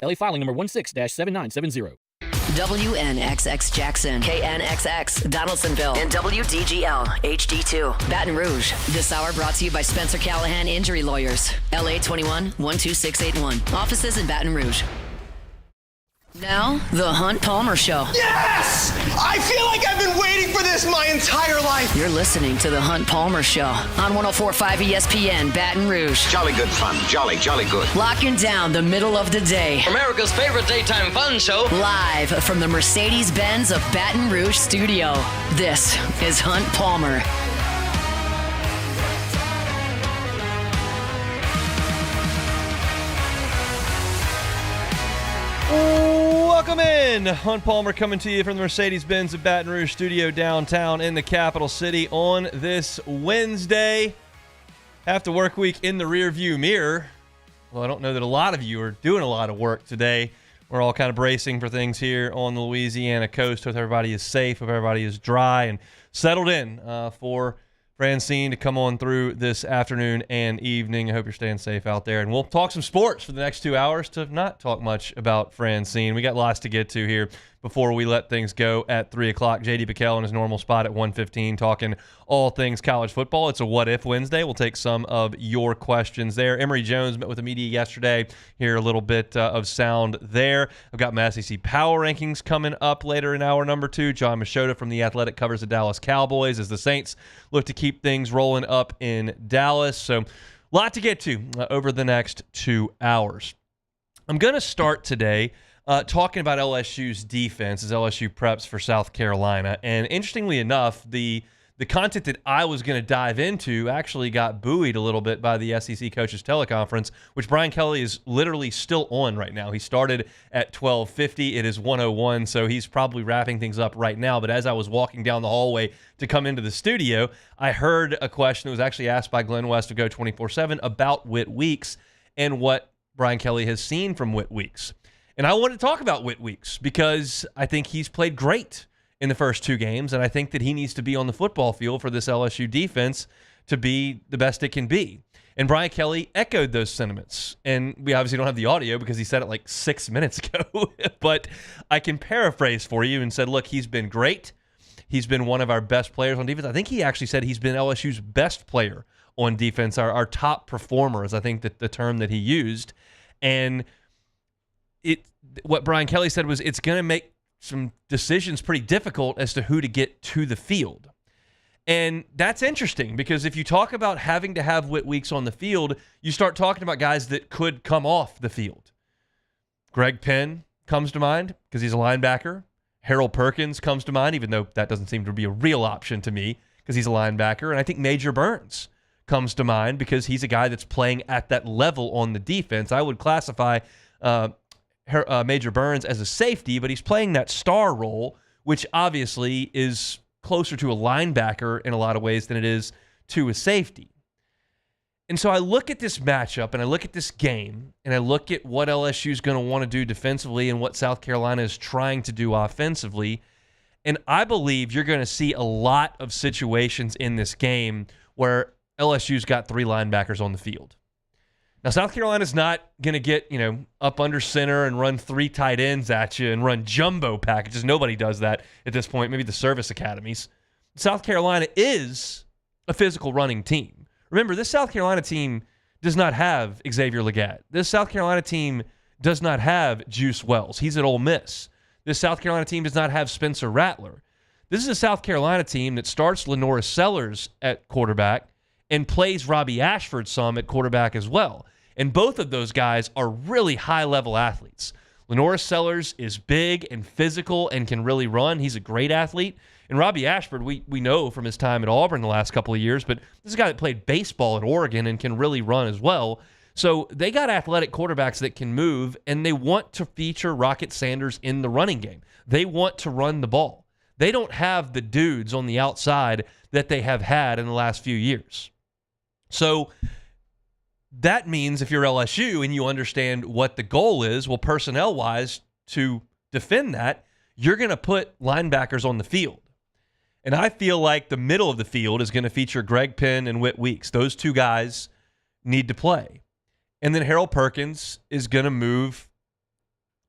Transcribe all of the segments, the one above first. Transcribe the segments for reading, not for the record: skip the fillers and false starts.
LA filing number 16-7970. WNXX Jackson, KNXX Donaldsonville, and WDGL HD2 Baton Rouge. This hour brought to you by Spencer Callahan Injury Lawyers. LA 21 12681. Offices in Baton Rouge. Now, the Hunt Palmer Show. Yes! I feel like I've been waiting for this my entire life. You're listening to the Hunt Palmer Show on 104.5 ESPN Baton Rouge. Jolly good fun. Jolly good. Locking down the middle of the day. America's favorite daytime fun show. Live from the Mercedes-Benz of Baton Rouge studio. This is Hunt Palmer. Welcome in. Hunt Palmer coming to you from the Mercedes-Benz of Baton Rouge studio downtown in the capital city on this Wednesday. After work week in the rearview mirror. Well, I don't know that a lot of you are doing a lot of work today. We're all kind of bracing for things here on the Louisiana coast. Hope everybody is safe, hope everybody is dry and settled in for Francine to come on through this afternoon and evening. I hope you're staying safe out there. And we'll talk some sports for the next 2 hours to not talk much about Francine. We got lots to get to here before we let things go at 3 o'clock. J.D. Piquel in his normal spot at 1:15 talking all things college football. It's a What If Wednesday. We'll take some of your questions there. Emery Jones met with the media yesterday. Hear a little bit of sound there. I've got my SEC Power Rankings coming up later in hour number 2. John Machota from The Athletic covers the Dallas Cowboys as the Saints look to keep things rolling up in Dallas. So a lot to get to over the next 2 hours. I'm going to start today talking about LSU's defense as LSU preps for South Carolina. And interestingly enough, the content that I was going to dive into actually got buoyed a little bit by the SEC Coaches Teleconference, which Brian Kelly is literally still on right now. He started at 12:50. It is 1:01, so he's probably wrapping things up right now. But as I was walking down the hallway to come into the studio, I heard a question that was actually asked by Glenn West of Go 24/7 about Whit Weeks and what Brian Kelly has seen from Whit Weeks. And I want to talk about Whit Weeks because I think he's played great in the first 2 games, and I think that he needs to be on the football field for this LSU defense to be the best it can be. And Brian Kelly echoed those sentiments. And we obviously don't have the audio because he said it like 6 minutes ago. But I can paraphrase for you and said, look, he's been great. He's been one of our best players on defense. I think he actually said he's been LSU's best player on defense, our top performer is I think that the term that he used. And what Brian Kelly said was it's going to make some decisions pretty difficult as to who to get to the field. And that's interesting because if you talk about having to have Whit Weeks on the field, you start talking about guys that could come off the field. Greg Penn comes to mind because he's a linebacker. Harold Perkins comes to mind, even though that doesn't seem to be a real option to me because he's a linebacker. And I think Major Burns comes to mind because he's a guy that's playing at that level on the defense. I would classify Major Burns as a safety, but he's playing that star role, which obviously is closer to a linebacker in a lot of ways than it is to a safety. And so I look at this matchup and I look at this game and I look at what LSU is going to want to do defensively and what South Carolina is trying to do offensively. And I believe you're going to see a lot of situations in this game where LSU's got 3 linebackers on the field. Now, South Carolina's not going to get, up under center and run 3 tight ends at you and run jumbo packages. Nobody does that at this point, maybe the service academies. South Carolina is a physical running team. Remember, this South Carolina team does not have Xavier Legette. This South Carolina team does not have Juice Wells. He's at Ole Miss. This South Carolina team does not have Spencer Rattler. This is a South Carolina team that starts Lenora Sellers at quarterback and plays Robbie Ashford some at quarterback as well. And both of those guys are really high-level athletes. Lenora Sellers is big and physical and can really run. He's a great athlete. And Robbie Ashford, we know from his time at Auburn the last couple of years, but this is a guy that played baseball at Oregon and can really run as well. So they got athletic quarterbacks that can move, and they want to feature Rocket Sanders in the running game. They want to run the ball. They don't have the dudes on the outside that they have had in the last few years. So that means if you're LSU and you understand what the goal is, well, personnel-wise, to defend that, you're going to put linebackers on the field. And I feel like the middle of the field is going to feature Greg Penn and Whit Weeks. Those 2 guys need to play. And then Harold Perkins is going to move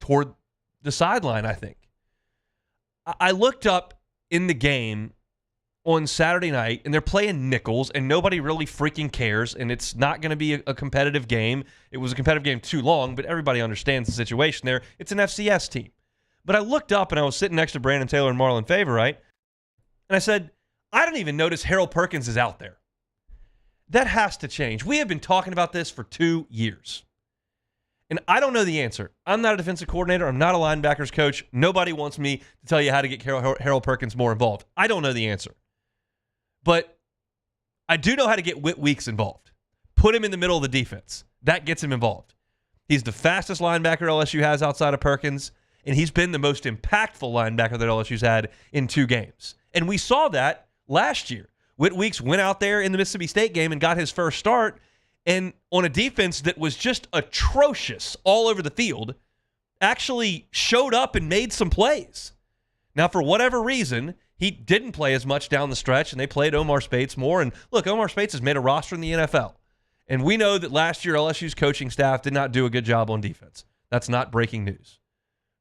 toward the sideline, I think. I looked up in the game on Saturday night, and they're playing nickels, and nobody really freaking cares, and it's not going to be a competitive game. It was a competitive game too long, but everybody understands the situation there. It's an FCS team. But I looked up, and I was sitting next to Brandon Taylor and Marlon Favorite, and I said, I don't even notice Harold Perkins is out there. That has to change. We have been talking about this for 2 years. And I don't know the answer. I'm not a defensive coordinator. I'm not a linebackers coach. Nobody wants me to tell you how to get Harold Perkins more involved. I don't know the answer. But I do know how to get Whit Weeks involved. Put him in the middle of the defense. That gets him involved. He's the fastest linebacker LSU has outside of Perkins, and he's been the most impactful linebacker that LSU's had in 2 games. And we saw that last year. Whit Weeks went out there in the Mississippi State game and got his first start, and on a defense that was just atrocious all over the field, actually showed up and made some plays. Now, for whatever reason, he didn't play as much down the stretch, and they played Omar Speights more. And look, Omar Speights has made a roster in the NFL. And we know that last year LSU's coaching staff did not do a good job on defense. That's not breaking news.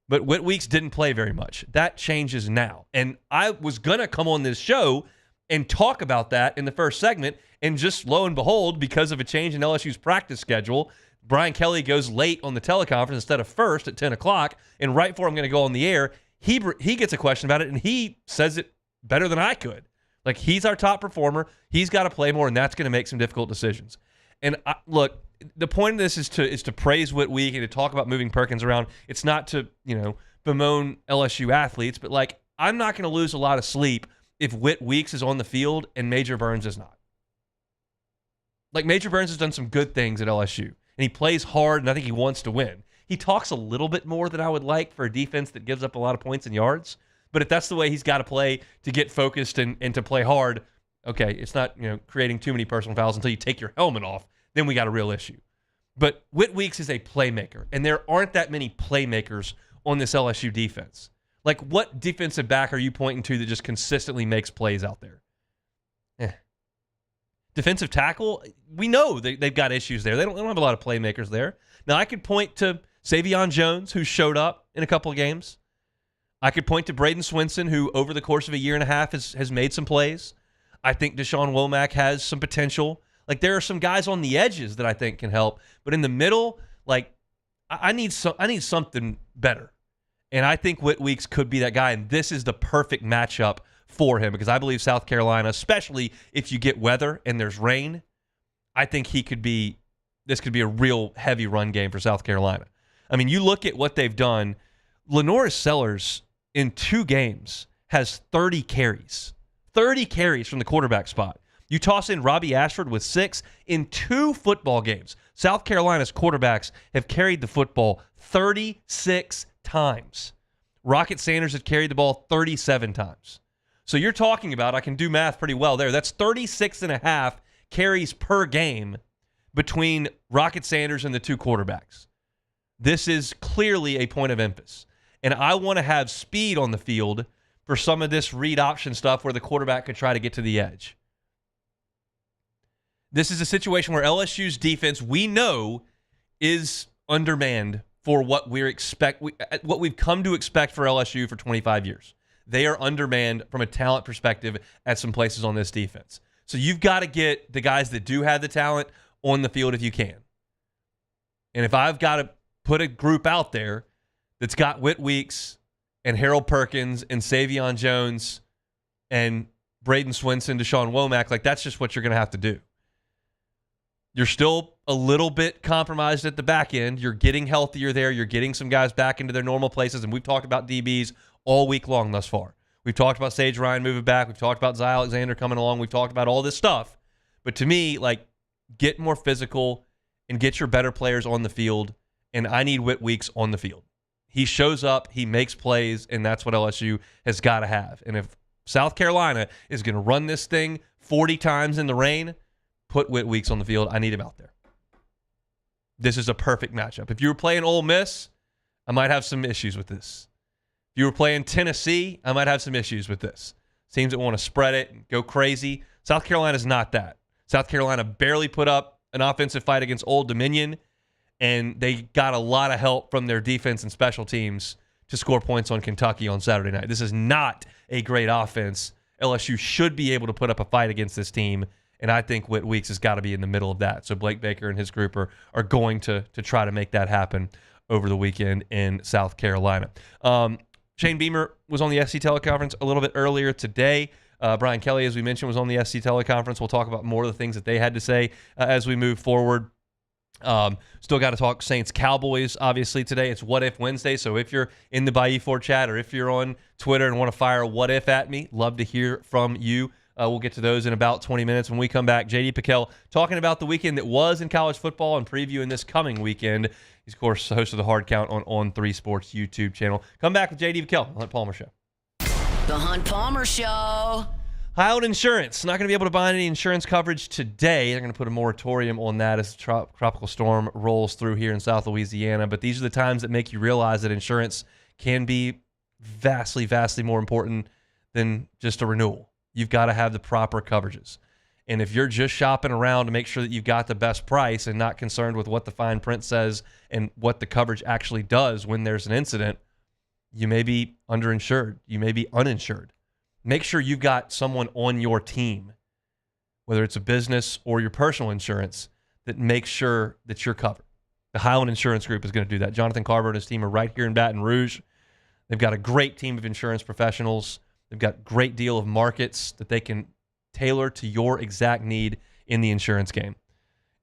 But Whit Weeks didn't play very much. That changes now. And I was going to come on this show and talk about that in the first segment, and just lo and behold, because of a change in LSU's practice schedule, Brian Kelly goes late on the teleconference instead of first at 10 o'clock, and right before I'm going to go on the air, he gets a question about it, and he says it better than I could. Like, he's our top performer. He's got to play more, and that's going to make some difficult decisions. And look, the point of this is to praise Whit Week and to talk about moving Perkins around. It's not to, bemoan LSU athletes, but, like, I'm not going to lose a lot of sleep if Whit Weeks is on the field and Major Burns is not. Like, Major Burns has done some good things at LSU, and he plays hard, and I think he wants to win. He talks a little bit more than I would like for a defense that gives up a lot of points and yards, but if that's the way he's got to play to get focused and to play hard, okay, it's not creating too many personal fouls until you take your helmet off, then we got a real issue. But Whit Weeks is a playmaker, and there aren't that many playmakers on this LSU defense. Like, what defensive back are you pointing to that just consistently makes plays out there? Defensive tackle, we know they've got issues there. They don't have a lot of playmakers there. Now, I could point to Savion Jones, who showed up in a couple of games. I could point to Braden Swinson, who over the course of a year and a half has made some plays. I think Deshaun Womack has some potential. Like, there are some guys on the edges that I think can help. But in the middle, like, I need something better. And I think Whit Weeks could be that guy, and this is the perfect matchup for him because I believe South Carolina, especially if you get weather and there's rain, I think this could be a real heavy run game for South Carolina. I mean, you look at what they've done. Lenoris Sellers in 2 games has 30 carries. 30 carries from the quarterback spot. You toss in Robbie Ashford with 6 in 2 football games. South Carolina's quarterbacks have carried the football 36 times. Rocket Sanders had carried the ball 37 times. So you're talking about, I can do math pretty well there, that's 36 and a half carries per game between Rocket Sanders and the 2 quarterbacks. This is clearly a point of emphasis. And I want to have speed on the field for some of this read option stuff where the quarterback could try to get to the edge. This is a situation where LSU's defense, we know, is undermanned for what what we've come to expect for LSU for 25 years. They are undermanned from a talent perspective at some places on this defense. So you've got to get the guys that do have the talent on the field if you can. And if I've got to put a group out there that's got Whit Weeks and Harold Perkins and Savion Jones and Braden Swinson, Deshaun Womack, like, that's just what you're going to have to do. You're still a little bit compromised at the back end. You're getting healthier there. You're getting some guys back into their normal places. And we've talked about DBs all week long thus far. We've talked about Sage Ryan moving back. We've talked about Zy Alexander coming along. We've talked about all this stuff. But to me, like, get more physical and get your better players on the field. And I need Whit Weeks on the field. He shows up, he makes plays, and that's what LSU has got to have. And if South Carolina is going to run this thing 40 times in the rain, put Whit Weeks on the field. I need him out there. This is a perfect matchup. If you were playing Ole Miss, I might have some issues with this. If you were playing Tennessee, I might have some issues with this. Teams that want to spread it and go crazy. South Carolina's not that. South Carolina barely put up an offensive fight against Old Dominion, and they got a lot of help from their defense and special teams to score points on Kentucky on Saturday night. This is not a great offense. LSU should be able to put up a fight against this team, and I think Whit Weeks has got to be in the middle of that. So Blake Baker and his group are going to try to make that happen over the weekend in South Carolina. Shane Beamer was on the SC teleconference a little bit earlier today. Brian Kelly, as we mentioned, was on the SC teleconference. We'll talk about more of the things that they had to say as we move forward. Still got to talk Saints-Cowboys, obviously, today. It's What If Wednesday, so if you're in the Bayou 4 chat or if you're on Twitter and want to fire a What If at me, love to hear from you. We'll get to those in about 20 minutes. When we come back, J.D. Pickell talking about the weekend that was in college football and previewing this coming weekend. He's, of course, the host of the Hard Count on 3 Sports YouTube channel. Come back with J.D. Pickell, the Hunt Palmer Show. The Hunt Palmer Show. Highland Insurance, not going to be able to buy any insurance coverage today. They're going to put a moratorium on that as the tropical storm rolls through here in South Louisiana. But these are the times that make you realize that insurance can be vastly, vastly more important than just a renewal. You've got to have the proper coverages. And if you're just shopping around to make sure that you've got the best price and not concerned with what the fine print says and what the coverage actually does when there's an incident, you may be underinsured. You may be uninsured. Make sure you've got someone on your team, whether it's a business or your personal insurance, that makes sure that you're covered. The Highland Insurance Group is going to do that. Jonathan Carver and his team are right here in Baton Rouge. They've got a great team of insurance professionals. They've got a great deal of markets that they can tailor to your exact need in the insurance game.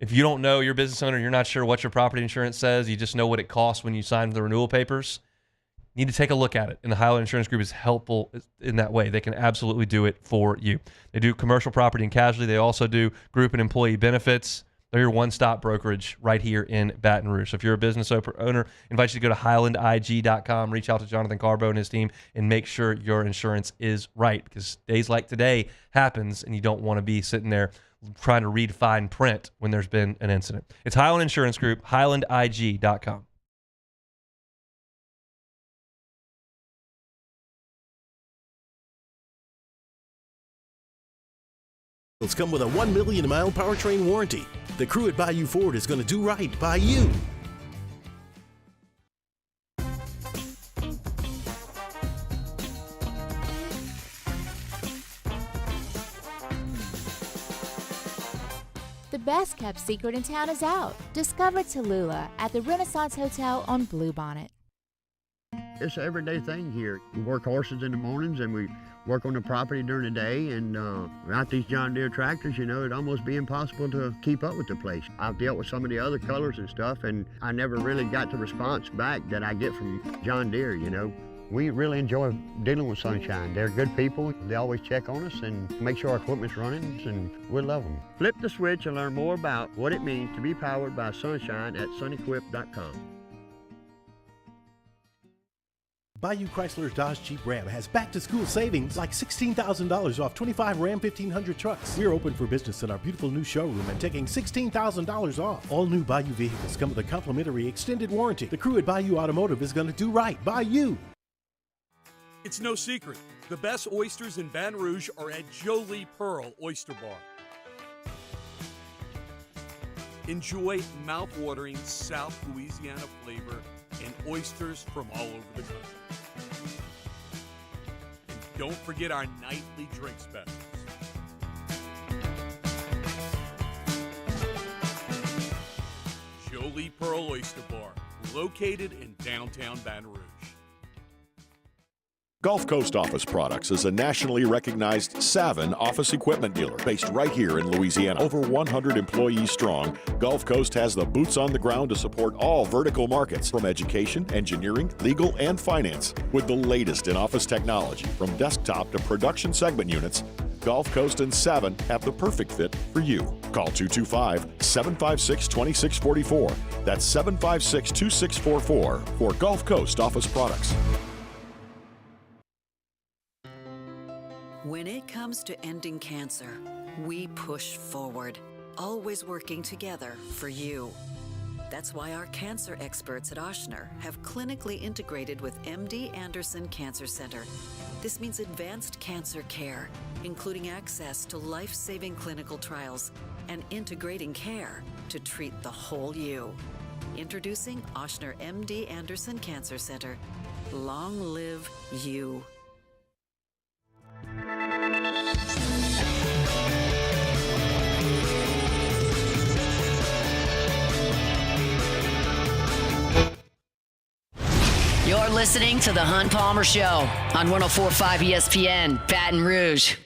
If you don't know, you're a business owner, you're not sure what your property insurance says, you just know what it costs when you sign the renewal papers, you need to take a look at it. And the Highland Insurance Group is helpful in that way. They can absolutely do it for you. They do commercial property and casualty. They also do group and employee benefits. They're your one-stop brokerage right here in Baton Rouge. So if you're a business owner, I invite you to go to highlandig.com, reach out to Jonathan Carbo and his team, and make sure your insurance is right, because days like today happens, and you don't want to be sitting there trying to read fine print when there's been an incident. It's Highland Insurance Group, highlandig.com. Come with a 1 million mile powertrain warranty. The crew at Bayou Ford is going to do right by you. The best kept secret in town is out. Discover Tallulah at the Renaissance Hotel on Bluebonnet. It's an everyday thing here. We work horses in the mornings and we work on the property during the day, and without these John Deere tractors, you know, it'd almost be impossible to keep up with the place. I've dealt with some of the other colors and stuff, and I never really got the response back that I get from John Deere, you know. We really enjoy dealing with Sunshine. They're good people. They always check on us and make sure our equipment's running, and we love them. Flip the switch and learn more about what it means to be powered by Sunshine at sunequip.com. Bayou Chrysler Dodge Jeep Ram has back-to-school savings like $16,000 off 25 Ram 1500 trucks. We're open for business in our beautiful new showroom and taking $16,000 off. All new Bayou vehicles come with a complimentary extended warranty. The crew at Bayou Automotive is going to do right by you. It's no secret. The best oysters in Baton Rouge are at Jolie Pearl Oyster Bar. Enjoy mouth-watering South Louisiana flavor and oysters from all over the country. And don't forget our nightly drink specials. Jolie Pearl Oyster Bar, located in downtown Baton Rouge. Gulf Coast Office Products is a nationally recognized Savin office equipment dealer based right here in Louisiana. Over 100 employees strong, Gulf Coast has the boots on the ground to support all vertical markets, from education, engineering, legal, and finance. With the latest in office technology, from desktop to production segment units, Gulf Coast and Savin have the perfect fit for you. Call 225-756-2644. That's 756-2644 for Gulf Coast Office Products. When it comes to ending cancer, we push forward, always working together for you. That's why our cancer experts at Ochsner have clinically integrated with MD Anderson Cancer Center. This means advanced cancer care, including access to life-saving clinical trials and integrating care to treat the whole you. Introducing Ochsner MD Anderson Cancer Center. Long live you. You're listening to The Hunt Palmer Show on 104.5 ESPN, Baton Rouge.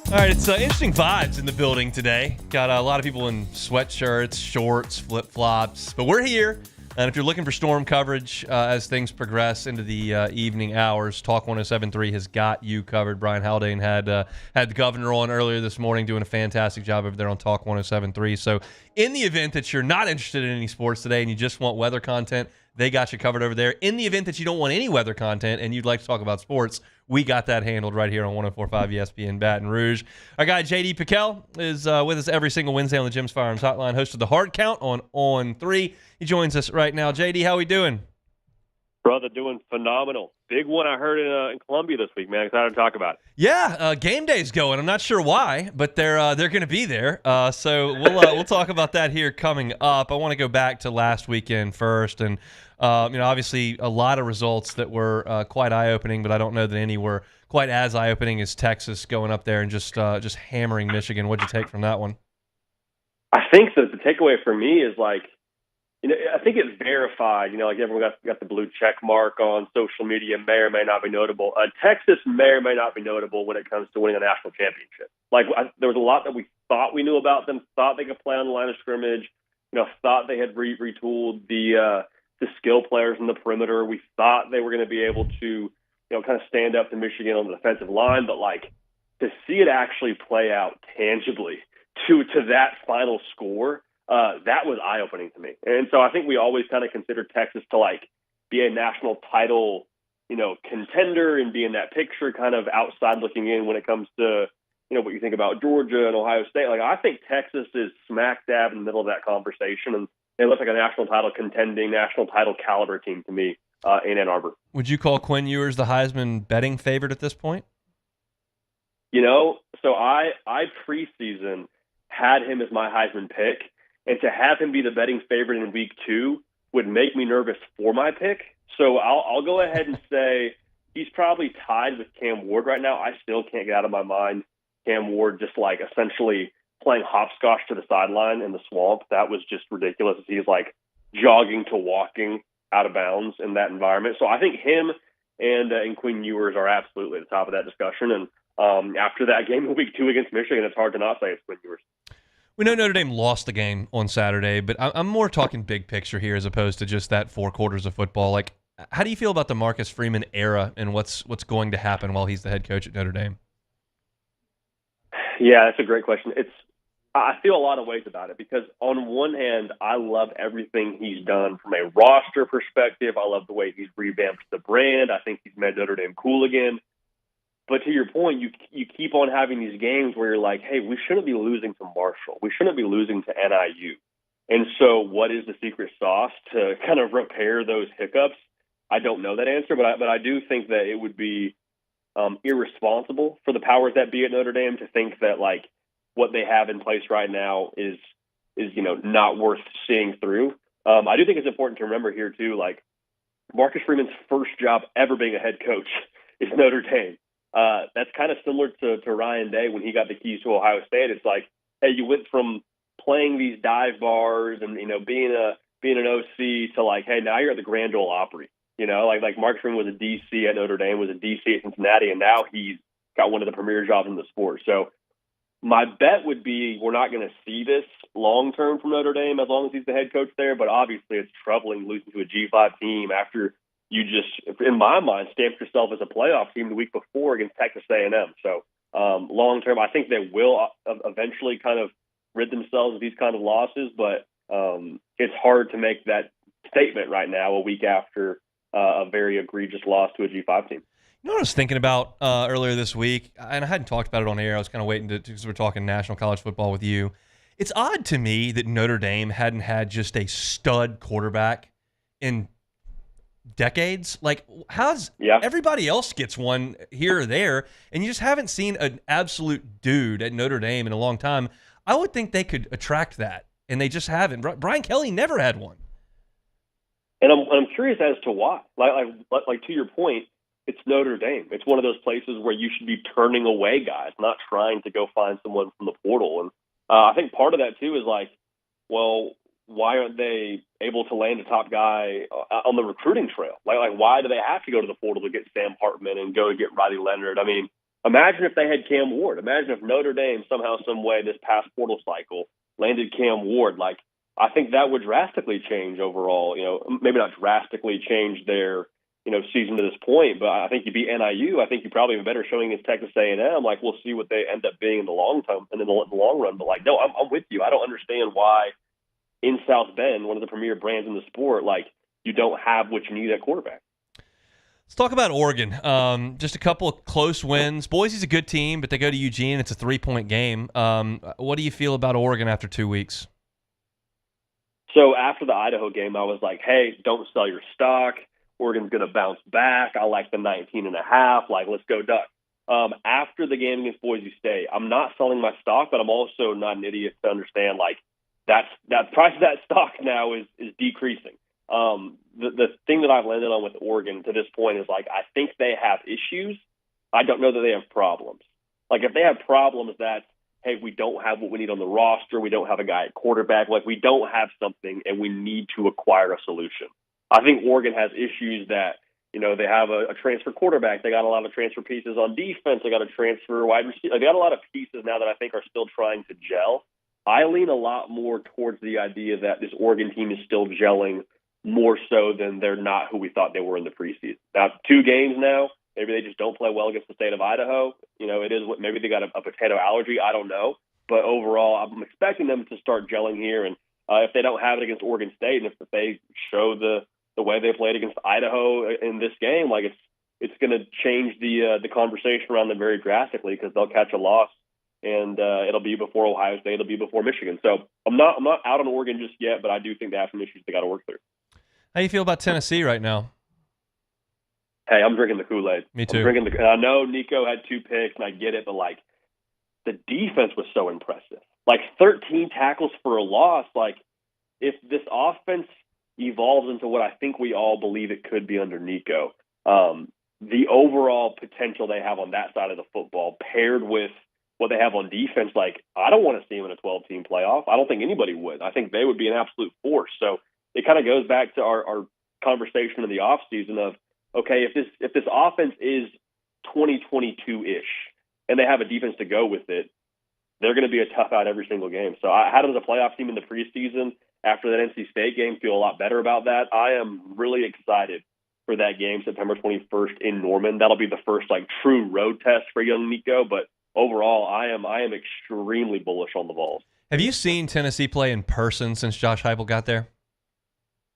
All right, it's interesting vibes in the building today. Got a lot of people in sweatshirts, shorts, flip-flops, but we're here. And if you're looking for storm coverage as things progress into the evening hours, Talk 107.3 has got you covered. Brian Haldane had the governor on earlier this morning, doing a fantastic job over there on Talk 107.3. So in the event that you're not interested in any sports today and you just want weather content, they got you covered over there. In the event that you don't want any weather content and you'd like to talk about sports, we got that handled right here on 104.5 ESPN Baton Rouge. Our guy J.D. Piquel is with us every single Wednesday on the Jim's Firearms Hotline, host of the Hard Count on 3. He joins us right now. J.D., how we doing? Brother, doing phenomenal. Big one I heard in Columbia this week, man. Excited to talk about it. Yeah, game day's going. I'm not sure why, but they're going to be there. So we'll talk about that here coming up. I want to go back to last weekend first, and obviously a lot of results that were quite eye-opening, but I don't know that any were quite as eye-opening as Texas going up there and just hammering Michigan. What'd you take from that one? I think that the takeaway for me is I think it's verified. Everyone got the blue check mark on social media. May or may not be notable. Texas may or may not be notable when it comes to winning a national championship. There was a lot that we thought we knew about them. Thought they could play on the line of scrimmage. Thought they had retooled the skill players in the perimeter. We thought they were going to be able to, kind of stand up to Michigan on the defensive line. But to see it actually play out tangibly to that final score. That was eye-opening to me. And so I think we always kind of consider Texas to be a national title, contender and be in that picture kind of outside looking in when it comes to, what you think about Georgia and Ohio State. I think Texas is smack dab in the middle of that conversation, and they look like a national title contending, national title caliber team to me in Ann Arbor. Would you call Quinn Ewers the Heisman betting favorite at this point? So I preseason had him as my Heisman pick. And to have him be the betting favorite in week 2 would make me nervous for my pick. So I'll go ahead and say he's probably tied with Cam Ward right now. I still can't get out of my mind Cam Ward just essentially playing hopscotch to the sideline in the swamp. That was just ridiculous. He's jogging to walking out of bounds in that environment. So I think him and Quinn Ewers are absolutely at the top of that discussion. And after that game in week 2 against Michigan, it's hard to not say it's Quinn Ewers. We know Notre Dame lost the game on Saturday, but I'm more talking big picture here as opposed to just that 4 quarters of football. How do you feel about the Marcus Freeman era and what's going to happen while he's the head coach at Notre Dame? Yeah, that's a great question. I feel a lot of ways about it because on one hand, I love everything he's done from a roster perspective. I love the way he's revamped the brand. I think he's made Notre Dame cool again. But to your point, you keep on having these games where you're like, hey, we shouldn't be losing to Marshall. We shouldn't be losing to NIU. And so what is the secret sauce to kind of repair those hiccups? I don't know that answer, but I do think that it would be irresponsible for the powers that be at Notre Dame to think that what they have in place right now is not worth seeing through. I do think it's important to remember here too, Marcus Freeman's first job ever being a head coach is Notre Dame. That's kind of similar to Ryan Day when he got the keys to Ohio State. It's hey, you went from playing these dive bars and being an OC to hey, now you're at the Grand Ole Opry. Marcus Freeman was a DC at Notre Dame, was a DC at Cincinnati, and now he's got one of the premier jobs in the sport. So my bet would be we're not going to see this long term from Notre Dame as long as he's the head coach there. But obviously, it's troubling losing to a G5 team after you just, in my mind, stamped yourself as a playoff team the week before against Texas A&M. So long term, I think they will eventually kind of rid themselves of these kind of losses, but it's hard to make that statement right now a week after a very egregious loss to a G5 team. You know what I was thinking about earlier this week, and I hadn't talked about it on air. I was kind of waiting because we're talking national college football with you. It's odd to me that Notre Dame hadn't had just a stud quarterback in decades. Like, everybody else gets one here or there, and you just haven't seen an absolute dude at Notre Dame in a long time. I would think they could attract that, and they just haven't. Brian Kelly never had one. And I'm curious as to why. Like to your point, it's Notre Dame. It's one of those places where you should be turning away guys, not trying to go find someone from the portal. And I think part of that too is like, well, why aren't they able to land a top guy on the recruiting trail? Like why do they have to go to the portal to get Sam Hartman and go to get Riley Leonard? I mean, imagine if they had Cam Ward. Imagine if Notre Dame somehow, some way, this past portal cycle landed Cam Ward. Like, I think that would drastically change overall. You know, maybe not drastically change their season to this point, but I think you beat NIU. I think you probably have a better showing against Texas A&M. Like, we'll see what they end up being in the long term and in the long run. But like, no, I'm with you. I don't understand why in South Bend, one of the premier brands in the sport, like, you don't have what you need at quarterback. Let's talk about Oregon. Just a couple of close wins. Boise's a good team, but they go to Eugene. It's a 3-point game. What do you feel about Oregon after 2 weeks? So after the Idaho game, I was like, hey, don't sell your stock. Oregon's going to bounce back. I like the 19.5. Like, let's go Ducks. After the game against Boise State, I'm not selling my stock, but I'm also not an idiot to understand, like, that price of that stock now is decreasing. The thing that I've landed on with Oregon to this point is, like, I think they have issues. I don't know that they have problems. Like, if they have problems, that's, hey, we don't have what we need on the roster. We don't have a guy at quarterback. Like, we don't have something, and we need to acquire a solution. I think Oregon has issues that, they have a transfer quarterback. They got a lot of transfer pieces on defense. They got a transfer wide receiver. They got a lot of pieces now that I think are still trying to gel. I lean a lot more towards the idea that this Oregon team is still gelling more so than they're not who we thought they were in the preseason. Now, 2 games now, maybe they just don't play well against the state of Idaho. It is what, maybe they got a potato allergy. I don't know. But overall, I'm expecting them to start gelling here. And if they don't have it against Oregon State, and if they show the way they played against Idaho in this game, like, it's going to change the conversation around them very drastically, because they'll catch a loss, and it'll be before Ohio State, it'll be before Michigan. So I'm not out on Oregon just yet, but I do think they have some issues they got to work through. How do you feel about Tennessee right now? Hey, I'm drinking the Kool-Aid. Me too. I know Nico had 2 picks, and I get it, but like, the defense was so impressive. Like, 13 tackles for a loss. Like, if this offense evolves into what I think we all believe it could be under Nico, the overall potential they have on that side of the football, paired with what they have on defense, like, I don't want to see them in a 12-team playoff. I don't think anybody would. I think they would be an absolute force. So it kind of goes back to our conversation in the offseason of, okay, if this offense is 2022-ish and they have a defense to go with it, they're going to be a tough out every single game. So I had them as a playoff team in the preseason. After that NC State game, feel a lot better about that. I am really excited for that game, September 21st in Norman. That'll be the first, like, true road test for young Nico. But overall, I am extremely bullish on the Vols. Have you seen Tennessee play in person since Josh Heupel got there?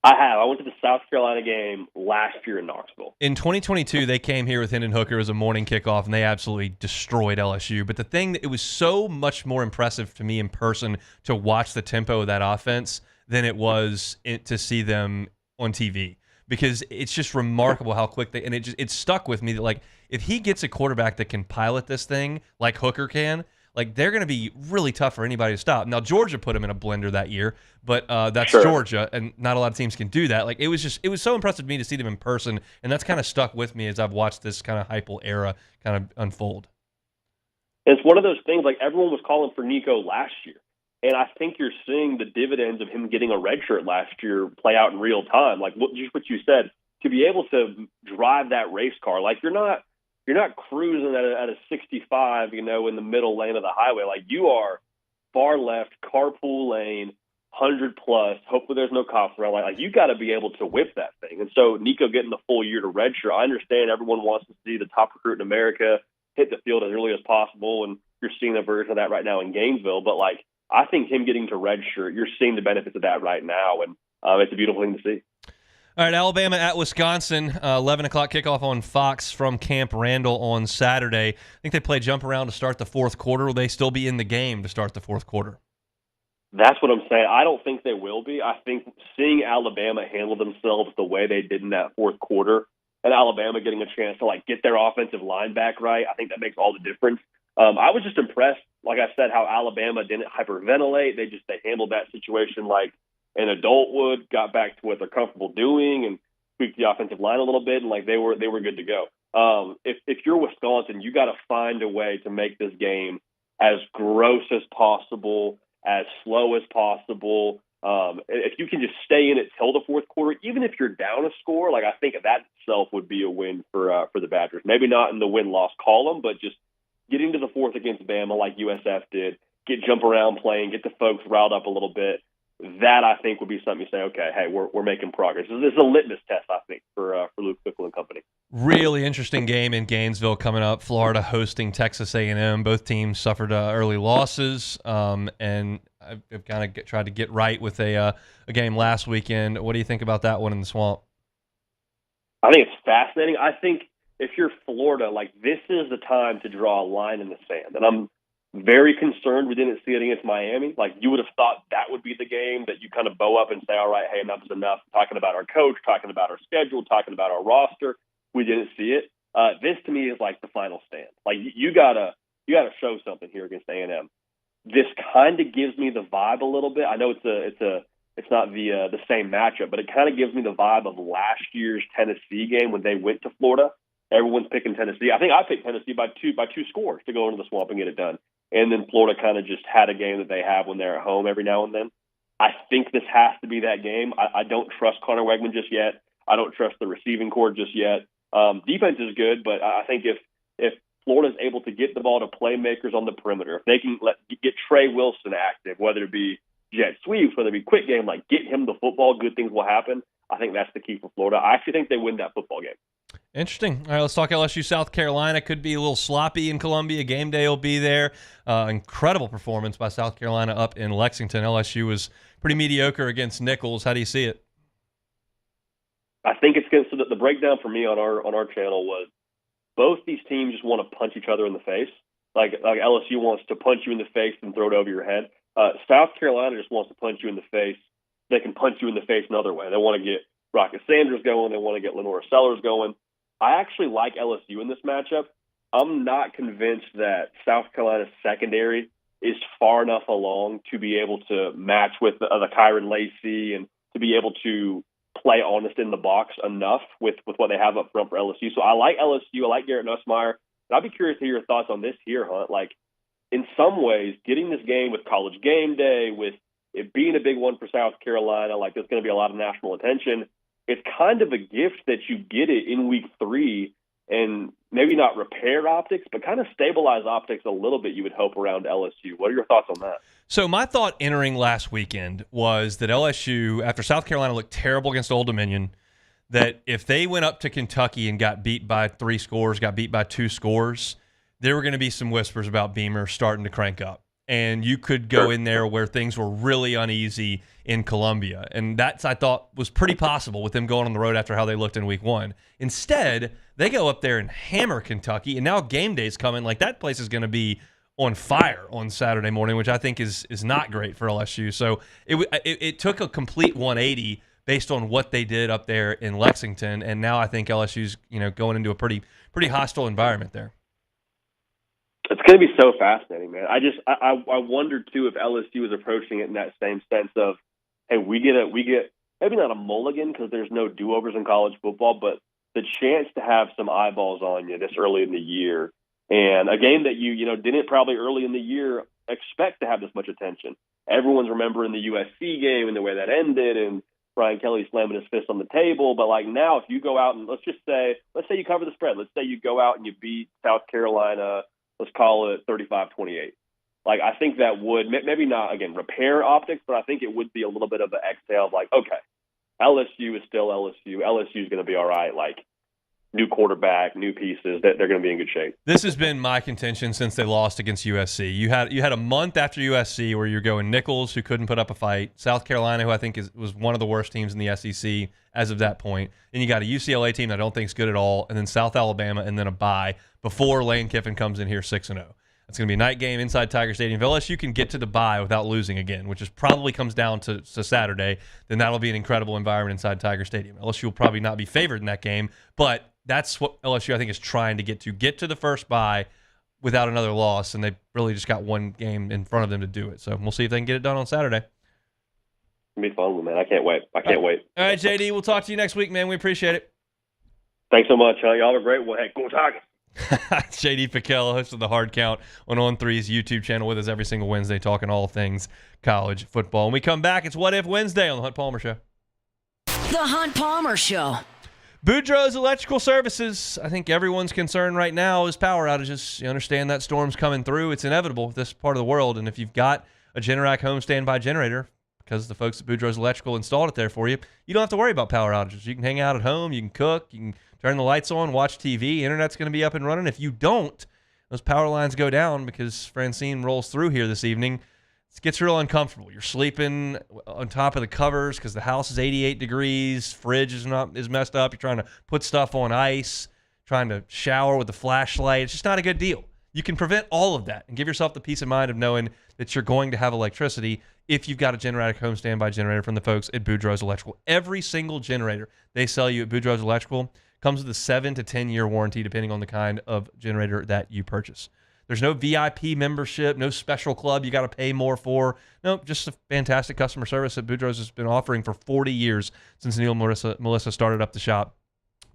I have. I went to the South Carolina game last year in Knoxville. In 2022, they came here with Hendon Hooker as a morning kickoff, and they absolutely destroyed LSU. But the thing that it was so much more impressive to me in person to watch the tempo of that offense than it was to see them on TV, because it's just remarkable how quick they, and it stuck with me that, like, if he gets a quarterback that can pilot this thing like Hooker can, like, they're going to be really tough for anybody to stop. Now, Georgia put him in a blender that year, but that's sure. Georgia, and not a lot of teams can do that. Like, it was so impressive to me to see them in person, and that's kind of stuck with me as I've watched this kind of Heupel era kind of unfold. It's one of those things, like, everyone was calling for Nico last year, and I think you're seeing the dividends of him getting a red shirt last year play out in real time. Like, just what you said, to be able to drive that race car, like, you're not cruising at a 65, in the middle lane of the highway. Like, you are far left, carpool lane, 100 plus. Hopefully there's no cops around. Like, you got to be able to whip that thing. And so Nico getting the full year to redshirt, I understand everyone wants to see the top recruit in America hit the field as early as possible, and you're seeing a version of that right now in Gainesville. But, like, I think him getting to redshirt, you're seeing the benefits of that right now, and it's a beautiful thing to see. All right, Alabama at Wisconsin, 11 o'clock kickoff on Fox from Camp Randall on Saturday. I think they play jump around to start the fourth quarter. Will they still be in the game to start the fourth quarter? That's what I'm saying. I don't think they will be. I think seeing Alabama handle themselves the way they did in that fourth quarter, and Alabama getting a chance to get their offensive line back right, I think that makes all the difference. I was just impressed, like I said, how Alabama didn't hyperventilate. They handled that situation like an adult would, got back to what they're comfortable doing, and tweaked the offensive line a little bit, and they were good to go. If you're Wisconsin, you got to find a way to make this game as gross as possible, as slow as possible. If you can just stay in it till the fourth quarter, even if you're down a score, I think that itself would be a win for the Badgers. Maybe not in the win-loss column, but just getting to the fourth against Bama like USF did, get jump around playing, get the folks riled up a little bit. That, I think, would be something you say, okay, hey, we're making progress. This is a litmus test, I think, for Luke Fickell and company. Really interesting game in Gainesville coming up. Florida hosting Texas A&M. Both teams suffered early losses, and I've kind of tried to get right with a game last weekend. What do you think about that one in the Swamp? I think it's fascinating. I think if you're Florida, this is the time to draw a line in the sand. And I'm very concerned we didn't see it against Miami. You would have thought that would be the game that you kind of bow up and say, all right, hey, enough is enough. Talking about our coach, talking about our schedule, talking about our roster. We didn't see it. This to me is the final stand. You gotta show something here against A&M. This kind of gives me the vibe a little bit. I know it's not the same matchup, but it kind of gives me the vibe of last year's Tennessee game when they went to Florida. Everyone's picking Tennessee. I think I picked Tennessee by two scores to go into the Swamp and get it done. And then Florida kind of just had a game that they have when they're at home every now and then. I think this has to be that game. I don't trust Connor Wegman just yet. I don't trust the receiving corps just yet. Defense is good, but I think if Florida's able to get the ball to playmakers on the perimeter, if they can get Trey Wilson active, whether it be jet sweeps, whether it be quick game, get him the football, good things will happen. I think that's the key for Florida. I actually think they win that football game. Interesting. All right, let's talk LSU South Carolina. Could be a little sloppy in Columbia. Game day will be there. Incredible performance by South Carolina up in Lexington. LSU was pretty mediocre against Nichols. How do you see it? I think it's good. So the breakdown for me on our channel was both these teams just want to punch each other in the face. Like LSU wants to punch you in the face and throw it over your head. South Carolina just wants to punch you in the face. They can punch you in the face another way. They want to get Rocket Sanders going. They want to get Lenora Sellers going. I actually like LSU in this matchup. I'm not convinced that South Carolina's secondary is far enough along to be able to match with the Kyron Lacey and to be able to play honest in the box enough with what they have up front for LSU. So I like LSU. I like Garrett Nussmeier. And I'd be curious to hear your thoughts on this here, Hunt. In some ways, getting this game with College Game Day, with it being a big one for South Carolina, there's going to be a lot of national attention. It's kind of a gift that you get it in week 3 and maybe not repair optics, but kind of stabilize optics a little bit, you would hope, around LSU. What are your thoughts on that? So my thought entering last weekend was that LSU, after South Carolina looked terrible against Old Dominion, that if they went up to Kentucky and got beat by 3 scores, got beat by 2 scores, there were going to be some whispers about Beamer starting to crank up. And you could go in there where things were really uneasy in Columbia. And that's, I thought, was pretty possible with them going on the road after how they looked in week 1. Instead, they go up there and hammer Kentucky, and now game day's coming. That place is going to be on fire on Saturday morning, which I think is not great for LSU. So it took a complete 180 based on what they did up there in Lexington, and now I think LSU's going into a pretty hostile environment there. It's going to be so fascinating, man. I wonder too if LSU is approaching it in that same sense of, hey, we get maybe not a mulligan because there's no do-overs in college football, but the chance to have some eyeballs on you this early in the year, and a game that you didn't probably early in the year expect to have this much attention. Everyone's remembering the USC game and the way that ended, and Brian Kelly slamming his fist on the table. But now, if you go out and let's say you cover the spread, let's say you go out and you beat South Carolina. Let's call it 35-28. I think that would maybe not, again, repair optics, but I think it would be a little bit of an exhale of okay, LSU is still LSU. LSU is going to be all right. new quarterback, new pieces, that they're going to be in good shape. This has been my contention since they lost against USC. You had a month after USC where you're going Nichols, who couldn't put up a fight, South Carolina, who I think was one of the worst teams in the SEC as of that point, and you got a UCLA team that I don't think is good at all, and then South Alabama, and then a bye before Lane Kiffin comes in here 6-0. It's going to be a night game inside Tiger Stadium. If LSU can get to the bye without losing again, which is probably comes down to Saturday, then that'll be an incredible environment inside Tiger Stadium. LSU will probably not be favored in that game, but that's what LSU, I think, is trying to get to the first bye without another loss, and they really just got one game in front of them to do it. So we'll see if they can get it done on Saturday. It'll be fun, man. I can't wait. I can't wait. All right, JD, we'll talk to you next week, man. We appreciate it. Thanks so much. Y'all have a great one. Hey, go Tigers. JD Pickell, host of the Hard Count on On3's YouTube channel, with us every single Wednesday talking all things college football. When we come back, it's What If Wednesday on the Hunt Palmer Show. The Hunt Palmer Show. Boudreaux's Electrical Services. I think everyone's concern right now is power outages. You understand that storm's coming through. It's inevitable with this part of the world. And if you've got a Generac home standby generator, because the folks at Boudreaux's Electrical installed it there for you, you don't have to worry about power outages. You can hang out at home. You can cook. You can turn the lights on, watch TV. Internet's going to be up and running. If you don't, those power lines go down because Francine rolls through here this evening. It gets real uncomfortable. You're sleeping on top of the covers because the house is 88 degrees. Fridge is messed up. You're trying to put stuff on ice, trying to shower with a flashlight. It's just not a good deal. You can prevent all of that and give yourself the peace of mind of knowing that you're going to have electricity if you've got a Generac home standby generator from the folks at Boudreaux's Electrical. Every single generator they sell you at Boudreaux's Electrical comes with a 7 to 10 year warranty depending on the kind of generator that you purchase. There's no VIP membership, no special club you got to pay more for. No, just a fantastic customer service that Boudreaux's has been offering for 40 years since Neil and Melissa started up the shop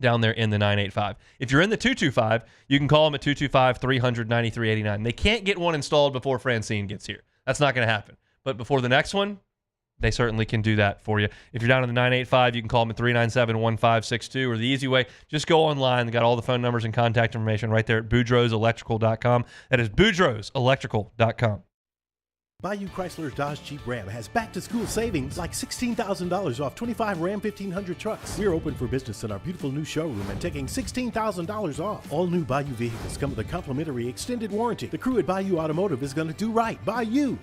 down there in the 985. If you're in the 225, you can call them at 225-300-9389. They can't get one installed before Francine gets here. That's not going to happen. But before the next one, they certainly can do that for you. If you're down in the 985, you can call them at 397-1562, or the easy way, just go online. They got all the phone numbers and contact information right there at boudreauxelectrical.com. That is boudreauxelectrical.com. Bayou Chrysler's Dodge Jeep Ram has back-to-school savings like $16,000 off 25 Ram 1500 trucks. We're open for business in our beautiful new showroom and taking $16,000 off. All new Bayou vehicles come with a complimentary extended warranty. The crew at Bayou Automotive is going to do right by you.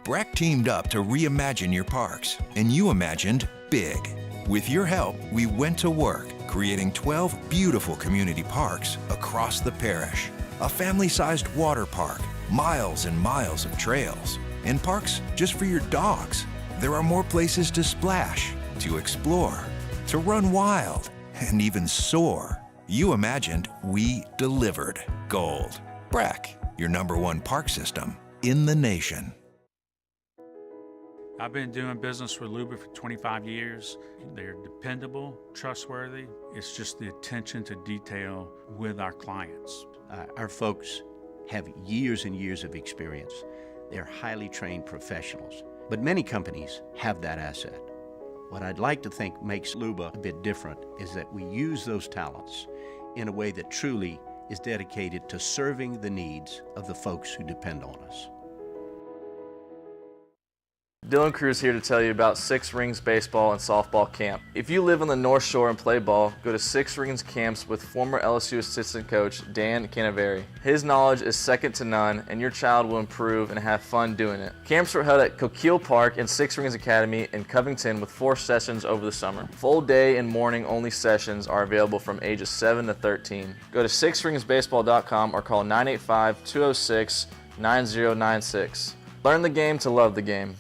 Breck teamed up to reimagine your parks, and you imagined big. With your help, we went to work, creating 12 beautiful community parks across the parish. A family-sized water park, miles and miles of trails, and parks just for your dogs. There are more places to splash, to explore, to run wild, and even soar. You imagined, we delivered. Gold. Breck, your #1 park system in the nation. I've been doing business with Luba for 25 years. They're dependable, trustworthy. It's just the attention to detail with our clients. Our folks have years and years of experience. They're highly trained professionals, but many companies have that asset. What I'd like to think makes Luba a bit different is that we use those talents in a way that truly is dedicated to serving the needs of the folks who depend on us. Dylan Cruz here to tell you about Six Rings Baseball and Softball Camp. If you live on the North Shore and play ball, go to Six Rings Camps with former LSU assistant coach Dan Canaveri. His knowledge is second to none, and your child will improve and have fun doing it. Camps were held at Coquille Park and Six Rings Academy in Covington with 4 sessions over the summer. Full day and morning only sessions are available from ages 7 to 13. Go to sixringsbaseball.com or call 985-206-9096. Learn the game to love the game.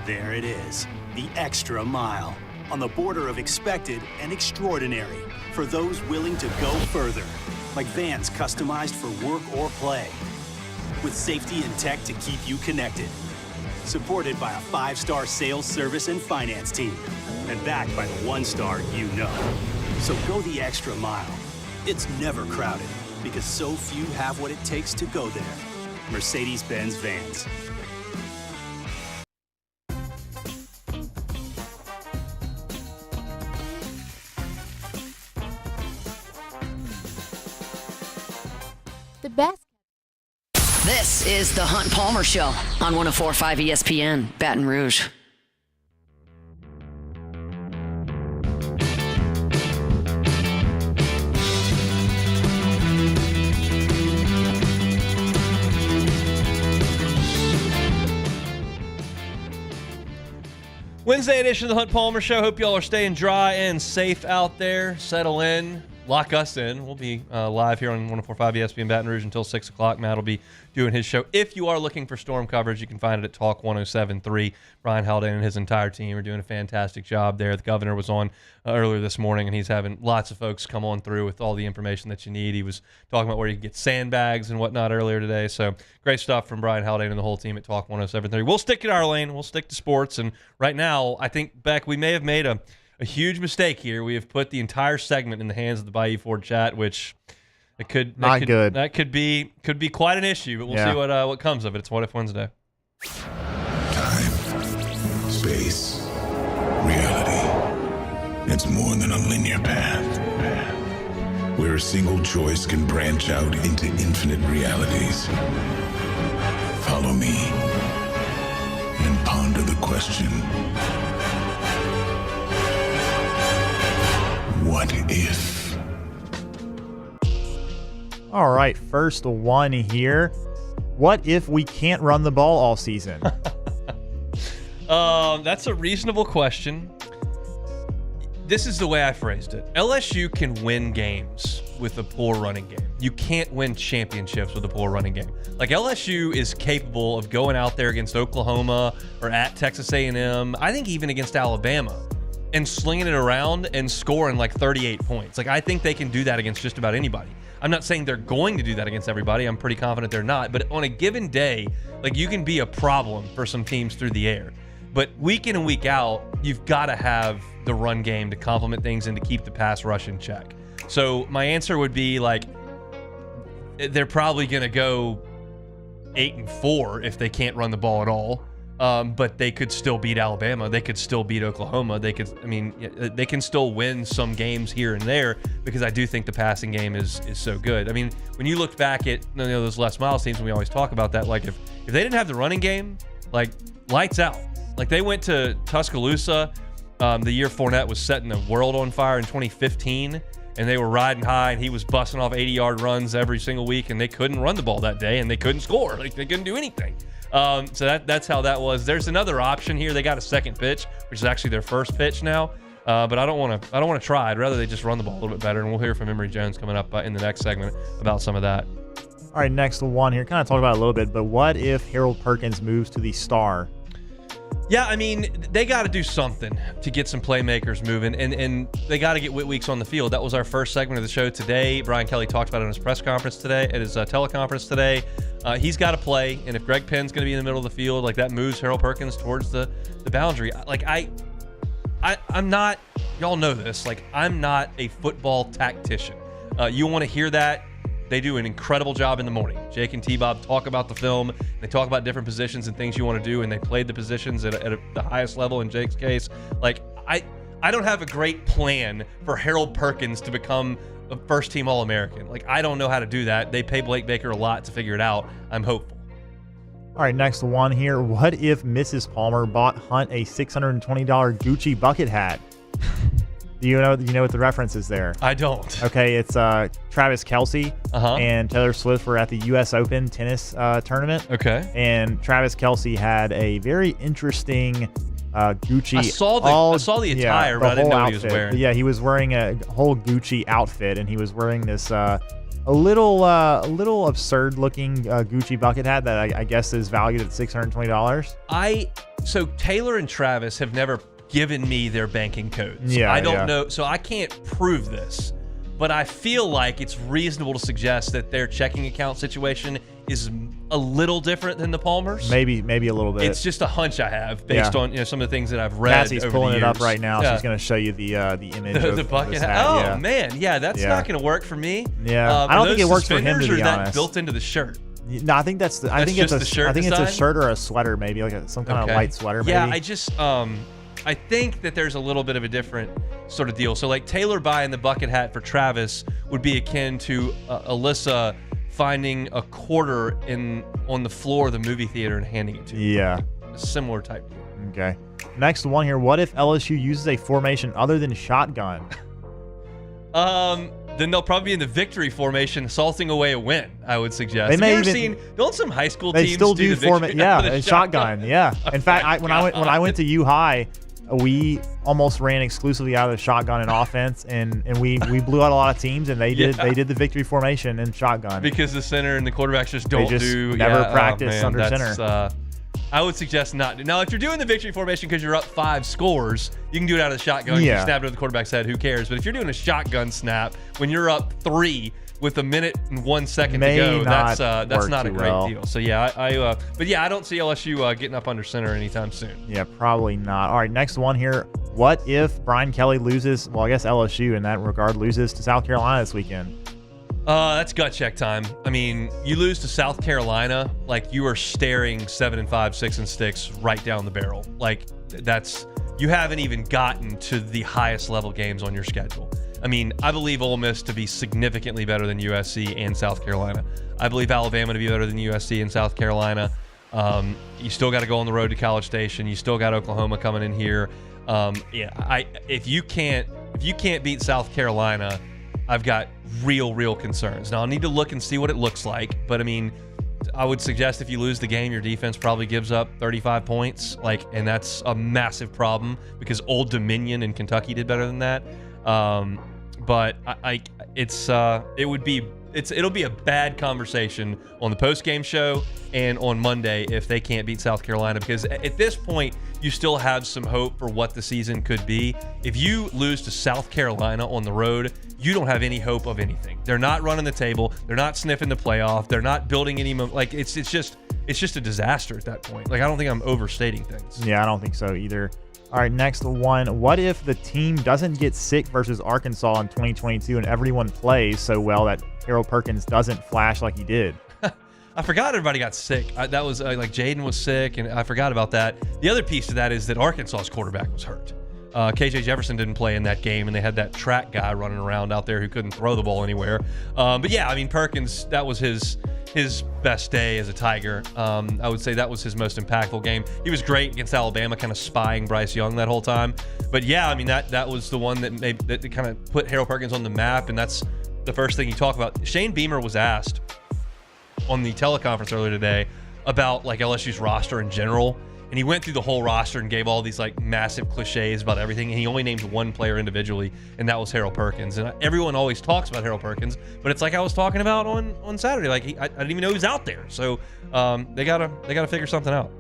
There it is, the extra mile, on the border of expected and extraordinary for those willing to go further, like vans customized for work or play, with safety and tech to keep you connected. supported by a 5-star sales, service, and finance team, and backed by the 1-star you know. So go the extra mile. It's never crowded because so few have what it takes to go there. Mercedes-Benz Vans. The best. This is the Hunt Palmer Show on 104.5 ESPN, Baton Rouge. Wednesday edition of the Hunt Palmer Show. Hope y'all are staying dry and safe out there. Settle in. Lock us in. We'll be live here on 104.5 ESPN Baton Rouge until 6 o'clock. Matt will be doing his show. If you are looking for storm coverage, you can find it at Talk 107.3. Brian Haldane and his entire team are doing a fantastic job there. The governor was on earlier this morning, and he's having lots of folks come on through with all the information that you need. He was talking about where you can get sandbags and whatnot earlier today. So great stuff from Brian Haldane and the whole team at Talk 107.3. We'll stick to our lane. We'll stick to sports. And right now, I think, Beck, we may have made a huge mistake here. We have put the entire segment in the hands of the Bayou Ford chat, which it could good. That could be quite an issue, but we'll see what comes of it. It's What If Wednesday. Time, space, reality. It's more than a linear path. Where a single choice can branch out into infinite realities. Follow me and ponder the question. What if? All right, first one here. What if we can't run the ball all season? That's a reasonable question. This is the way I phrased it. LSU can win games with a poor running game. You can't win championships with a poor running game. Like, LSU is capable of going out there against Oklahoma or at Texas A&M, I think even against Alabama, and slinging it around and scoring like 38 points. Like, I think they can do that against just about anybody. I'm not saying they're going to do that against everybody. I'm pretty confident they're not. But on a given day, like, you can be a problem for some teams through the air. But week in and week out, you've got to have the run game to complement things and to keep the pass rush in check. So my answer would be, like, they're probably going to go 8-4 if they can't run the ball at all. But they could still beat Alabama. They could still beat Oklahoma. They can still win some games here and there because I do think the passing game is so good. I mean, when you look back at those Les Miles teams, and we always talk about that, like if they didn't have the running game, like, lights out. Like, they went to Tuscaloosa the year Fournette was setting the world on fire in 2015, and they were riding high, and he was busting off 80-yard runs every single week, and they couldn't run the ball that day, and they couldn't score. Like, they couldn't do anything. So that's how that was. There's another option here. They got a second pitch, which is actually their first pitch now. But I don't want to try. I'd rather they just run the ball a little bit better. And we'll hear from Emery Jones coming up in the next segment about some of that. All right, next one here. Kind of talk about it a little bit, but what if Harold Perkins moves to the Star? Yeah, I mean, they got to do something to get some playmakers moving, and they got to get Whit Weeks on the field. That was our first segment of the show today. Brian Kelly talked about it in his press conference today, at his teleconference today. He's got to play, and if Greg Penn's going to be in the middle of the field, like, that moves Harold Perkins towards the boundary. Like, I'm not, y'all know this, like, I'm not a football tactician. You want to hear that? They do an incredible job in the morning. Jake and T-Bob talk about the film. They talk about different positions and things you want to do, and they played the positions at the highest level in Jake's case. Like, I don't have a great plan for Harold Perkins to become a first-team All-American. Like, I don't know how to do that. They pay Blake Baker a lot to figure it out. I'm hopeful. All right, next one here. What if Mrs. Palmer bought Hunt a $620 Gucci bucket hat? Do you know what the reference is there? I don't. Okay, it's Travis Kelce and Taylor Swift were at the U.S. Open tennis tournament. Okay. And Travis Kelce had a very interesting Gucci. I saw the attire, but I didn't know what he was wearing. But yeah, he was wearing a whole Gucci outfit, and he was wearing this a little absurd looking Gucci bucket hat that I guess is valued at $620. So Taylor and Travis have never given me their banking codes. Yeah, I don't know, so I can't prove this, but I feel like it's reasonable to suggest that their checking account situation is a little different than the Palmers. Maybe a little bit. It's just a hunch I have based on some of the things that I've read. Cassie's over pulling the it years. up right now. Yeah. She's going to show you the image of the bucket this hat. hat. Oh man, that's not going to work for me. Yeah, I don't think it works for him, to be that honest. built into the shirt. No, I think it's the shirt I think design? it's a shirt or a sweater, maybe like some kind of light sweater. Maybe. Yeah, I just I think that there's a little bit of a different sort of deal. So like Taylor buying the bucket hat for Travis would be akin to Alyssa finding a quarter on the floor of the movie theater and handing it to you. Yeah, a similar type deal. Okay. Next one here. What if LSU uses a formation other than shotgun? Then they'll probably be in the victory formation, assaulting away a win, I would suggest. They may Have you ever even- seen, don't some high school They teams still do the victory and shotgun. Yeah. In fact, when I went to U High, we almost ran exclusively out of the shotgun in offense, and we blew out a lot of teams, and they did the victory formation in shotgun because the center and the quarterbacks just don't never practice under center. I would suggest not. Now, if you're doing the victory formation because you're up 5 scores, you can do it out of the shotgun. You snap it over the quarterback's head. Who cares? But if you're doing a shotgun snap when you're up 3 with a minute and 1 second to go, that's not a great deal. So yeah, but yeah, I don't see LSU getting up under center anytime soon. Yeah, probably not. All right, next one here. What if Brian Kelly loses? Well, I guess LSU in that regard loses to South Carolina this weekend. That's gut check time. I mean, you lose to South Carolina, like you are staring 7-5, 6-6 right down the barrel. Like you haven't even gotten to the highest level games on your schedule. I mean, I believe Ole Miss to be significantly better than USC and South Carolina. I believe Alabama to be better than USC and South Carolina. You still got to go on the road to College Station. You still got Oklahoma coming in here. If you can't beat South Carolina, I've got real concerns. Now, I'll need to look and see what it looks like, but I mean, I would suggest if you lose the game, your defense probably gives up 35 points, and that's a massive problem because Old Dominion in Kentucky did better than that. But it'll be a bad conversation on the post-game show and on Monday if they can't beat South Carolina, because at this point you still have some hope for what the season could be. If you lose to South Carolina on the road, you don't have any hope of anything. They're not running the table. They're not sniffing the playoff. They're not building any it's just a disaster at that point. Like, I don't think I'm overstating things. Yeah, I don't think so either. All right, next one. What if the team doesn't get sick versus Arkansas in 2022 and everyone plays so well that Harold Perkins doesn't flash like he did? I forgot everybody got sick. That was like Jaden was sick, and I forgot about that. The other piece to that is that Arkansas's quarterback was hurt. KJ Jefferson didn't play in that game, and they had that track guy running around out there who couldn't throw the ball anywhere. But yeah, I mean, Perkins, that was his best day as a Tiger. I would say that was his most impactful game. He was great against Alabama, kind of spying Bryce Young that whole time. But yeah, I mean, that was the one that kind of put Harold Perkins on the map, and that's the first thing you talk about. Shane Beamer was asked on the teleconference earlier today about like LSU's roster in general, and he went through the whole roster and gave all these like massive cliches about everything, and he only named one player individually, and that was Harold Perkins. And everyone always talks about Harold Perkins, but it's like I was talking about on Saturday, like I didn't even know he was out there. So they gotta figure something out.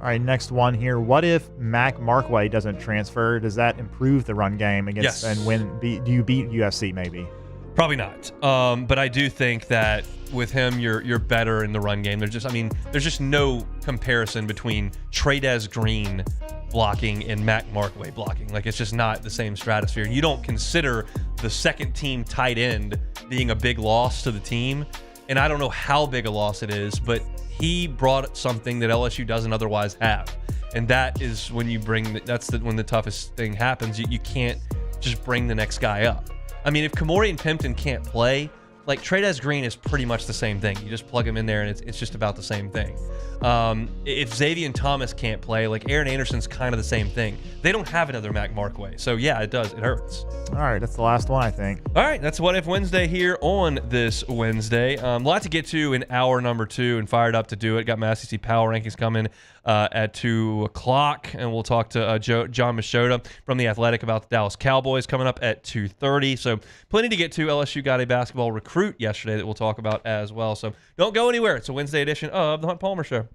All right, next one here. What if Mac Markway doesn't transfer? Does that improve the run game against do you beat USC maybe? Probably not. But I do think that with him, you're better in the run game. There's just no comparison between Tradez Green blocking and Mac Markway blocking. Like, it's just not the same stratosphere. You don't consider the second team tight end being a big loss to the team. And I don't know how big a loss it is, but he brought something that LSU doesn't otherwise have. And that is when you when the toughest thing happens. You can't just bring the next guy up. I mean, if Kamori and Pimpton can't play, like Tradez Green is pretty much the same thing. You just plug him in there and it's just about the same thing. If Xavier Thomas can't play, like Aaron Anderson's kind of the same thing. They don't have another Mac Markway. So yeah, it does. It hurts. All right, that's the last one, I think. All right, that's What If Wednesday here on this Wednesday. A lot to get to in hour number 2, and fired up to do it. Got my SEC Power Rankings coming at 2 o'clock, and we'll talk to John Machota from The Athletic about the Dallas Cowboys coming up at 2:30. So plenty to get to. LSU got a basketball recruit yesterday that we'll talk about as well. So don't go anywhere. It's a Wednesday edition of The Hunt Palmer Show.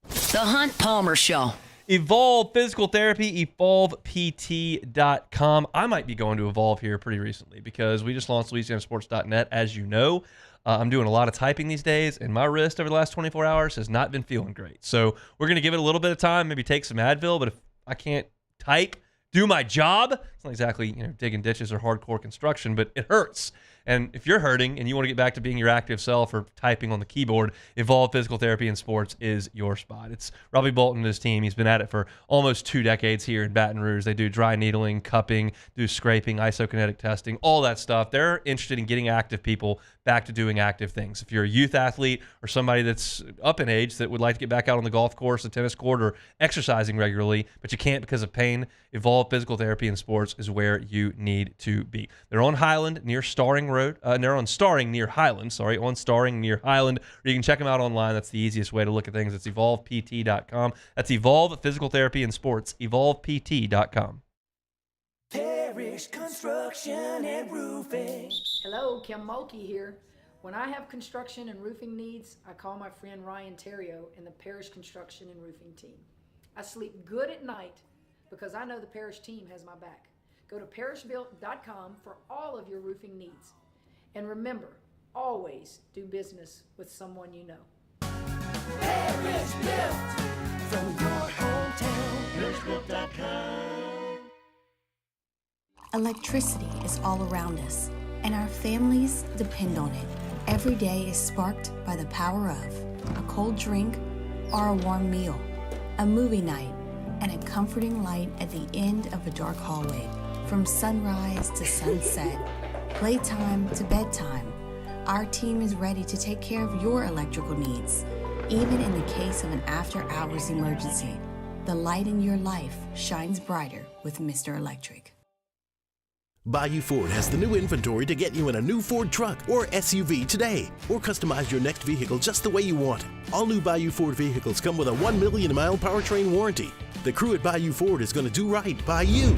The Hunt Palmer Show. Evolve Physical Therapy, evolvept.com. I might be going to Evolve here pretty recently because we just launched LouisianaSports.net, as you know. I'm doing a lot of typing these days, and my wrist over the last 24 hours has not been feeling great. So we're going to give it a little bit of time, maybe take some Advil, but if I can't type, do my job, it's not exactly digging ditches or hardcore construction, but it hurts. And if you're hurting and you want to get back to being your active self or typing on the keyboard, Evolve Physical Therapy and Sports is your spot. It's Robbie Bolton and his team. He's been at it for almost 2 decades here in Baton Rouge. They do dry needling, cupping, do scraping, isokinetic testing, all that stuff. They're interested in getting active people back to doing active things. If you're a youth athlete or somebody that's up in age that would like to get back out on the golf course, the tennis court, or exercising regularly, but you can't because of pain, Evolve Physical Therapy and Sports is where you need to be. They're on Highland near Starring Road. They're on Starring near Highland. On Starring near Highland. Or you can check them out online. That's the easiest way to look at things. It's evolvept.com. That's Evolve Physical Therapy and Sports. evolvept.com. Parish Construction and Roofing. Hello, Kim Mulkey here. When I have construction and roofing needs, I call my friend Ryan Terrio and the Parish Construction and Roofing team. I sleep good at night because I know the Parish team has my back. Go to parishbuilt.com for all of your roofing needs. And remember, always do business with someone you know. Parish Built from your hometown. Parishbuilt.com. Electricity is all around us, and our families depend on it. Every day is sparked by the power of a cold drink or a warm meal, a movie night, and a comforting light at the end of a dark hallway. From sunrise to sunset, playtime to bedtime, our team is ready to take care of your electrical needs. Even in the case of an after-hours emergency, the light in your life shines brighter with Mr. Electric. Bayou Ford has the new inventory to get you in a new Ford truck or SUV today, or customize your next vehicle just the way you want it. All new Bayou Ford vehicles come with a 1 million mile powertrain warranty. The crew at Bayou Ford is going to do right by you.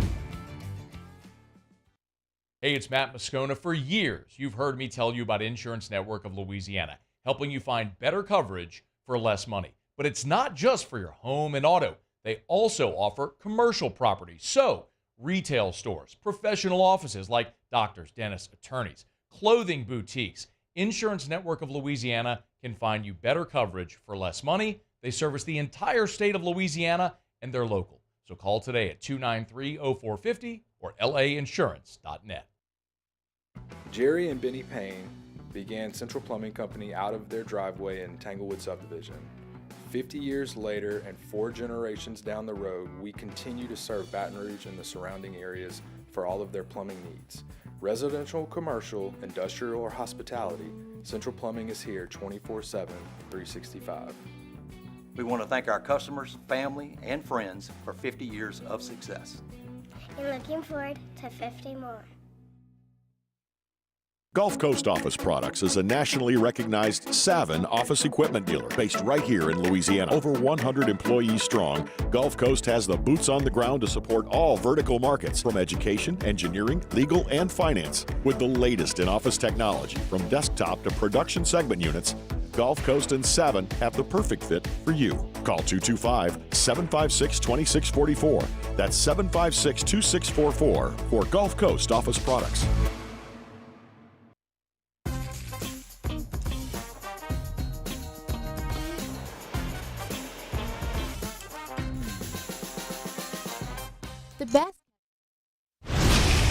Hey, it's Matt Moscona. For years, you've heard me tell you about Insurance Network of Louisiana, helping you find better coverage for less money. But it's not just for your home and auto. They also offer commercial property. So, retail stores, professional offices like doctors, dentists, attorneys, clothing boutiques. Insurance Network of Louisiana can find you better coverage for less money. They service the entire state of Louisiana, and they're local. So call today at 293-0450 or lainsurance.net. Jerry and Benny Payne began Central Plumbing Company out of their driveway in Tanglewood Subdivision. 50 years later and 4 generations down the road, we continue to serve Baton Rouge and the surrounding areas for all of their plumbing needs. Residential, commercial, industrial, or hospitality, Central Plumbing is here 24/7, 365. We want to thank our customers, family, and friends for 50 years of success. And looking forward to 50 more. Gulf Coast Office Products is a nationally recognized Savin office equipment dealer based right here in Louisiana. Over 100 employees strong, Gulf Coast has the boots on the ground to support all vertical markets, from education, engineering, legal, and finance. With the latest in office technology, from desktop to production segment units, Gulf Coast and Savin have the perfect fit for you. Call 225-756-2644. That's 756-2644 for Gulf Coast Office Products. The best.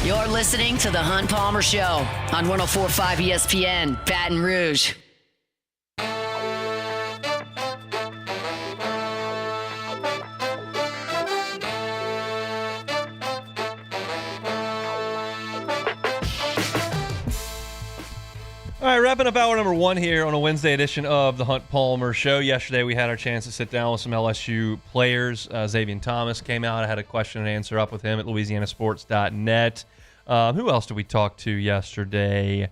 You're listening to The Hunt Palmer Show on 104.5 ESPN, Baton Rouge. All right, wrapping up hour number 1 here on a Wednesday edition of the Hunt Palmer Show. Yesterday, we had our chance to sit down with some LSU players. Xavier Thomas came out. I had a question and answer up with him at louisianasports.net. Who else did we talk to yesterday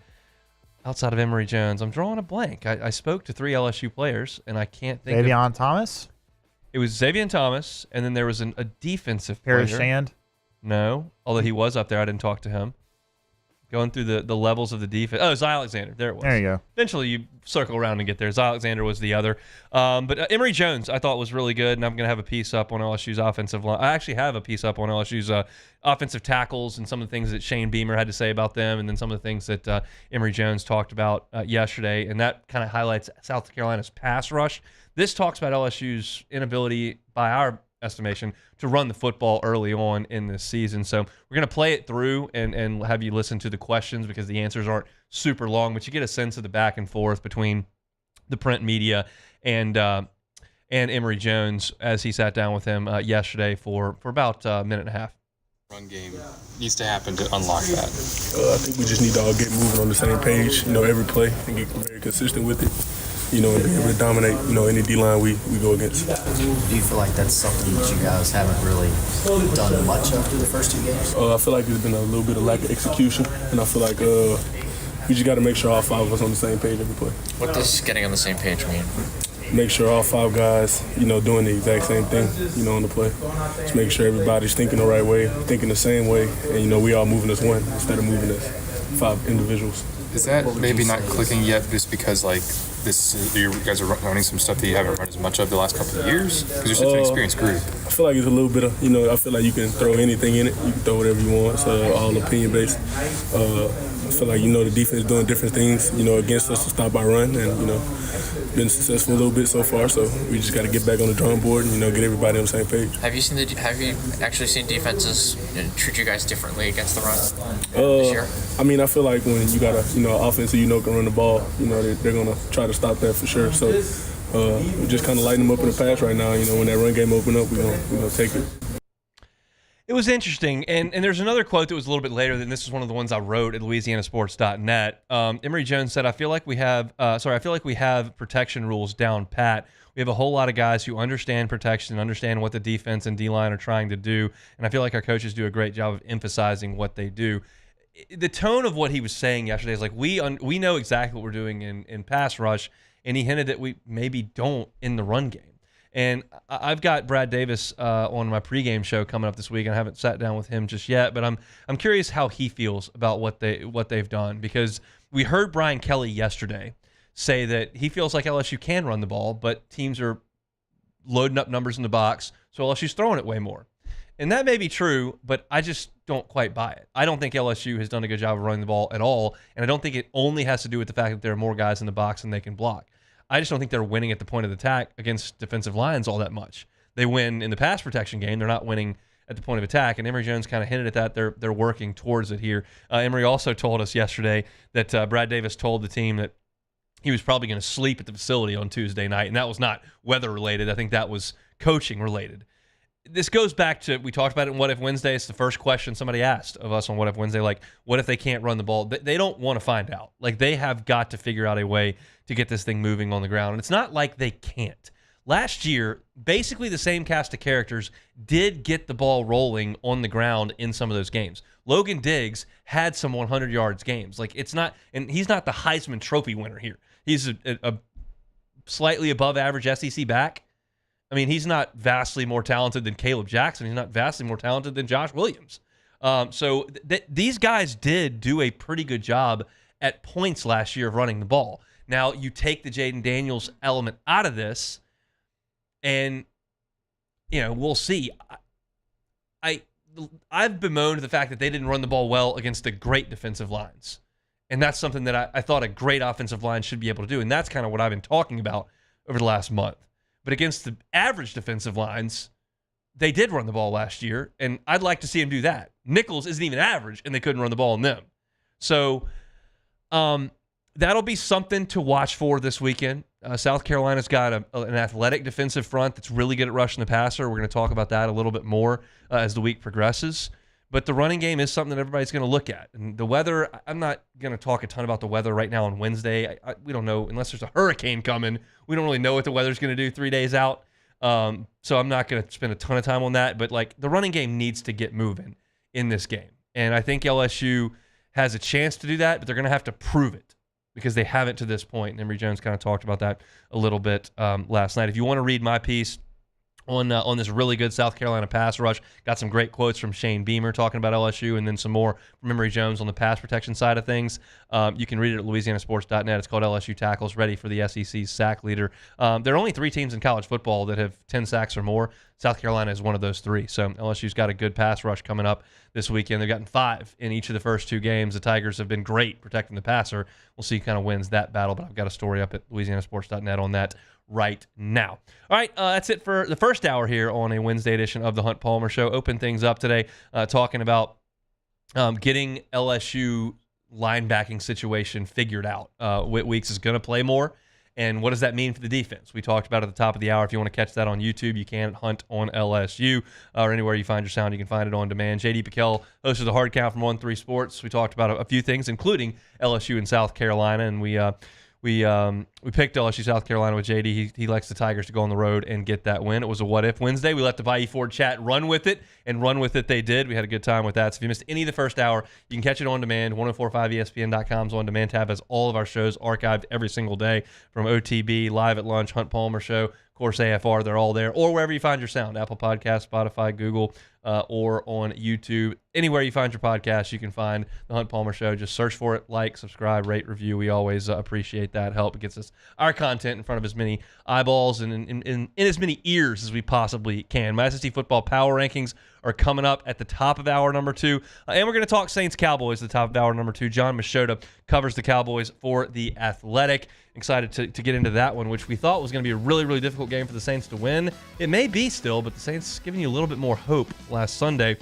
outside of Emery Jones? I'm drawing a blank. I spoke to 3 LSU players, and I can't think Xavier Thomas? It was Xavier Thomas, and then there was a defensive player. Harris Shand? No, although he was up there. I didn't talk to him. Going through the levels of the defense. Oh, it's Alexander. There it was. There you go. Eventually, you circle around and get there. Alexander was the other. But Emery Jones, I thought, was really good, and I'm going to have a piece up on LSU's offensive line. I actually have a piece up on LSU's offensive tackles and some of the things that Shane Beamer had to say about them, and then some of the things that Emery Jones talked about yesterday, and that kind of highlights South Carolina's pass rush. This talks about LSU's inability, by our estimation, to run the football early on in this season. So we're going to play it through and have you listen to the questions because the answers aren't super long, but you get a sense of the back and forth between the print media and Emery Jones as he sat down with him yesterday for about a minute and a half. Run game needs to happen to unlock that. I think we just need to all get moving on the same page, every play and get very consistent with it. And be able to dominate, any D-line we go against. Do you feel like that's something that you guys haven't really done much of through the first two games? I feel like there's been a little bit of lack of execution, and I feel like we just got to make sure all five of us on the same page every play. What does getting on the same page mean? Make sure all five guys, doing the exact same thing, on the play. Just make sure everybody's thinking the right way, thinking the same way, and, we all moving as one instead of moving as five individuals. Is that maybe not clicking yet just because, you guys are running some stuff that you haven't run as much of the last couple of years? Because you're such an experienced group. I feel like it's a little bit of, I feel like you can throw anything in it. You can throw whatever you want. It's all opinion-based. I feel like, the defense doing different things, against us to stop our run. And, been successful a little bit so far. So we just got to get back on the drawing board and, get everybody on the same page. Have you actually seen defenses treat you guys differently against the run this year? I feel like when you got an offense who can run the ball, they're going to try to stop that for sure. So we just kind of lighten them up in the pass right now. When that run game open up, we're going to take it. It was interesting, and there's another quote that was a little bit later, and this is one of the ones I wrote at LouisianaSports.net. Emery Jones said, I feel like we have protection rules down pat. We have a whole lot of guys who understand protection, understand what the defense and D-line are trying to do, and I feel like our coaches do a great job of emphasizing what they do. The tone of what he was saying yesterday is like, we know exactly what we're doing in pass rush, and he hinted that we maybe don't in the run game. And I've got Brad Davis on my pregame show coming up this week, and I haven't sat down with him just yet. But I'm curious how he feels about what they've done, because we heard Brian Kelly yesterday say that he feels like LSU can run the ball, but teams are loading up numbers in the box, so LSU's throwing it way more. And that may be true, but I just don't quite buy it. I don't think LSU has done a good job of running the ball at all, and I don't think it only has to do with the fact that there are more guys in the box than they can block. I just don't think they're winning at the point of attack against defensive lines all that much. They win in the pass protection game. They're not winning at the point of attack, and Emery Jones kind of hinted at that. They're working towards it here. Emery also told us yesterday that Brad Davis told the team that he was probably going to sleep at the facility on Tuesday night, and that was not weather-related. I think that was coaching-related. This goes back to, we talked about it in What If Wednesday. It's the first question somebody asked of us on What If Wednesday, like, what if they can't run the ball? They don't want to find out. Like, they have got to figure out a way to get this thing moving on the ground. And it's not like they can't. Last year, basically the same cast of characters did get the ball rolling on the ground in some of those games. Logan Diggs had some 100 yards games. Like, it's not, and he's not the Heisman Trophy winner here. He's a slightly above average SEC back. I mean, he's not vastly more talented than Caleb Jackson. He's not vastly more talented than Josh Williams. So these guys did do a pretty good job at points last year of running the ball. Now, you take the Jaden Daniels element out of this, and, we'll see. I've bemoaned the fact that they didn't run the ball well against the great defensive lines. And that's something that I thought a great offensive line should be able to do. And that's kind of what I've been talking about over the last month. But against the average defensive lines, they did run the ball last year, and I'd like to see them do that. Nichols isn't even average, and they couldn't run the ball on them. So that'll be something to watch for this weekend. South Carolina's got an athletic defensive front that's really good at rushing the passer. We're going to talk about that a little bit more as the week progresses. But the running game is something that everybody's going to look at. And the weather, I'm not going to talk a ton about the weather right now on Wednesday. We don't know, unless there's a hurricane coming, we don't really know what the weather's going to do 3 days out. So I'm not going to spend a ton of time on that. But, the running game needs to get moving in this game. And I think LSU has a chance to do that, but they're going to have to prove it because they haven't to this point. And Emery Jones kind of talked about that a little bit last night. If you want to read my piece on this really good South Carolina pass rush. Got some great quotes from Shane Beamer talking about LSU, and then some more from Emery Jones on the pass protection side of things. You can read it at louisianasports.net. It's called LSU Tackles Ready for the SEC's Sack Leader. There are only 3 teams in college football that have 10 sacks or more. South Carolina is one of those 3. So LSU's got a good pass rush coming up this weekend. They've gotten 5 in each of the first 2 games. The Tigers have been great protecting the passer. We'll see who kind of wins that battle, but I've got a story up at louisianasports.net on that right now. All right, that's it for the first hour here on a Wednesday edition of the Hunt Palmer Show. Open things up today, talking about getting LSU linebacking situation figured out. Whit Weeks is going to play more, and what does that mean for the defense? We talked about it at the top of the hour. If you want to catch that on YouTube, you can at Hunt on LSU, or anywhere you find your sound, you can find it on demand. J.D. Piquel hosted the Hard Count from On3 Sports. We talked about a few things, including LSU and South Carolina, and we picked LSU South Carolina with JD. He likes the Tigers to go on the road and get that win. It was a What If Wednesday. We let the Bayou Ford chat run with it, and run with it they did. We had a good time with that. So if you missed any of the first hour, you can catch it on demand. 1045ESPN.com's on demand tab has all of our shows archived every single day, from OTB, Live at Lunch, Hunt Palmer Show, of course AFR. They're all there, or wherever you find your sound, Apple Podcasts, Spotify, Google, or on YouTube. Anywhere you find your podcast, you can find the Hunt Palmer Show. Just search for it, like, subscribe, rate, review. We always appreciate that help. It gets us our content in front of as many eyeballs and in as many ears as we possibly can. My SEC football power rankings are coming up at the top of hour number 2. And we're going to talk Saints-Cowboys at the top of hour number 2. John Machota covers the Cowboys for The Athletic. Excited to get into that one, which we thought was going to be a really, really difficult game for the Saints to win. It may be still, but the Saints giving you a little bit more hope last Sunday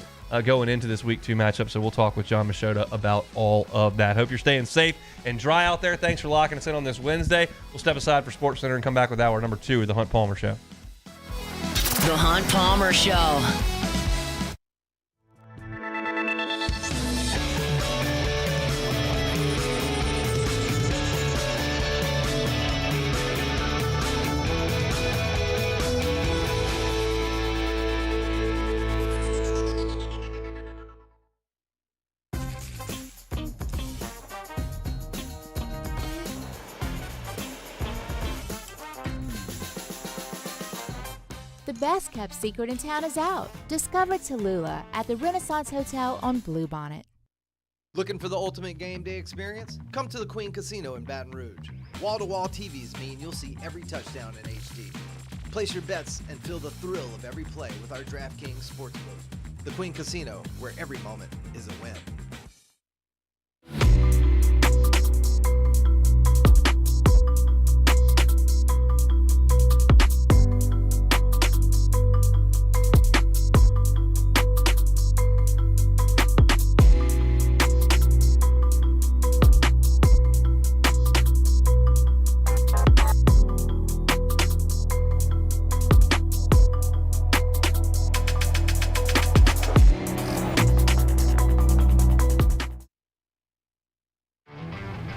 going into this Week 2 matchup. So we'll talk with John Machota about all of that. Hope you're staying safe and dry out there. Thanks for locking us in on this Wednesday. We'll step aside for Sports Center and come back with hour number 2 of the Hunt Palmer Show. The Hunt Palmer Show. The best kept secret in town is out. Discover Tallulah at the Renaissance Hotel on Bluebonnet. Looking for the ultimate game day experience? Come to the Queen Casino in Baton Rouge. Wall-to-wall TVs mean you'll see every touchdown in HD. Place your bets and feel the thrill of every play with our DraftKings Sportsbook. The Queen Casino, where every moment is a win.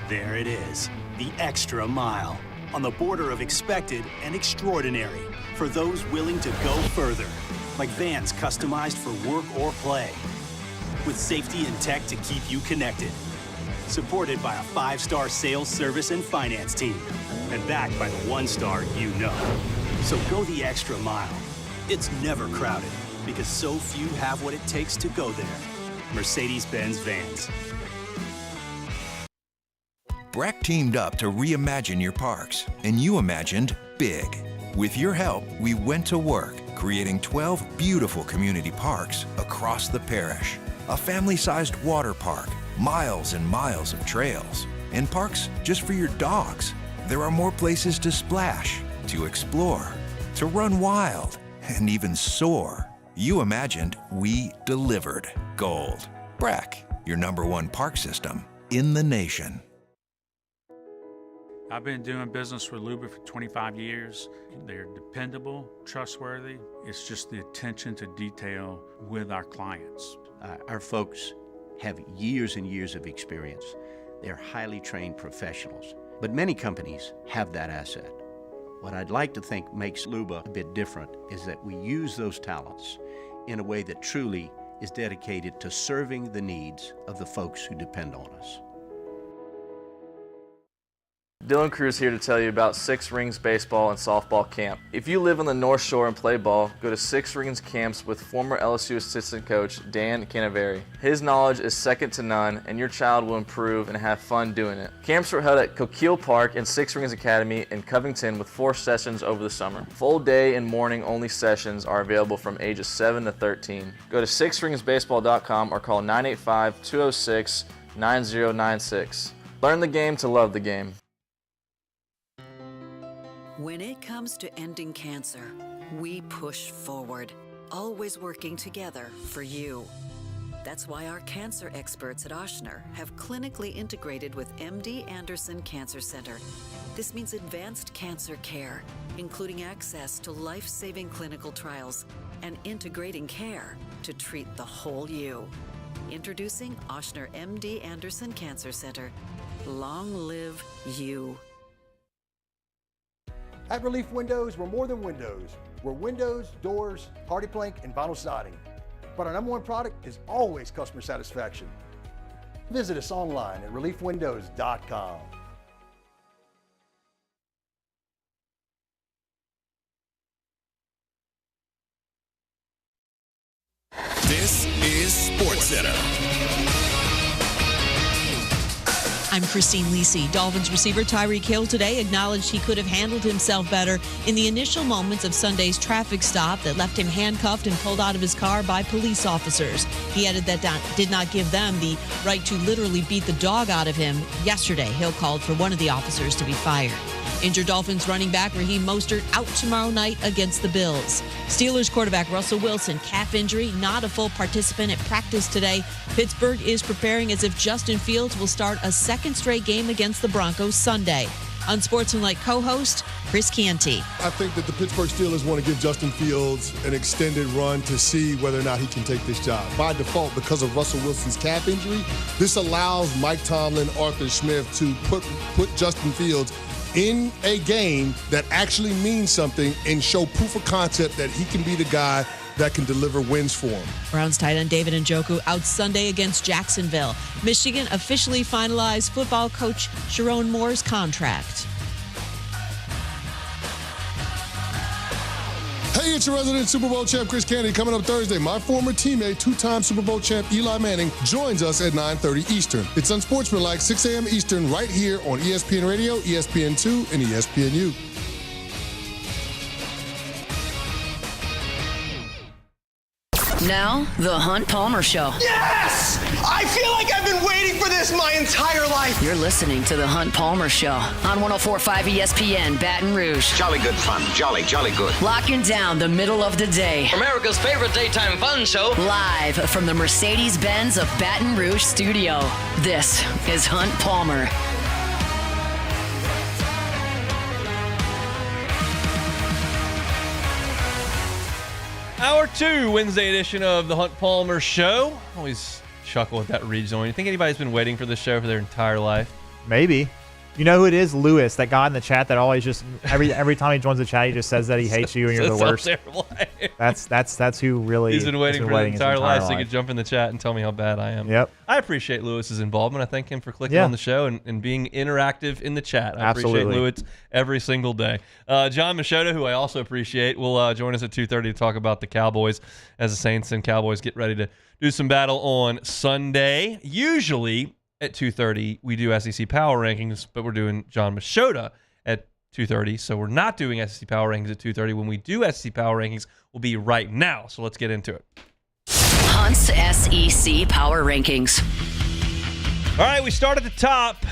There it is, the extra mile, on the border of expected and extraordinary, for those willing to go further, like vans customized for work or play, with safety and tech to keep you connected. Supported by a 5-star sales, service, and finance team, and backed by the 1-star you know. So go the extra mile. It's never crowded, because so few have what it takes to go there. Mercedes-Benz Vans. Breck teamed up to reimagine your parks, and you imagined big. With your help, we went to work, creating 12 beautiful community parks across the parish. A family-sized water park, miles and miles of trails, and parks just for your dogs. There are more places to splash, to explore, to run wild, and even soar. You imagined, we delivered. Gold. Breck, your #1 park system in the nation. I've been doing business with Luba for 25 years. They're dependable, trustworthy. It's just the attention to detail with our clients. Our folks have years and years of experience. They're highly trained professionals, but many companies have that asset. What I'd like to think makes Luba a bit different is that we use those talents in a way that truly is dedicated to serving the needs of the folks who depend on us. Dylan Cruz here to tell you about Six Rings Baseball and Softball Camp. If you live on the North Shore and play ball, go to Six Rings Camps with former LSU assistant coach Dan Canaveri. His knowledge is second to none, and your child will improve and have fun doing it. Camps were held at Coquille Park and Six Rings Academy in Covington with 4 sessions over the summer. Full day and morning only sessions are available from ages 7 to 13. Go to sixringsbaseball.com or call 985-206-9096. Learn the game to love the game. When it comes to ending cancer, we push forward, always working together for you. That's why our cancer experts at Ochsner have clinically integrated with MD Anderson Cancer Center. This means advanced cancer care, including access to life-saving clinical trials and integrating care to treat the whole you. Introducing Ochsner MD Anderson Cancer Center. Long live you. At Relief Windows, we're more than windows. We're windows, doors, hardy plank, and vinyl siding. But our number one product is always customer satisfaction. Visit us online at reliefwindows.com. This is SportsCenter. I'm Christine Lisi. Dolphins receiver Tyreek Hill today acknowledged he could have handled himself better in the initial moments of Sunday's traffic stop that left him handcuffed and pulled out of his car by police officers. He added that did not give them the right to literally beat the dog out of him. Yesterday, Hill called for one of the officers to be fired. Injured Dolphins running back Raheem Mostert out tomorrow night against the Bills. Steelers quarterback Russell Wilson, calf injury, not a full participant at practice today. Pittsburgh is preparing as if Justin Fields will start a second straight game against the Broncos Sunday. Unsportsmanlike co-host Chris Canty. I think that the Pittsburgh Steelers want to give Justin Fields an extended run to see whether or not he can take this job. By default, because of Russell Wilson's calf injury, this allows Mike Tomlin, Arthur Smith to put Justin Fields in a game that actually means something and show proof of concept that he can be the guy that can deliver wins for him. Browns tight end David Njoku out Sunday against Jacksonville. Michigan officially finalized football coach Sharon Moore's contract. Hey, it's your resident Super Bowl champ, Chris Canty. Coming up Thursday, my former teammate, 2-time Super Bowl champ Eli Manning, joins us at 9:30 Eastern. It's Unsportsmanlike, 6 a.m. Eastern, right here on ESPN Radio, ESPN2, and ESPNU. Now, the Hunt Palmer Show. Yes! I feel like I've been waiting for this my entire life. You're listening to the Hunt Palmer Show on 104.5 ESPN Baton Rouge. Jolly good fun. Jolly good. Locking down the middle of the day. America's favorite daytime fun show. Live from the Mercedes-Benz of Baton Rouge studio. This is Hunt Palmer. Hour 2, Wednesday edition of the Hunt Palmer Show. Always chuckle at that rejoin. You think anybody's been waiting for this show for their entire life? Maybe. You know who it is? Lewis, that guy in the chat that always just every time he joins the chat, he just says that he hates you and you're the worst. That's who really. He's been waiting for his entire life so he could jump in the chat and tell me how bad I am. Yep. I appreciate Lewis's involvement. I thank him for clicking on the show and being interactive in the chat. I appreciate Lewis every single day. John Machota, who I also appreciate, will join us at 2:30 to talk about the Cowboys as the Saints and Cowboys get ready to do some battle on Sunday. Usually at 2:30 we do SEC Power Rankings, but we're doing John Machota at 2:30, so we're not doing SEC Power Rankings at 2:30. When we do SEC Power Rankings, will be right now. So let's get into it. Hunt's SEC Power Rankings. All right, we start at the top.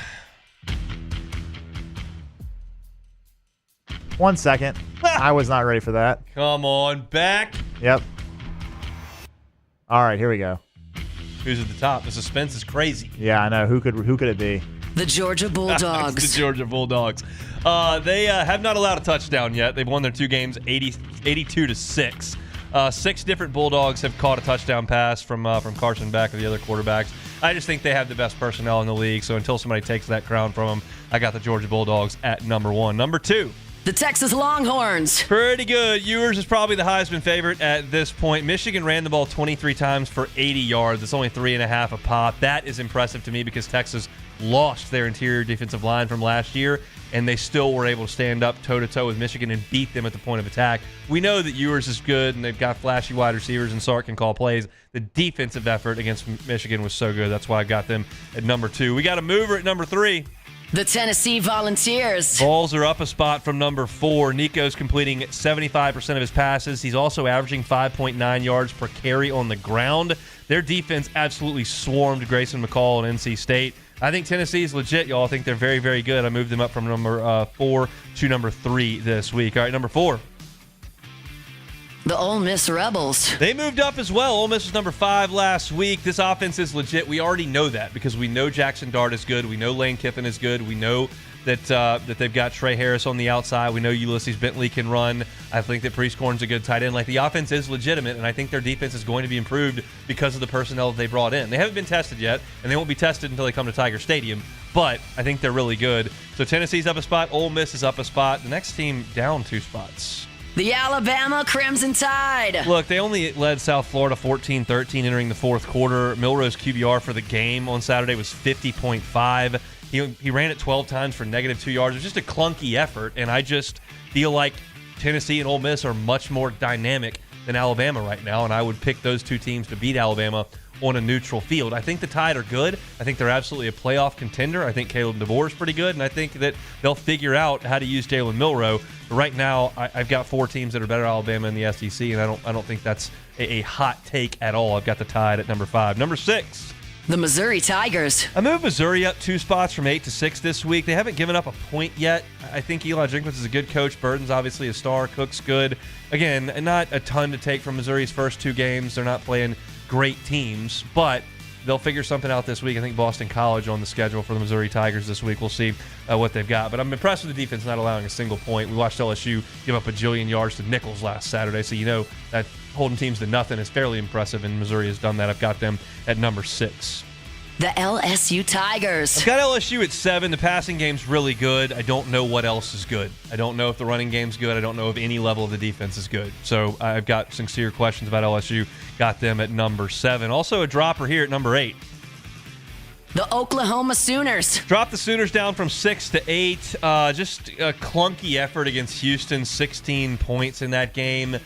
1 second. I was not ready for that. Come on, back. Yep. All right, here we go. Who's at the top? The suspense is crazy. Yeah, I know. Who could it be? The Georgia Bulldogs. It's the Georgia Bulldogs. They have not allowed a touchdown yet. They've won their 2 games 82-6. 6 different Bulldogs have caught a touchdown pass from Carson Beck or the other quarterbacks. I just think they have the best personnel in the league, so until somebody takes that crown from them, I got the Georgia Bulldogs at number 1. Number 2. The Texas Longhorns. Pretty good. Ewers is probably the Heisman favorite at this point. Michigan ran the ball 23 times for 80 yards. It's only 3.5 a pop. That is impressive to me because Texas lost their interior defensive line from last year, and they still were able to stand up toe-to-toe with Michigan and beat them at the point of attack. We know that Ewers is good, and they've got flashy wide receivers, and Sark can call plays. The defensive effort against Michigan was so good. That's why I got them at number 2. We got a mover at number 3. The Tennessee Volunteers. Vols are up a spot from number 4. Nico's completing 75% of his passes. He's also averaging 5.9 yards per carry on the ground. Their defense absolutely swarmed Grayson McCall and NC State. I think Tennessee is legit, y'all. I think they're very, very good. I moved them up from number 4 to number 3 this week. All right, number 4. The Ole Miss Rebels. They moved up as well. Ole Miss was number 5 last week. This offense is legit. We already know that because we know Jackson Dart is good. We know Lane Kiffin is good. We know that they've got Trey Harris on the outside. We know Ulysses Bentley can run. I think that Priestcorn's a good tight end. Like, the offense is legitimate, and I think their defense is going to be improved because of the personnel that they brought in. They haven't been tested yet, and they won't be tested until they come to Tiger Stadium, but I think they're really good. So Tennessee's up a spot. Ole Miss is up a spot. The next team down 2 spots. The Alabama Crimson Tide. Look, they only led South Florida 14-13 entering the fourth quarter. Milroe's QBR for the game on Saturday was 50.5. He ran it 12 times for -2 yards. It was just a clunky effort, and I just feel like Tennessee and Ole Miss are much more dynamic than Alabama right now, and I would pick those 2 teams to beat Alabama on a neutral field. I think the Tide are good. I think they're absolutely a playoff contender. I think Caleb DeVore is pretty good, and I think that they'll figure out how to use Jalen Milroe. But right now, I've got 4 teams that are better than Alabama in the SEC, and I don't think that's a hot take at all. I've got the Tide at number 5. Number 6. The Missouri Tigers. I moved Missouri up 2 spots from 8 to 6 this week. They haven't given up a point yet. I think Eli Jenkins is a good coach. Burton's obviously a star. Cook's good. Again, not a ton to take from Missouri's first 2 games. They're not playing great teams, but they'll figure something out this week. I think Boston College on the schedule for the Missouri Tigers this week. We'll see what they've got. But I'm impressed with the defense not allowing a single point. We watched LSU give up a jillion yards to Nichols last Saturday, so you know that holding teams to nothing is fairly impressive, and Missouri has done that. I've got them at number 6. The LSU Tigers. I've got LSU at 7. The passing game's really good. I don't know what else is good. I don't know if the running game's good. I don't know if any level of the defense is good. So I've got sincere questions about LSU. Got them at number 7. Also a dropper here at number 8. The Oklahoma Sooners. Dropped the Sooners down from 6 to 8. Just a clunky effort against Houston. 16 points in that game.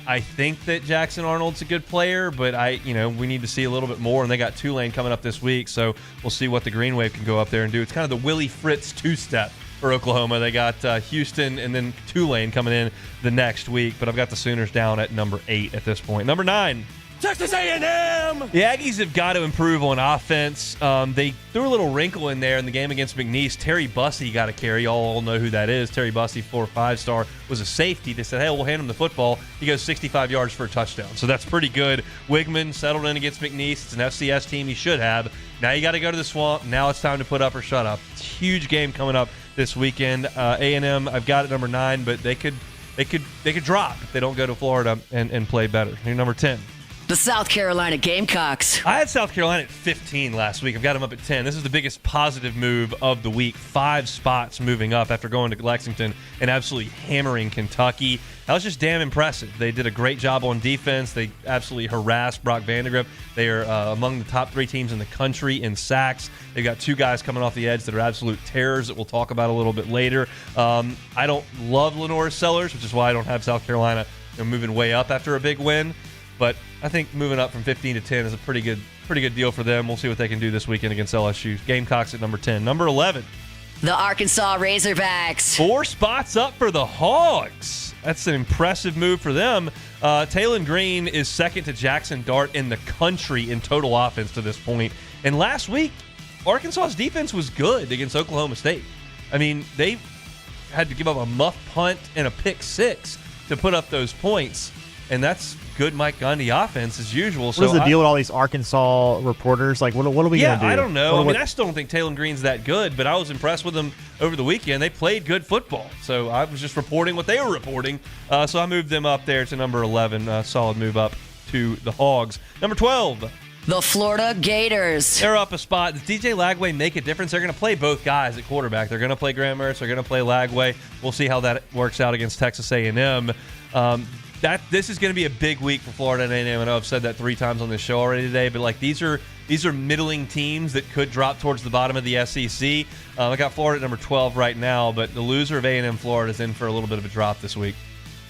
I think that Jackson Arnold's a good player, but we need to see a little bit more. And they got Tulane coming up this week, so we'll see what the Green Wave can go up there and do. It's kind of the Willie Fritz 2-step for Oklahoma. They got Houston and then Tulane coming in the next week, but I've got the Sooners down at number 8 at this point. Number 9. Texas A&M! The Aggies have got to improve on offense. They threw a little wrinkle in there in the game against McNeese. Terry Bussey got a carry. Y'all all know who that is. Terry Bussey, 4-5 star, was a safety. They said, hey, we'll hand him the football. He goes 65 yards for a touchdown. So that's pretty good. Wigman settled in against McNeese. It's an FCS team he should have. Now you got to go to the Swamp. Now it's time to put up or shut up. It's a huge game coming up this weekend. A&M, I've got it number 9, but they could drop if they don't go to Florida and play better. You're number 10. The South Carolina Gamecocks. I had South Carolina at 15 last week. I've got them up at 10. This is the biggest positive move of the week. 5 spots moving up after going to Lexington and absolutely hammering Kentucky. That was just damn impressive. They did a great job on defense. They absolutely harassed Brock Vandegrift. They are among the top 3 teams in the country in sacks. They've got 2 guys coming off the edge that are absolute terrors that we'll talk about a little bit later. I don't love Lenore Sellers, which is why I don't have South Carolina moving way up after a big win. But I think moving up from 15 to 10 is a pretty good deal for them. We'll see what they can do this weekend against LSU. Gamecocks at number 10. Number 11. The Arkansas Razorbacks. 4 spots up for the Hogs. That's an impressive move for them. Taylon Green is second to Jackson Dart in the country in total offense to this point. And last week, Arkansas's defense was good against Oklahoma State. I mean, they had to give up a muff punt and a pick 6 to put up those points. And that's good Mike Gundy offense as usual. What is the deal with all these Arkansas reporters? Like, what are we going to do? I don't know. I still don't think Taylon Green's that good, but I was impressed with them over the weekend. They played good football. So I was just reporting what they were reporting. So I moved them up there to number 11. Solid move up to the Hogs. Number 12. The Florida Gators. They're up a spot. Does DJ Lagway make a difference? They're going to play both guys at quarterback. They're going to play Graham Mertz. They're going to play Lagway. We'll see how that works out against Texas A&M. this is going to be a big week for Florida A&M. I know I've said that 3 times on this show already today, but like these are middling teams that could drop towards the bottom of the SEC. I got Florida at number 12 right now, but the loser of A&M Florida is in for a little bit of a drop this week.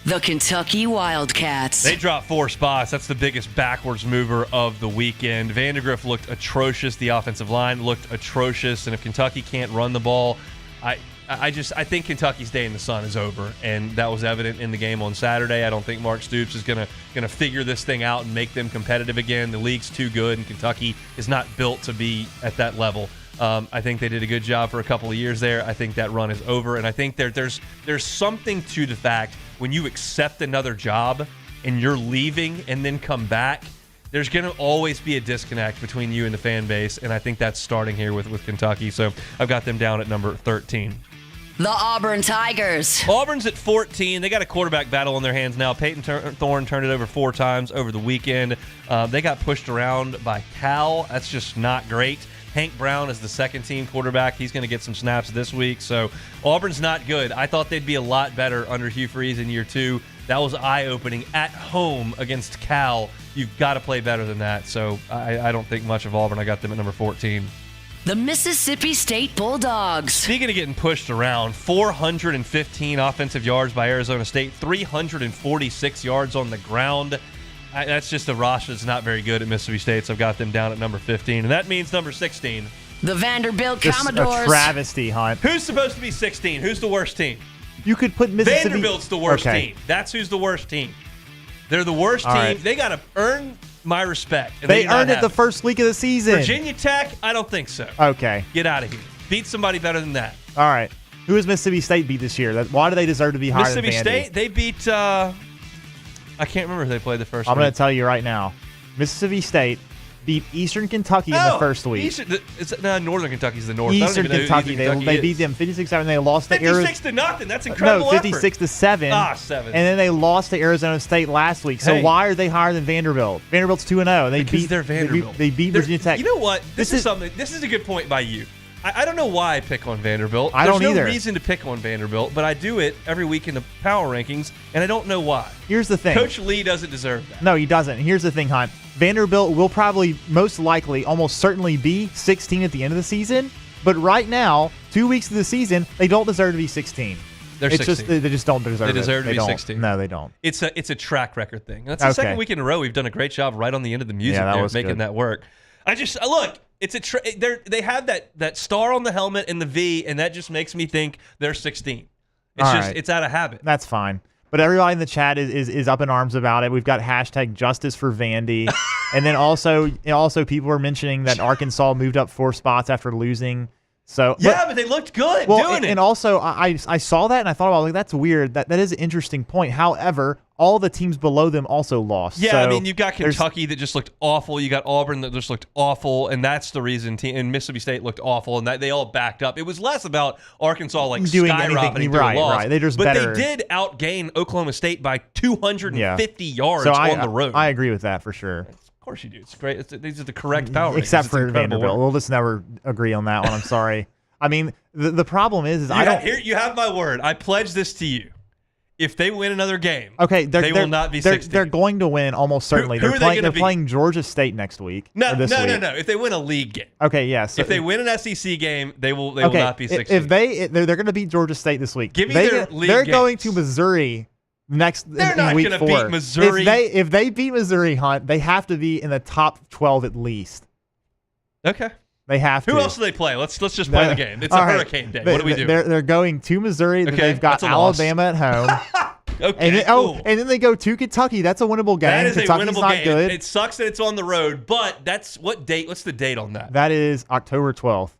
The Kentucky Wildcats. They dropped 4 spots. That's the biggest backwards mover of the weekend. Vandegrift looked atrocious. The offensive line looked atrocious. And if Kentucky can't run the ball, I think Kentucky's day in the sun is over, and that was evident in the game on Saturday. I don't think Mark Stoops is gonna figure this thing out and make them competitive again. The league's too good, and Kentucky is not built to be at that level. I think they did a good job for a couple of years there. I think that run is over, and I think there's something to the fact when you accept another job and you're leaving and then come back, there's going to always be a disconnect between you and the fan base, and I think that's starting here with Kentucky. So I've got them down at number 13. The Auburn Tigers. Auburn's at 14. They got a quarterback battle on their hands now. Peyton Thorne turned it over 4 times over the weekend. They got pushed around by Cal. That's just not great. Hank Brown is the second-team quarterback. He's going to get some snaps this week. So Auburn's not good. I thought they'd be a lot better under Hugh Freeze in year 2. That was eye-opening. At home against Cal, you've got to play better than that. So I don't think much of Auburn. I got them at number 14. The Mississippi State Bulldogs. Speaking of getting pushed around, 415 offensive yards by Arizona State, 346 yards on the ground. That's just a roster that's not very good at Mississippi State, so I've got them down at number 15. And that means number 16. The Vanderbilt Just Commodores. a travesty, Hunt. Who's supposed to be 16? Who's the worst team? You could put Mississippi. Vanderbilt's the worst Okay. team. That's who's the worst team. They're the worst All team. right. They got to earn my respect. And They did not earned it have the first week of the season. Virginia Tech, I don't think so. Okay. Get out of here. Beat somebody better than that. All right. Who has Mississippi State beat this year? Why do they deserve to be higher Mississippi than Vandy? State, they beat, I can't remember who they played the first I'm week. going to tell you right now. Mississippi State beat Eastern Kentucky in the first week. Northern Kentucky's the North. Eastern I don't even know who Kentucky, Eastern they beat them 56-7. They lost to 56 to nothing. That's incredible. No, 56-7. 7. And then they lost to Arizona State last week. So Hey. why are they higher than Vanderbilt? Vanderbilt's 2-0. Because they're Vanderbilt. They beat Virginia Tech. You know what? This is a good point by you. I don't know why I pick on Vanderbilt. I don't There's either. no reason to pick on Vanderbilt, but I do it every week in the power rankings, and I don't know why. Here's the thing. Coach Lee doesn't deserve that. No, he doesn't. Here's the thing, Hunt. Vanderbilt will probably, most likely, almost certainly be 16 at the end of the season. But right now, 2 weeks of the season, they don't deserve to be 16. They're It's 16. just they just don't deserve it. They deserve to be don't. 16. No, they don't. It's a track record thing. That's the second week in a row we've done a great job right on the end of the music Yeah, that there, was making good. that work. Look. It's they have that star on the helmet and the V, and that just makes me think they're 16. It's out of habit. That's fine. But everybody in the chat is up in arms about it. We've got hashtag justice for Vandy. And then also people are mentioning that Arkansas moved up 4 spots after losing. So but they looked good doing it. And also I saw that and I thought about that's weird. That is an interesting point. However, all the teams below them also lost. Yeah, so I mean, you've got Kentucky that just looked awful. You got Auburn that just looked awful, and that's the reason. And Mississippi State looked awful, and that they all backed up. It was less about Arkansas doing skyrocketing anything, through right, a loss. right. They're just but better. They did outgain Oklahoma State by 250 yards so on the road. I agree with that for sure. Of course you do. It's great. These are the correct power Except rankings. for It's incredible Vanderbilt. work. We'll just never agree on that one. I'm sorry. I mean, the problem is I don't. Here you have my word. I pledge this to you. If they win another game, Okay, they will not be 16. They're going to win almost certainly. Who are they They're gonna be? playing Georgia State next week. No. If they win a league game. Okay, yes. If they win an SEC game, they will not be 16. If they're going to beat Georgia State this week. Give me their league They're games. going to Missouri next. They're in not week gonna 4. beat Missouri. If they beat Missouri, Hunt, they have to be in the top 12 at least. Okay. They have to. Who else do they play? Let's just play the game. It's a All right. hurricane day. What do we do? They're going to Missouri. Then Okay, they've got that's a loss. Alabama at home. Okay, and then, cool. and then they go to Kentucky. That's a winnable game. That is Kentucky's a winnable not game. good. It sucks that it's on the road, but that's what date? What's the date on that? That is October 12th.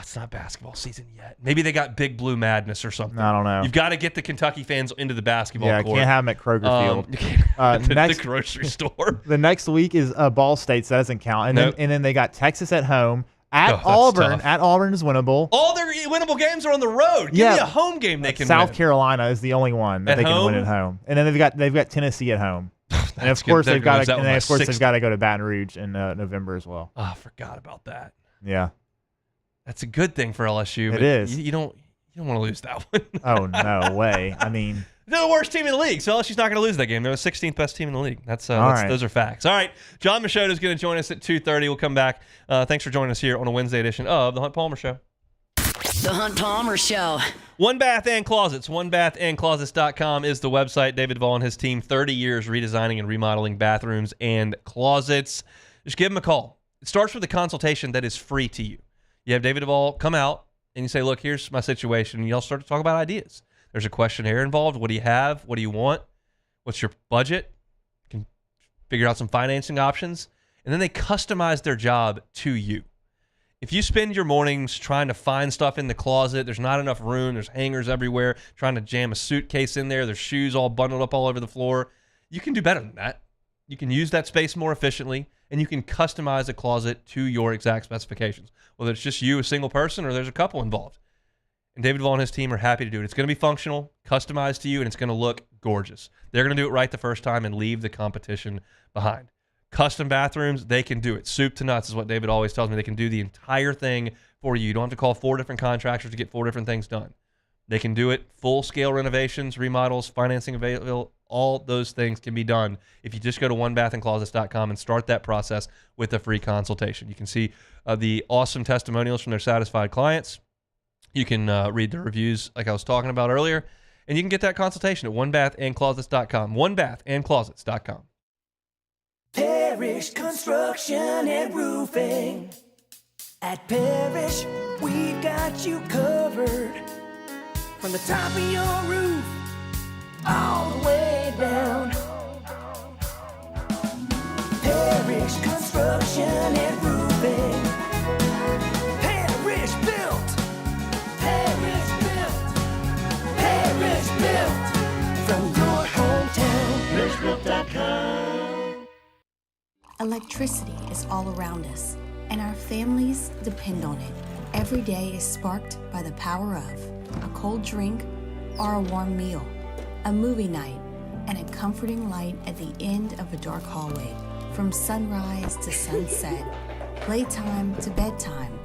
It's not basketball season yet. Maybe they got Big Blue Madness or something. I don't know. You've got to get the Kentucky fans into the basketball Yeah, court. can't have them at Kroger Field. You can't Next, the grocery store. The next week is Ball State, so that doesn't count. And Nope. then they got Texas at home. At that's Auburn. tough. At Auburn is winnable. All their winnable games are on the road. Give me a home game they can South win. Carolina is the only one that At they can win home? at home. And then they've got Tennessee at home. And of good. course They're they've gonna got lose that to, one and by of course 60. they've got to go to Baton Rouge in November as well. Oh, I forgot about that. Yeah. That's a good thing for LSU. It but is. You don't want to lose that one. Oh no way. I mean, They're the worst team in the league, so LSU's not going to lose that game. They're the 16th best team in the league. That's right. Those are facts. All right, John Machota is going to join us at 2:30. We'll come back. Thanks for joining us here on a Wednesday edition of The Hunt Palmer Show. The Hunt Palmer Show. One Bath and Closets. OneBathAndClosets.com is the website. David Duvall and his team, 30 years redesigning and remodeling bathrooms and closets. Just give them a call. It starts with a consultation that is free to you. You have David Duvall come out, and you say, look, here's my situation. And y'all start to talk about ideas. There's a questionnaire involved. What do you have? What do you want? What's your budget? You can figure out some financing options. And then they customize their job to you. If you spend your mornings trying to find stuff in the closet, there's not enough room, there's hangers everywhere, trying to jam a suitcase in there, there's shoes all bundled up all over the floor, you can do better than that. You can use that space more efficiently, and you can customize a closet to your exact specifications, whether it's just you, a single person, or there's a couple involved. And David Duvall and his team are happy to do it. It's going to be functional, customized to you, and it's going to look gorgeous. They're going to do it right the first time and leave the competition behind. Custom bathrooms, they can do it. Soup to nuts is what David always tells me. They can do the entire thing for you. You don't have to call 4 different contractors to get 4 different things done. They can do it. Full-scale renovations, remodels, financing available, all those things can be done if you just go to onebathandclosets.com and start that process with a free consultation. You can see the awesome testimonials from their satisfied clients. You can read the reviews like I was talking about earlier, and you can get that consultation at onebathandclosets.com. Onebathandclosets.com. Parrish Construction and Roofing. At Parrish, we've got you covered. From the top of your roof, all the way down. Parrish Construction and Roofing. Parrish built. Parrish built. Parrish built. From your hometown, parrishbuilt.com. Electricity is all around us, and our families depend on it. Every day is sparked by the power of a cold drink or a warm meal, a movie night, and a comforting light at the end of a dark hallway. From sunrise to sunset, playtime to bedtime,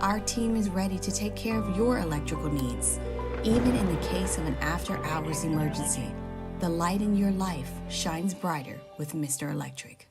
our team is ready to take care of your electrical needs. Even in the case of an after-hours emergency, the light in your life shines brighter with Mr. Electric.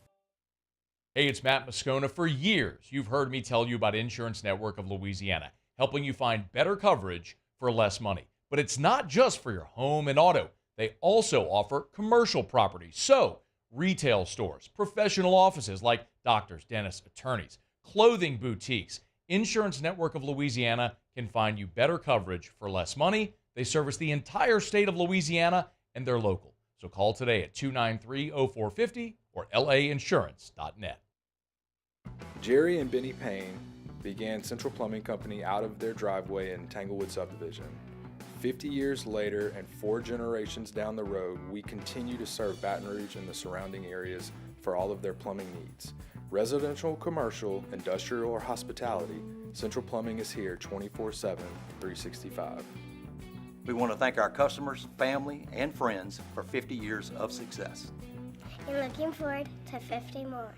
Hey, it's Matt Moscona. For years, you've heard me tell you about Insurance Network of Louisiana, helping you find better coverage for less money. But it's not just for your home and auto. They also offer commercial property. So, retail stores, professional offices like doctors, dentists, attorneys, clothing boutiques. Insurance Network of Louisiana can find you better coverage for less money. They service the entire state of Louisiana, and they're local. So call today at 293-0450 or lainsurance.net. Jerry and Benny Payne began Central Plumbing Company out of their driveway in Tanglewood subdivision. 50 years later and 4 generations down the road, we continue to serve Baton Rouge and the surrounding areas for all of their plumbing needs. Residential, commercial, industrial, or hospitality, Central Plumbing is here 24/7, 365. We want to thank our customers, family, and friends for 50 years of success. And looking forward to 50 more.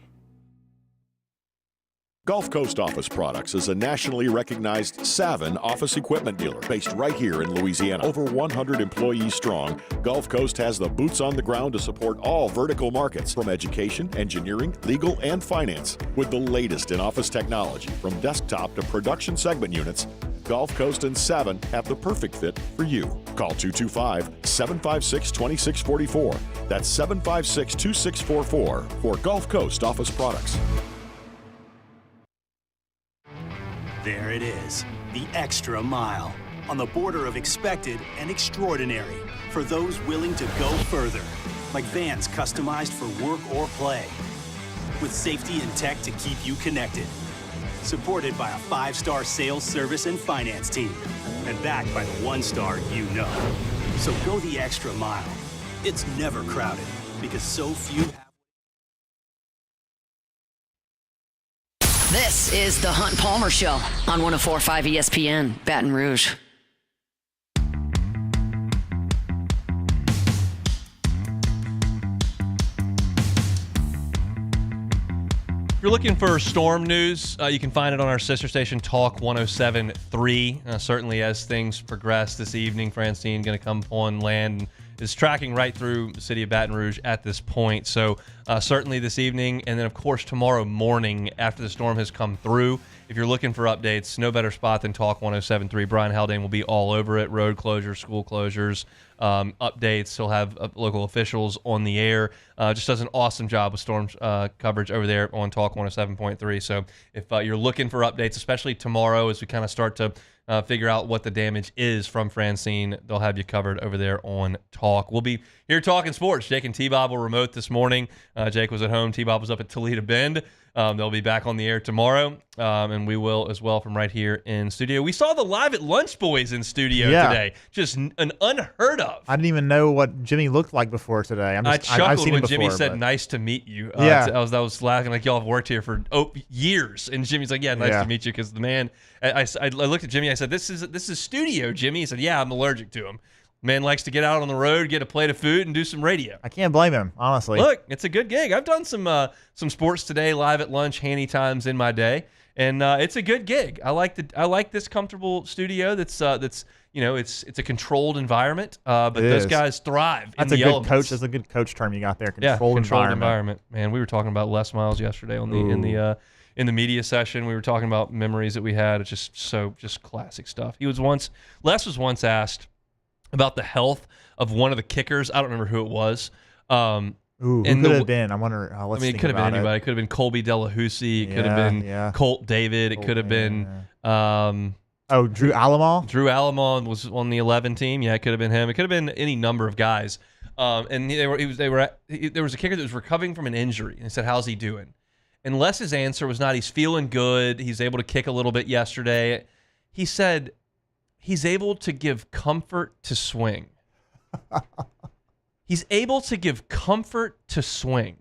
Gulf Coast Office Products is a nationally recognized Savin office equipment dealer based right here in Louisiana. Over 100 employees strong, Gulf Coast has the boots on the ground to support all vertical markets, from education, engineering, legal, and finance. With the latest in office technology, from desktop to production segment units, Gulf Coast and Savin have the perfect fit for you. Call 225-756-2644. That's 756-2644 for Gulf Coast Office Products. There it is, the extra mile, on the border of expected and extraordinary, for those willing to go further, like vans customized for work or play, with safety and tech to keep you connected, supported by a 5-star sales, service, and finance team, and backed by the 1-star you know. So go the extra mile. It's never crowded, because so few have. This is the Hunt Palmer Show on 104.5 ESPN, Baton Rouge. If you're looking for storm news, you can find it on our sister station, Talk 107.3. Certainly as things progress this evening, Francine going to come on land is tracking right through the city of Baton Rouge at this point. So certainly this evening, and then of course tomorrow morning after the storm has come through. If you're looking for updates, no better spot than Talk 107.3. Brian Haldane will be all over it. Road closures, school closures, updates. He'll have local officials on the air. Just does an awesome job with storm coverage over there on Talk 107.3. So if you're looking for updates, especially tomorrow as we kind of start to figure out what the damage is from Francine, they'll have you covered over there on Talk. We'll be here talking sports. Jake and T-Bob will remote this morning. Jake was at home. T-Bob was up at Toledo Bend. They'll be back on the air tomorrow, and we will as well from right here in studio. We saw the Live at Lunch boys in studio today. Just an unheard of. I didn't even know what Jimmy looked like before today. I chuckled I've seen when him before, Jimmy said, but... "Nice to meet you." Yeah. I was laughing like y'all have worked here for years, and Jimmy's like, "Yeah, nice to meet you." Because the man, I looked at Jimmy. I said, "This is studio, Jimmy." He said, "Yeah, I'm allergic to him." Man likes to get out on the road, get a plate of food, and do some radio. I can't blame him, honestly. Look, it's a good gig. I've done some sports today, live at lunch, handy times in my day, and it's a good gig. I like this comfortable studio. That's it's a controlled environment, but those guys thrive in the elements. Coach. That's a good coach term you got there. Controlled environment. Man, we were talking about Les Miles yesterday on the in the media session. We were talking about memories that we had. It's just classic stuff. Les was once asked about the health of one of the kickers. I don't remember who it was. Who could it have been? I wonder. It could have been anybody. It could have been Colby Delahousie. It could have been Colt David. It could have been. Drew Alamo? Drew Alamo was on the 11 team. Yeah, it could have been him. It could have been any number of guys. And there was a kicker that was recovering from an injury. And he said, "How's he doing?" And Les's answer was not, "He's feeling good. He's able to kick a little bit yesterday." He said, "He's able to give comfort to swing." He's able to give comfort to swing.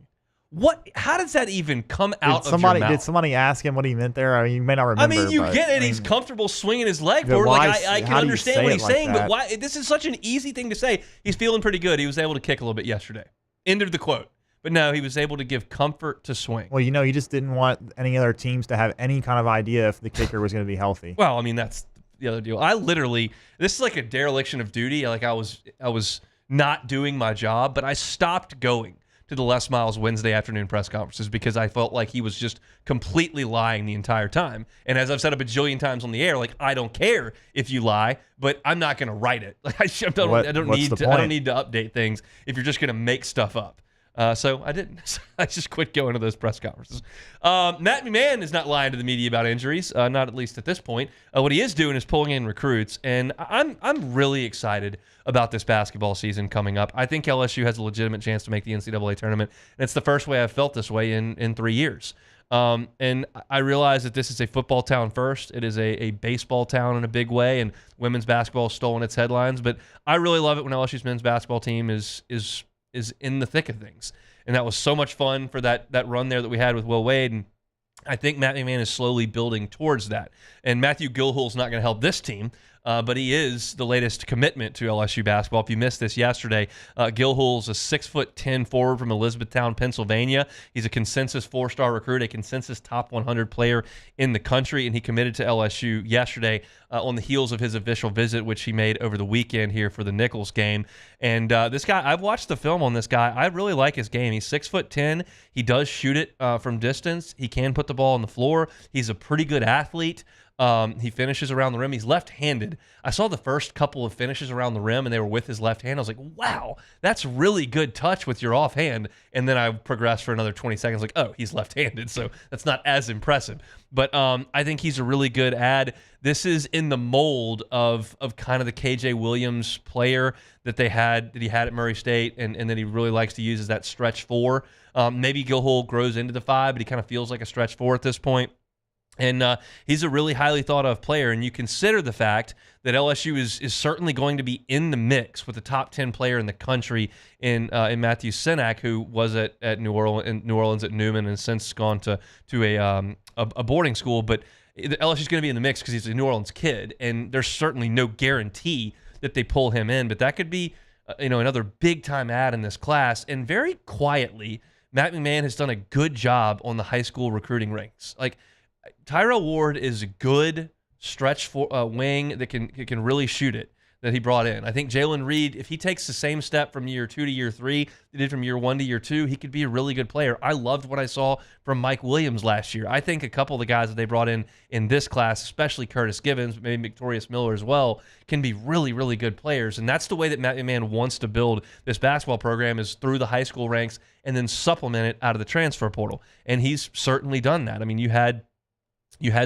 What? How does that even come out of your mouth? Did somebody ask him what he meant there? I mean, you may not remember. I mean, you get it. He's comfortable swinging his leg forward. Like I can understand what he's saying, but why? This is such an easy thing to say. He's feeling pretty good. He was able to kick a little bit yesterday. End of the quote. But no, he was able to give comfort to swing. Well, you just didn't want any other teams to have any kind of idea if the kicker was going to be healthy. Well, I mean, that's the other deal. This is like a dereliction of duty. Like I was not doing my job, but I stopped going to the Les Miles Wednesday afternoon press conferences because I felt like he was just completely lying the entire time. And as I've said a bajillion times on the air, like I don't care if you lie, but I'm not going to write it. Like I don't need to update things if you're just going to make stuff up. So I didn't. I just quit going to those press conferences. Matt McMahon is not lying to the media about injuries, not at least at this point. What he is doing is pulling in recruits, and I'm really excited about this basketball season coming up. I think LSU has a legitimate chance to make the NCAA tournament, and it's the first way I've felt this way in 3 years. And I realize that this is a football town first. It is a baseball town in a big way, and women's basketball has stolen its headlines. But I really love it when LSU's men's basketball team is in the thick of things. And that was so much fun for that run there that we had with Will Wade. And I think Matt McMahon is slowly building towards that. And Matthew Gilhull's not going to help this team, but he is the latest commitment to LSU basketball. If you missed this yesterday, Gilhull's a 6'10" forward from Elizabethtown, Pennsylvania. He's a consensus 4-star recruit, a consensus top 100 player in the country, and he committed to LSU yesterday on the heels of his official visit, which he made over the weekend here for the Nichols game. And this guy, I've watched the film on this guy. I really like his game. He's 6'10". He does shoot it from distance. He can put the ball on the floor. He's a pretty good athlete. He finishes around the rim. He's left-handed. I saw the first couple of finishes around the rim, and they were with his left hand. I was like, wow, that's really good touch with your offhand. And then I progressed for another 20 seconds, like, oh, he's left-handed, so that's not as impressive. But I think he's a really good ad. This is in the mold of kind of the KJ Williams player that he had at Murray State, and that he really likes to use as that stretch 4. Maybe Gilhull grows into the 5, but he kind of feels like a stretch 4 at this point. And he's a really highly thought of player, and you consider the fact that LSU is certainly going to be in the mix with the top 10 player in the country in Matthew Sinak, who was at New Orleans at Newman, and has since gone to a boarding school. But LSU's going to be in the mix because he's a New Orleans kid, and there's certainly no guarantee that they pull him in. But that could be another big time ad in this class. And very quietly, Matt McMahon has done a good job on the high school recruiting ranks. Like, Tyrell Ward is a good stretch for wing that can really shoot it. that he brought in. I think Jalen Reed, if he takes the same step from year 2 to year 3 he did from year 1 to year 2, he could be a really good player. I loved what I saw from Mike Williams last year. I think a couple of the guys that they brought in this class, especially Curtis Gibbons, maybe Victorious Miller as well, can be really, really good players. And that's the way that Matt McMahon wants to build this basketball program, is through the high school ranks and then supplement it out of the transfer portal. And he's certainly done that. I mean, you had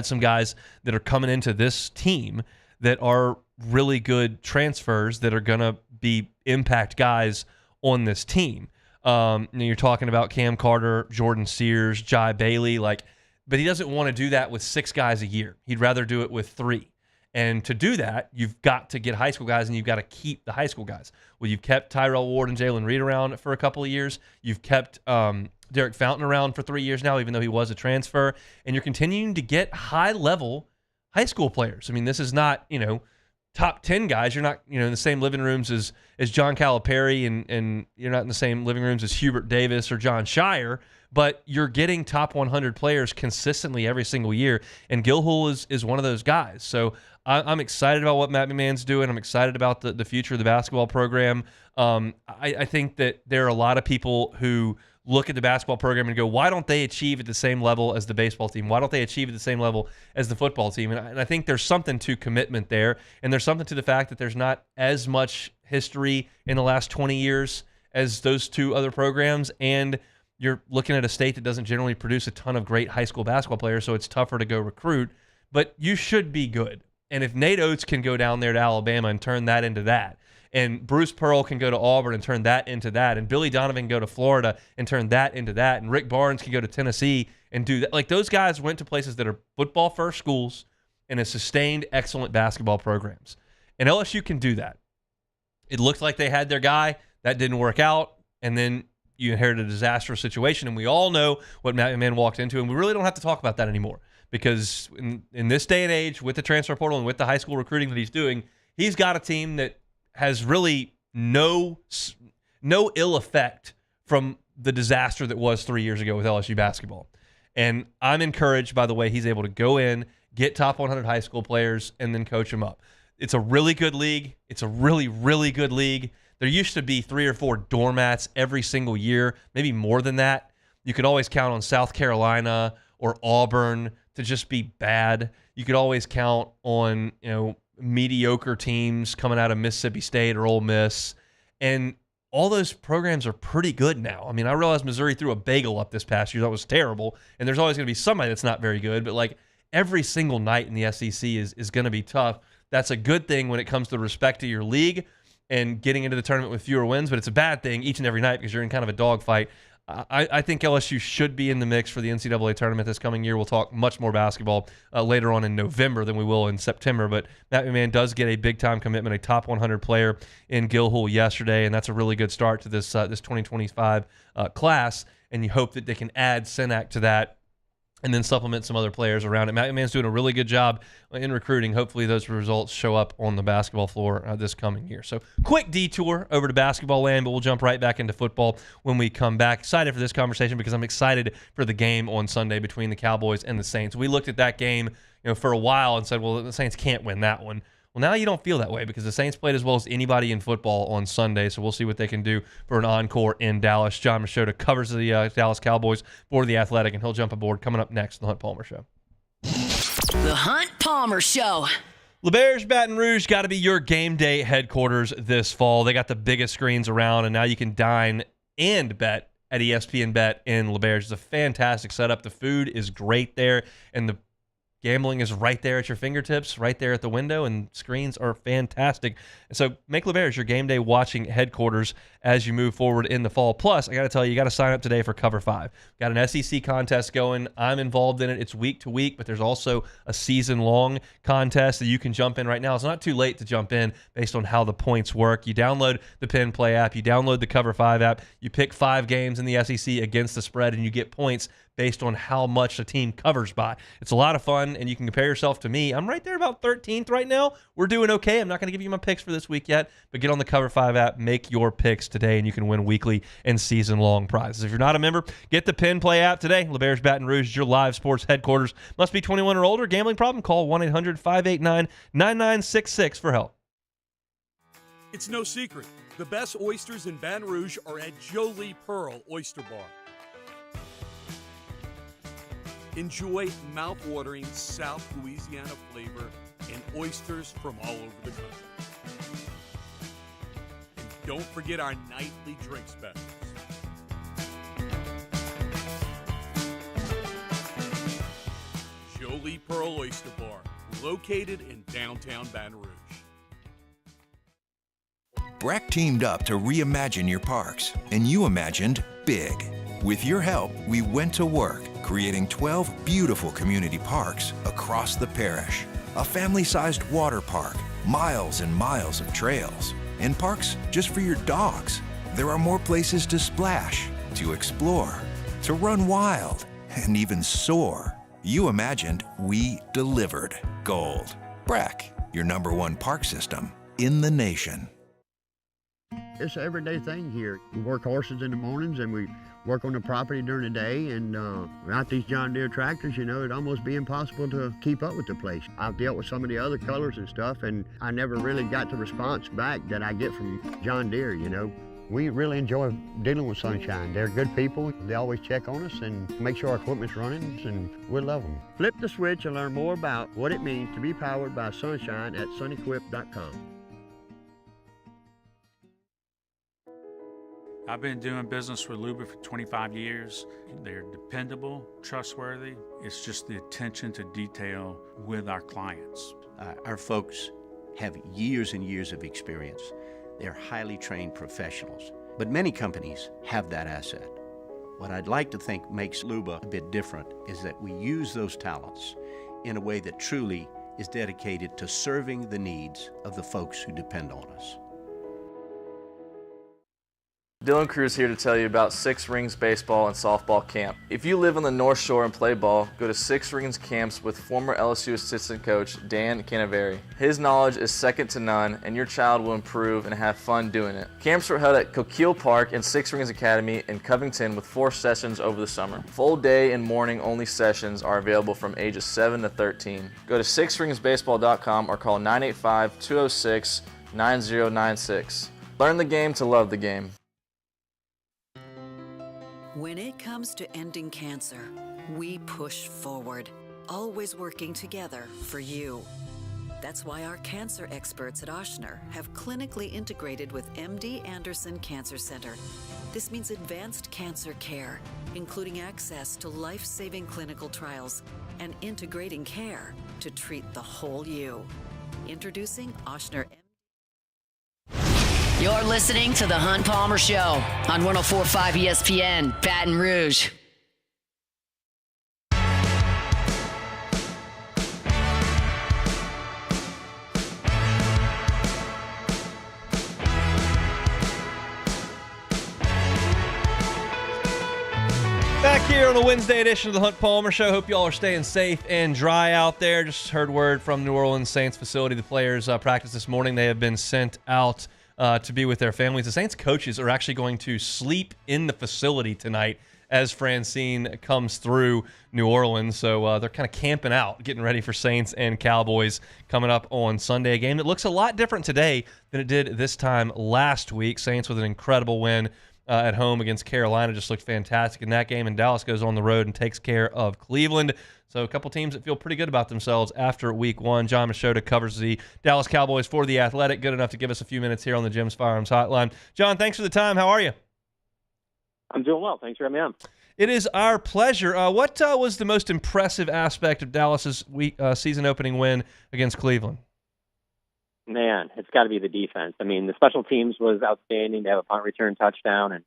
some guys that are coming into this team that are really good transfers that are going to be impact guys on this team. You're talking about Cam Carter, Jordan Sears, Jai Bailey, but he doesn't want to do that with 6 guys a year. He'd rather do it with 3. And to do that, you've got to get high school guys, and you've got to keep the high school guys. Well, you've kept Tyrell Ward and Jalen Reed around for a couple of years. You've kept Derek Fountain around for 3 years now, even though he was a transfer. And you're continuing to get high-level high school players. I mean, this is not, top 10 guys. You're not, in the same living rooms as John Calipari, and you're not in the same living rooms as Hubert Davis or John Shire, but you're getting top 100 players consistently every single year, and Gilhul is one of those guys. So I'm excited about what Matt McMahon's doing. I'm excited about the future of the basketball program. I think that there are a lot of people who look at the basketball program and go, why don't they achieve at the same level as the baseball team? Why don't they achieve at the same level as the football team? And I think there's something to commitment there, and there's something to the fact that there's not as much history in the last 20 years as those two other programs, and you're looking at a state that doesn't generally produce a ton of great high school basketball players, so it's tougher to go recruit, but you should be good. And if Nate Oates can go down there to Alabama and turn that into that, and Bruce Pearl can go to Auburn and turn that into that, and Billy Donovan can go to Florida and turn that into that, and Rick Barnes can go to Tennessee and do that. Those guys went to places that are football-first schools and have sustained excellent basketball programs. And LSU can do that. It looked like they had their guy. That didn't work out, and then you inherited a disastrous situation, and we all know what Matt McMahon walked into, and we really don't have to talk about that anymore, because in this day and age, with the transfer portal and with the high school recruiting that he's doing, he's got a team that has really no ill effect from the disaster that was 3 years ago with LSU basketball. And I'm encouraged by the way he's able to go in, get top 100 high school players, and then coach them up. It's a really good league. It's a really, really good league. There used to be 3 or 4 doormats every single year, maybe more than that. You could always count on South Carolina or Auburn to just be bad. You could always count on, mediocre teams coming out of Mississippi State or Ole Miss. And all those programs are pretty good now. I mean, I realize Missouri threw a bagel up this past year. That was terrible. And there's always going to be somebody that's not very good. But, every single night in the SEC is going to be tough. That's a good thing when it comes to the respect of your league and getting into the tournament with fewer wins. But it's a bad thing each and every night because you're in kind of a dogfight. I think LSU should be in the mix for the NCAA tournament this coming year. We'll talk much more basketball later on in November than we will in September, but Matt McMahon does get a big-time commitment, a top 100 player in Gilhul yesterday, and that's a really good start to this 2025 class, and you hope that they can add Senac to that and then supplement some other players around it. Matt McMahon's doing a really good job in recruiting. Hopefully those results show up on the basketball floor this coming year. So quick detour over to basketball land, but we'll jump right back into football when we come back. Excited for this conversation because I'm excited for the game on Sunday between the Cowboys and the Saints. We looked at that game for a while and said, well, the Saints can't win that one. Well, now you don't feel that way because the Saints played as well as anybody in football on Sunday, so we'll see what they can do for an encore in Dallas. John Machota covers the Dallas Cowboys for The Athletic, and he'll jump aboard coming up next on The Hunt Palmer Show. The Hunt Palmer Show. LeBear's Baton Rouge got to be your game day headquarters this fall. They got the biggest screens around, and now you can dine and bet at ESPN Bet in LeBear's. It's a fantastic setup. The food is great there, and the gambling is right there at your fingertips, right there at the window, and screens are fantastic. So make LeBear's your game day watching headquarters as you move forward in the fall. Plus, I got to tell you, you got to sign up today for Cover 5. Got an SEC contest going. I'm involved in it. It's week to week, but there's also a season-long contest that you can jump in right now. It's not too late to jump in based on how the points work. You download the Pin Play app. You download the Cover 5 app. You pick 5 games in the SEC against the spread, and you get points based on how much the team covers by. It's a lot of fun, and you can compare yourself to me. I'm right there about 13th right now. We're doing okay. I'm not going to give you my picks for this week yet, but get on the Cover 5 app, make your picks today, and you can win weekly and season-long prizes. If you're not a member, get the Pin Play app today. LeBear's Baton Rouge is your live sports headquarters. Must be 21 or older. Gambling problem? Call 1-800-589-9966 for help. It's no secret. The best oysters in Baton Rouge are at Jolie Pearl Oyster Bar. Enjoy mouth-watering South Louisiana flavor and oysters from all over the country. And don't forget our nightly drink specials. Jolie Pearl Oyster Bar, located in downtown Baton Rouge. Breck teamed up to reimagine your parks, and you imagined big. With your help, we went to work, creating 12 beautiful community parks across the parish. A family-sized water park, miles and miles of trails, and parks just for your dogs. There are more places to splash, to explore, to run wild, and even soar. You imagined, we delivered gold. Breck, your #1 park system in the nation. It's an everyday thing here. We work horses in the mornings and we work on the property during the day, and without these John Deere tractors, it'd almost be impossible to keep up with the place. I've dealt with some of the other colors and stuff, and I never really got the response back that I get from John Deere, We really enjoy dealing with Sunshine. They're good people. They always check on us and make sure our equipment's running, and we love them. Flip the switch and learn more about what it means to be powered by Sunshine at sunequip.com. I've been doing business with Luba for 25 years. They're dependable, trustworthy. It's just the attention to detail with our clients. Our folks have years and years of experience. They're highly trained professionals, but many companies have that asset. What I'd like to think makes Luba a bit different is that we use those talents in a way that truly is dedicated to serving the needs of the folks who depend on us. Dylan Cruz here to tell you about Six Rings Baseball and Softball Camp. If you live on the North Shore and play ball, go to Six Rings Camps with former LSU assistant coach Dan Canaveri. His knowledge is second to none, and your child will improve and have fun doing it. Camps were held at Coquille Park and Six Rings Academy in Covington with 4 sessions over the summer. Full day and morning only sessions are available from ages 7 to 13. Go to sixringsbaseball.com or call 985-206-9096. Learn the game to love the game. When it comes to ending cancer, we push forward, always working together for you. That's why our cancer experts at Ochsner have clinically integrated with MD Anderson Cancer Center. This means advanced cancer care, including access to life-saving clinical trials and integrating care to treat the whole you. Introducing Ochsner. You're listening to The Hunt Palmer Show on 104.5 ESPN, Baton Rouge. Back here on a Wednesday edition of the Hunt Palmer Show. Hope you all are staying safe and dry out there. Just heard word from New Orleans Saints facility. The players practiced this morning. They have been sent out to be with their families. The Saints coaches are actually going to sleep in the facility tonight as Francine comes through New Orleans. So they're kind of camping out, getting ready for Saints and Cowboys coming up on Sunday. A game that looks a lot different today than it did this time last week. Saints with an incredible win at home against Carolina. Just looked fantastic in that game. And Dallas goes on the road and takes care of Cleveland. So a couple teams that feel pretty good about themselves after week one. John Machota covers the Dallas Cowboys for The Athletic. Good enough to give us a few minutes here on the Jim's Firearms Hotline. John, thanks for the time. How are you? I'm doing well. Thanks for having me on. It is our pleasure. What was the most impressive aspect of Dallas's season opening win against Cleveland? Man, it's got to be the defense. I mean, the special teams was outstanding. They have a punt return touchdown, and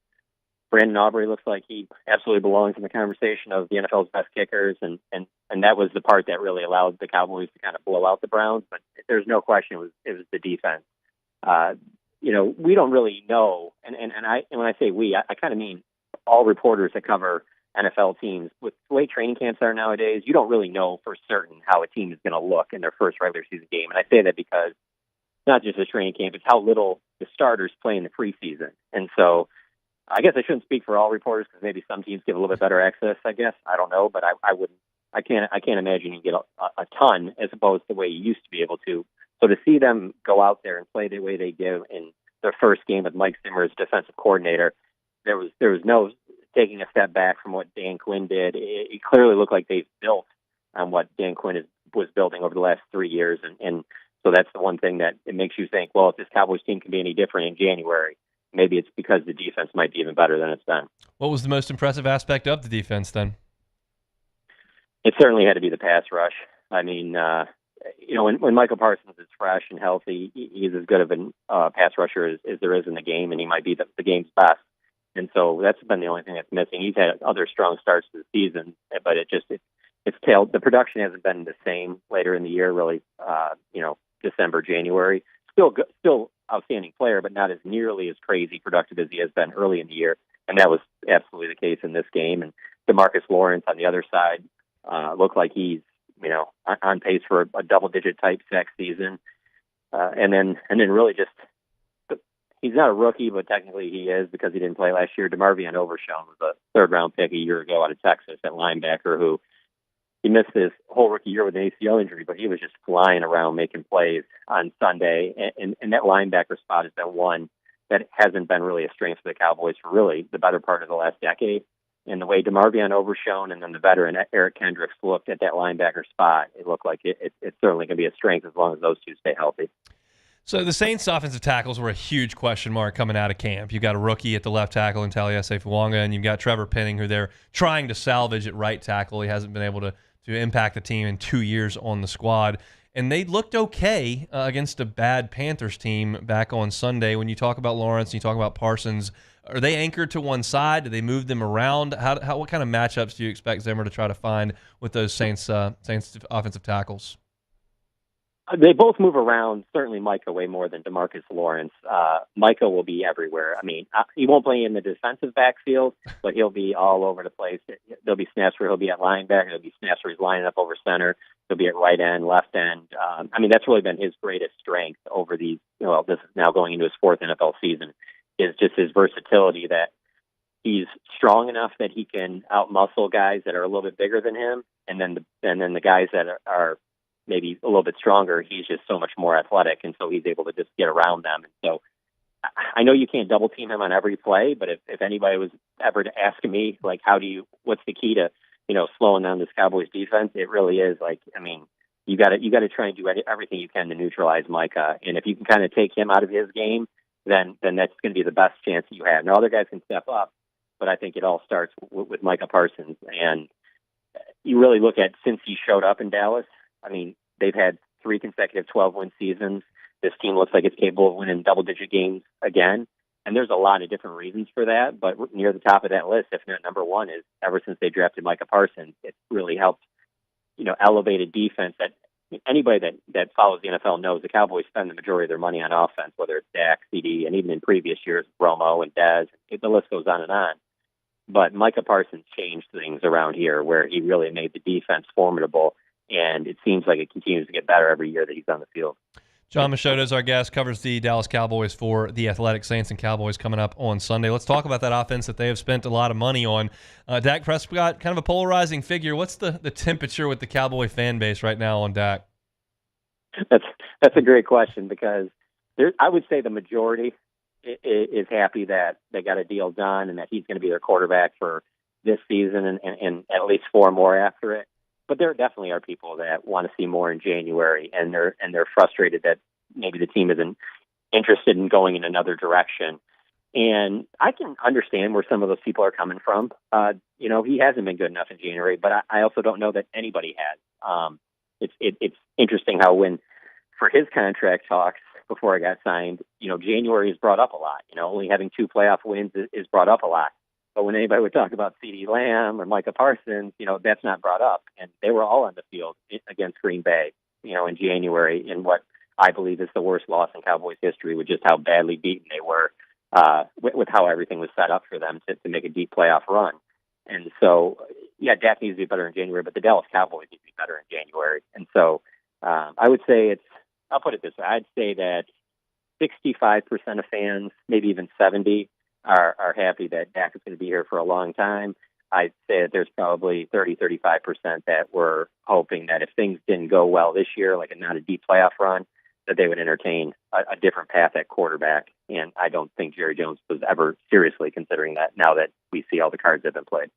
Brandon Aubrey looks like he absolutely belongs in the conversation of the NFL's best kickers, and that was the part that really allowed the Cowboys to kind of blow out the Browns. But there's no question it was the defense. We don't really know, and when I say we, I kind of mean all reporters that cover NFL teams. With the way training camps are nowadays, you don't really know for certain how a team is going to look in their first regular season game. And I say that because it's not just a training camp, it's how little the starters play in the preseason. And so I guess I shouldn't speak for all reporters because maybe some teams give a little bit better access, I guess. I don't know, but I can't imagine you get a ton as opposed to the way you used to be able to So to see them go out there and play the way they do in their first game with Mike Zimmer as defensive coordinator, there was no taking a step back from what Dan Quinn did. It clearly looked like they've built on what Dan Quinn was building over the last 3 years. And so that's the one thing that it makes you think, well, if this Cowboys team can be any different in January, maybe it's because the defense might be even better than it's been. What was the most impressive aspect of the defense then? It certainly had to be the pass rush. I mean, when Michael Parsons is fresh and healthy, he's as good of a pass rusher as there is in the game, and he might be the game's best. And so that's been the only thing that's missing. He's had other strong starts to the season, but it's tailed. The production hasn't been the same later in the year, really. December, January, still outstanding player, but not as nearly as crazy productive as he has been early in the year. And that was absolutely the case in this game. And DeMarcus Lawrence on the other side looked like he's on pace for a double-digit type sack season. And then really just he's not a rookie, but technically he is because he didn't play last year. DeMarvion Overshown was a third-round pick a year ago out of Texas at linebacker who he missed his whole rookie year with an ACL injury, but he was just flying around making plays on Sunday. And that linebacker spot has been one that hasn't been really a strength for the Cowboys for really the better part of the last decade. And the way DeMarvion Overshown and then the veteran Eric Kendricks looked at that linebacker spot, it looked like it's certainly going to be a strength as long as those two stay healthy. So the Saints' offensive tackles were a huge question mark coming out of camp. You've got a rookie at the left tackle in Taliesin Fuanga, and you've got Trevor Penning, who they're trying to salvage at right tackle. He hasn't been able to impact the team in 2 years on the squad. And they looked okay against a bad Panthers team back on Sunday. When you talk about Lawrence and you talk about Parsons, are they anchored to one side? Do they move them around? What kind of matchups do you expect Zimmer to try to find with those Saints offensive tackles? They both move around, certainly Micah way more than DeMarcus Lawrence. Micah will be everywhere. I mean, he won't play in the defensive backfield, but he'll be all over the place. There'll be snaps where he'll be at linebacker. There'll be snaps where he's lining up over center. He'll be at right end, left end. That's really been his greatest strength over these, this is now going into his fourth NFL season, is just his versatility, that he's strong enough that he can outmuscle guys that are a little bit bigger than him. And then the guys that are maybe a little bit stronger, he's just so much more athletic, and so he's able to just get around them. And so I know you can't double team him on every play, but if anybody was ever to ask me, like, what's the key to, slowing down this Cowboys defense, it really is you got to try and do everything you can to neutralize Micah. And if you can kind of take him out of his game, then that's going to be the best chance that you have. Now, other guys can step up, but I think it all starts with Micah Parsons. And you really look at, since he showed up in Dallas, they've had 3 consecutive 12-win seasons. This team looks like it's capable of winning double-digit games again. And there's a lot of different reasons for that. But near the top of that list, if not number one, is ever since they drafted Micah Parsons, it's really helped, elevate a defense that anybody that follows the NFL knows the Cowboys spend the majority of their money on offense, whether it's Dak, CD, and even in previous years, Romo and Dez. The list goes on and on. But Micah Parsons changed things around here where he really made the defense formidable. And it seems like it continues to get better every year that he's on the field. John Machota is our guest, covers the Dallas Cowboys for the Athletic. Saints and Cowboys coming up on Sunday. Let's talk about that offense that they have spent a lot of money on. Dak Prescott, kind of a polarizing figure. What's the temperature with the Cowboy fan base right now on Dak? That's a great question, because I would say the majority is happy that they got a deal done and that he's going to be their quarterback for this season and at least 4 more after it. But there definitely are people that want to see more in January, and they're frustrated that maybe the team isn't interested in going in another direction. And I can understand where some of those people are coming from. He hasn't been good enough in January, but I also don't know that anybody has. It's interesting how for his contract talks before I got signed, January is brought up a lot. Only having 2 playoff wins is brought up a lot. But when anybody would talk about CeeDee Lamb or Micah Parsons, that's not brought up. And they were all on the field against Green Bay, in January, in what I believe is the worst loss in Cowboys history, with just how badly beaten they were, with how everything was set up for them to make a deep playoff run. And so, Dak needs to be better in January, but the Dallas Cowboys need to be better in January. And so I would say I'll put it this way, I'd say that 65% of fans, maybe even 70%, are happy that Dak is going to be here for a long time. I'd say that there's probably 30-35% that were hoping that if things didn't go well this year, like not a deep playoff run, that they would entertain a different path at quarterback. And I don't think Jerry Jones was ever seriously considering that now that we see all the cards that have been played.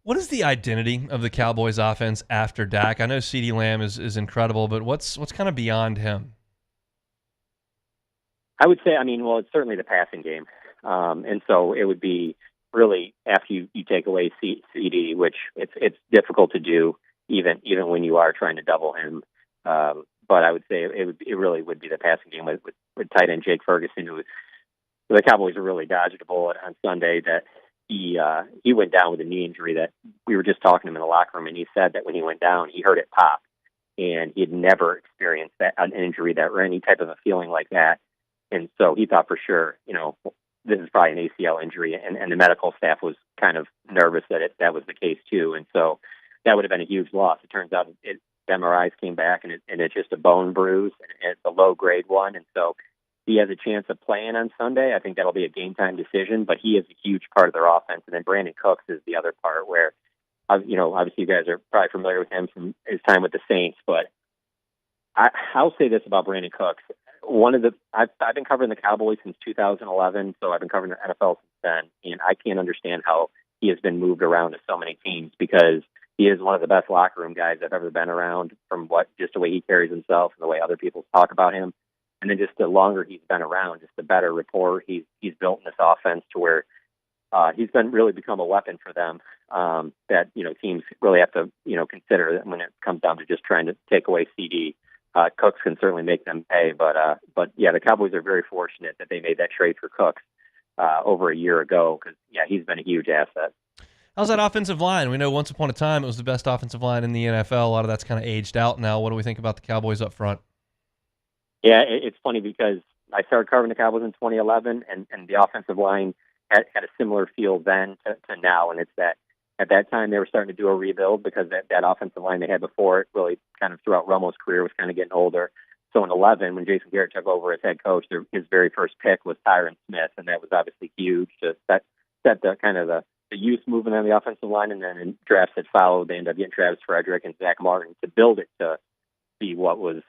What is the identity of the Cowboys offense after Dak? I know CeeDee Lamb is incredible, but what's kind of beyond him? I would say, well, it's certainly the passing game. And so it would be really after you take away CD, which it's difficult to do even when you are trying to double him. But I would say it really would be the passing game with tight end Jake Ferguson, who the Cowboys are really dodged a bullet on Sunday that he went down with a knee injury that we were just talking to him in the locker room, and he said that when he went down, he heard it pop, and he had never experienced an injury or any type of a feeling like that. And so he thought for sure, this is probably an ACL injury, and the medical staff was kind of nervous that was the case too. And so that would have been a huge loss. It turns out the MRIs came back, and it's just a bone bruise, and it's a low-grade one. And so he has a chance of playing on Sunday. I think that'll be a game-time decision, but he is a huge part of their offense. And then Brandon Cooks is the other part where, obviously you guys are probably familiar with him from his time with the Saints, but I'll say this about Brandon Cooks. I've been covering the Cowboys since 2011, so I've been covering the NFL since then, and I can't understand how he has been moved around to so many teams because he is one of the best locker room guys I've ever been around from just the way he carries himself and the way other people talk about him. And then just the longer he's been around, just the better rapport he's built in this offense to where he's really become a weapon for them that, teams really have to, consider when it comes down to just trying to take away CD. Cooks can certainly make them pay, but yeah, the Cowboys are very fortunate that they made that trade for Cooks over a year ago because he's been a huge asset. How's that offensive line? We know once upon a time it was the best offensive line in the NFL. A lot of that's kind of aged out now. What do we think about the Cowboys up front? Yeah, it's funny because I started covering the Cowboys in 2011, and the offensive line had a similar feel then to now, and it's that at that time they were starting to do a rebuild because that offensive line they had before it really kind of throughout Romo's career was kind of getting older. So in 11, when Jason Garrett took over as head coach, his very first pick was Tyron Smith, and that was obviously huge to set the kind of the youth movement on the offensive line, and then in drafts that followed, they ended up getting Travis Frederick and Zach Martin to build it to be what was,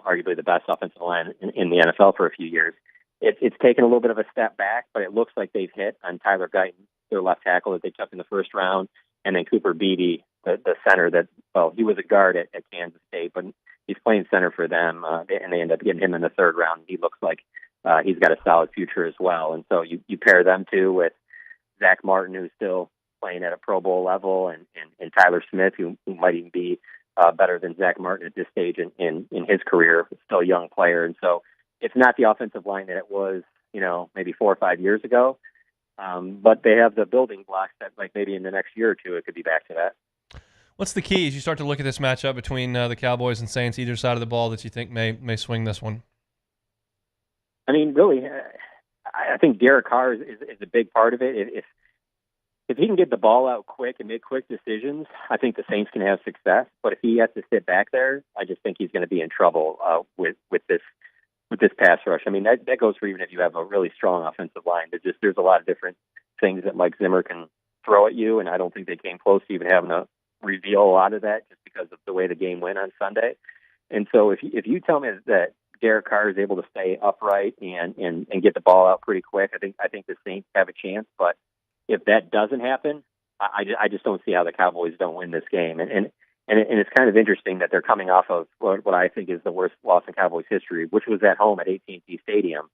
arguably the best offensive line in the NFL for a few years. It's taken a little bit of a step back, but it looks like they've hit on Tyler Guyton, their left tackle that they took in the first round, and then Cooper Beatty, the center he was a guard at Kansas State, but he's playing center for them, and they end up getting him in the third round. He looks like he's got a solid future as well. And so you pair them two with Zach Martin, who's still playing at a Pro Bowl level, and Tyler Smith, who might even be better than Zach Martin at this stage in his career, still a young player. And so it's not the offensive line that it was, maybe 4 or 5 years ago. But they have the building blocks that, like, maybe in the next year or two, it could be back to that. What's the key as you start to look at this matchup between the Cowboys and Saints, either side of the ball, that you think may swing this one? Really, I think Derek Carr is a big part of it. If he can get the ball out quick and make quick decisions, I think the Saints can have success. But if he has to sit back there, I just think he's going to be in trouble with this pass rush. That goes for even if you have a really strong offensive line. There's a lot of different things that Mike Zimmer can throw at you, and I don't think they came close to even having to reveal a lot of that just because of the way the game went on Sunday. And so if you tell me that Derek Carr is able to stay upright and get the ball out pretty quick, I think the Saints have a chance. But if that doesn't happen, I just don't see how the Cowboys don't win this game. And it's kind of interesting that they're coming off of what I think is the worst loss in Cowboys history, which was at home at AT&T Stadium.